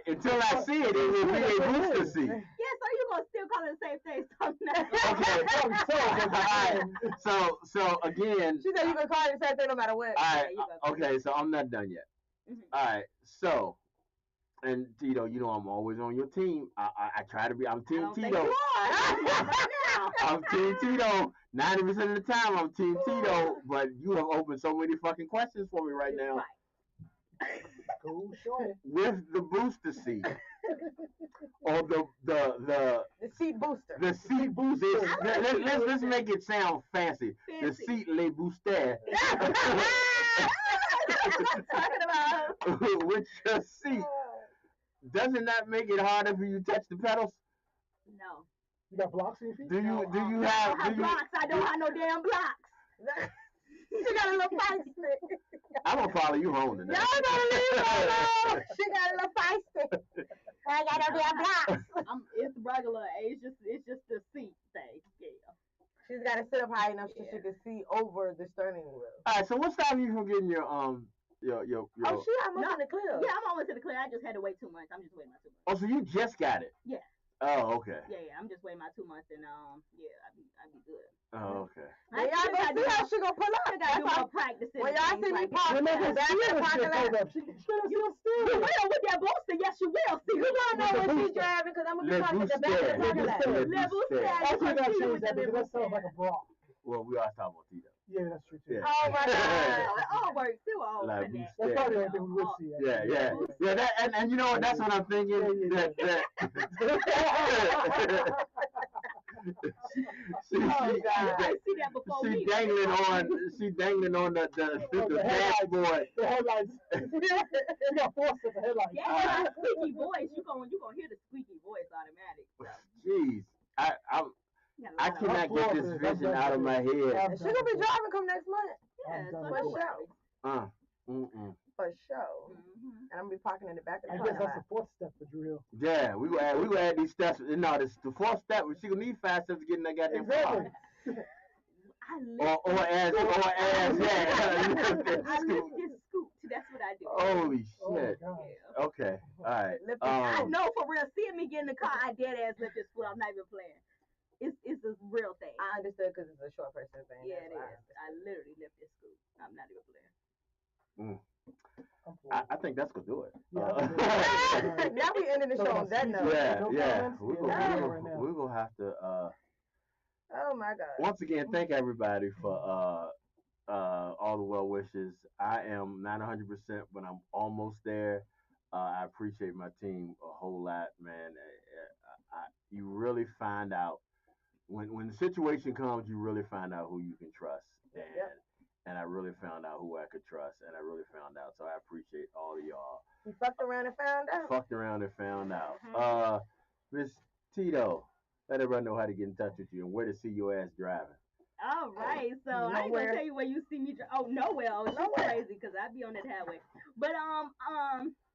Until I see it, it will be a booster seat. Yeah, so you gonna still call it the same thing? So I'm not Okay. So again. She said you can call it the same thing no matter what. All right. Yeah, Okay. So I'm not done yet. All right. So, and Tito, you know I'm always on your team. I try to be. I'm Team Tito. I'm Team Tito. 90% of the time, I'm Team Tito. But you have opened so many fucking questions for me right now. Cool, sure. With the booster seat. Or the seat booster. The seat booster. Let's make it sound fancy. The seat les booster. talking about. With your seat. Doesn't that make it harder for you to touch the pedals? No. You got blocks in your feet? Do you have I don't have blocks. I don't have no damn blocks. She got a little feisty. I'm gonna follow you home tonight. Y'all gotta leave her alone. She got a little feisty. I got no damn blocks. It's regular. It's just the seat thing. Yeah. She's gotta sit up high enough so she can see over the steering wheel. Alright, so what's stopping you from getting your Oh, she almost in the clear. Yeah, I'm almost in the clear. I just had to wait 2 months. I'm just waiting my 2 months. Oh, so you just got it? Yeah. Oh, okay. Yeah. I'm just waiting my 2 months, and yeah, I be good. Oh, okay. Well, y'all gonna see how she gonna pull up. I gotta do more practicing. When y'all see me park, Remember, that's the parking lot. She still You steering. will with that booster. Yes, you will. See, You don't know when she's driving because I'm gonna be parking at the back of the parking lot. Level I set. think that changed that because that sounds like a bra. Well, we are talking about Tito. Yeah, that's true too. Yeah. Oh my God. It all works. It all Like connects. That's probably the only thing we would see. Yeah. That, and you know what? That's what I'm thinking. Yeah. She I see that before me. She dangling on the dashboard. The headlights. She got 4 sets of headlights. Yeah, that squeaky voice. You gonna hear the squeaky voice automatic. So. Jeez, I cannot get this vision out of my head. And she's gonna be driving come next month. Yeah, so For no sure. worries. For sure. Mm-hmm. And I'm gonna be parking in the back of the I car. guess that's the 4th step for Drill. Yeah, we gonna add these steps. No, this the 4th step. She gonna need 5 steps to get in that goddamn car. Or as I lift yeah. this scoop. That's what I do. Holy Oh, shit. God. Yeah. Okay. All right. I know for real. Seeing me get in the car, I dead ass lift this foot. I'm not even playing. It's a real thing. I understood because it's a short person thing. Yeah, That's it why is. I literally lift this scoop. I'm not even playing. I think that's gonna do it. Now we ending the show on that note. Yeah. We're We're gonna have to. Oh my God. Once again, thank everybody for all the well wishes. I am not 100%, but I'm almost there. I appreciate my team a whole lot, man. You really find out when the situation comes, you really find out who you can trust, and I really found out who I could trust, and I really found out. So I appreciate all of y'all. You fucked around and found out. Fucked around and found out. Miss Tito, let everybody know how to get in touch with you and where to see your ass driving. All right, so I ain't gonna tell you where you see me. Nowhere. Oh, she's crazy because I be on that highway. But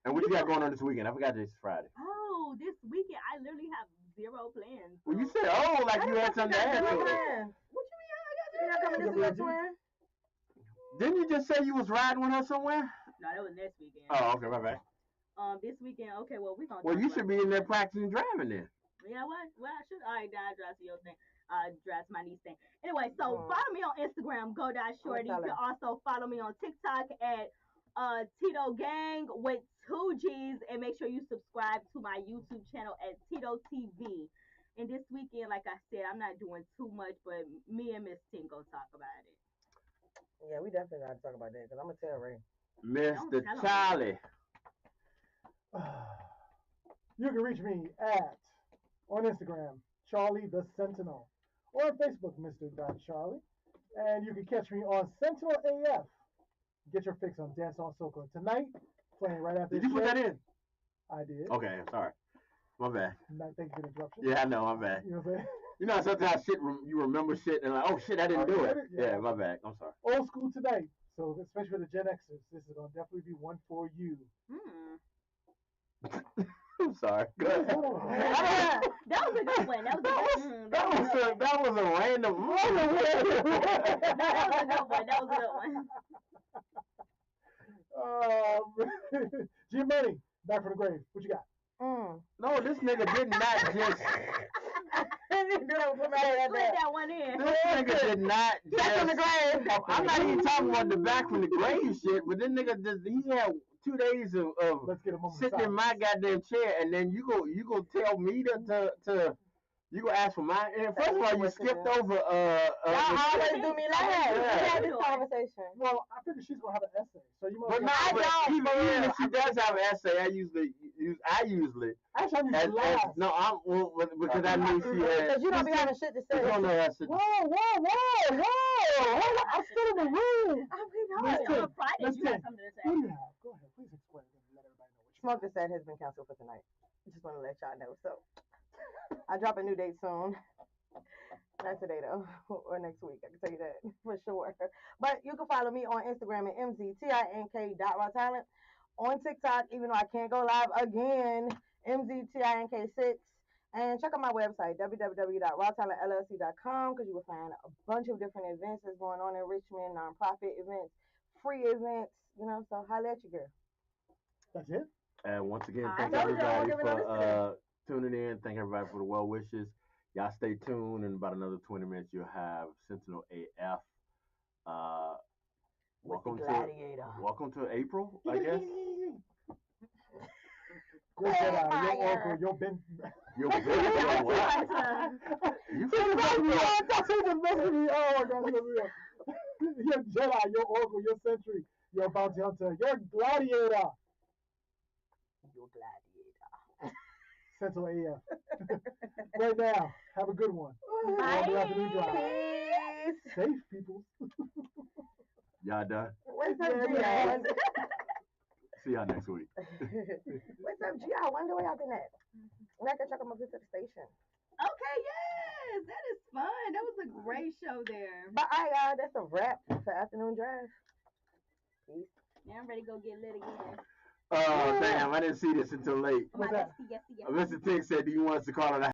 And what you got going on this weekend? I forgot this Friday. Oh, this weekend I literally have 0 plans. Well, you said like you had something to add to it. What you mean? I got You're not coming to see your twin? Didn't you just say you was riding with her somewhere? No, that was next weekend. Oh, okay, my bad. This weekend. Okay, well we gonna. Well, you should be in there practicing driving then. Yeah, what? Well, I should. All right, then I drive to your thing. Drive to my niece thing. Anyway, so follow me on Instagram, go.shorty. You can also follow me on TikTok at Tito Gang with 2 G's, and make sure you subscribe to my YouTube channel at Tito TV. And this weekend, like I said, I'm not doing too much, but me and Miss Ting gonna talk about it. Yeah, we definitely gotta talk about that because I'm gonna tell Ray. Mr. Charlie. You can reach me on Instagram, Charlie the Sentinel, or on Facebook, Mr. Charlie. And you can catch me on Sentinel AF. Get your fix on Dance on Soca. Tonight, playing right after Did you put that in? I did. Okay, sorry. My bad. Thank you for the interruption. Yeah, I know, my bad. You know what I'm saying? You know, sometimes you remember shit and like, oh shit, I didn't do it. Yeah, my bad. I'm sorry. Old school tonight. So, especially for the Gen Xers, this is going to definitely be one for you. I'm sorry. Go ahead. That was a good one. That was a good one. That was a random. That was a good one. That was a good one. G Money, back from the grave. What you got? No, this nigga did not just. Put that one in. This nigga did not Back from the just. grave. I'm not even talking about the back from the grave shit, but this nigga just he had 2 days of Let's get a moment of sitting in my goddamn chair, and then you go tell me to you go ask for my. And first of all, you skipped over. Y'all always do me like that. We Yeah. had this conversation. Well, I figure she's gonna have an essay, so you But might. no, but don't, even, for even real. if she does have an essay, I usually Actually, I'm as, just last. no, because I knew she had. Because you don't be having shit to say. You don't know that shit. Whoa! Hold on. I'm still in the room. I mean, Let's no. take- On Friday, let's you got take- something to say. What do you have? Go ahead. Please explain and let everybody know what you Smoke the Set has been canceled for tonight. Just want to let y'all know. So, I drop a new date soon. Not today though, or next week. I can tell you that for sure. But you can follow me on Instagram at mztink.rawtalent. On TikTok, even though I can't go live again, mztink6. And check out my website, www.rawtalentllc.com, because you will find a bunch of different events that's going on in Richmond, nonprofit events, free events, so holla at you, girl. That's it. And once again, I thank told you I everybody won't give it for tuning in. Thank everybody for the well wishes. Y'all stay tuned. In about another 20 minutes, you'll have Sentinel AF. Welcome the gladiator. welcome to April, I guess. Your Jedi, your Oracle, your Ben. You're very what? You feel like That's the best of me. Oh my God, your Jedi, your Oracle, your Sentry, your Bounty Hunter, your Gladiator. Your gladiator. Central AF. Right now, have a good one. Bye. On the afternoon drive. Peace. Safe, people. y'all done. What's up, G? I wonder. See y'all next week. What's up, G? I wonder where y'all been at. I can check them up to the station. Okay, yes, that is fun. That was a great show there. But all right, y'all, that's a wrap for Afternoon Drive. Peace. Now I'm ready to go get lit again. Oh, damn, I didn't see this until late. My What's that? bestie, yes. Mr. Tick said, do you want us to call it a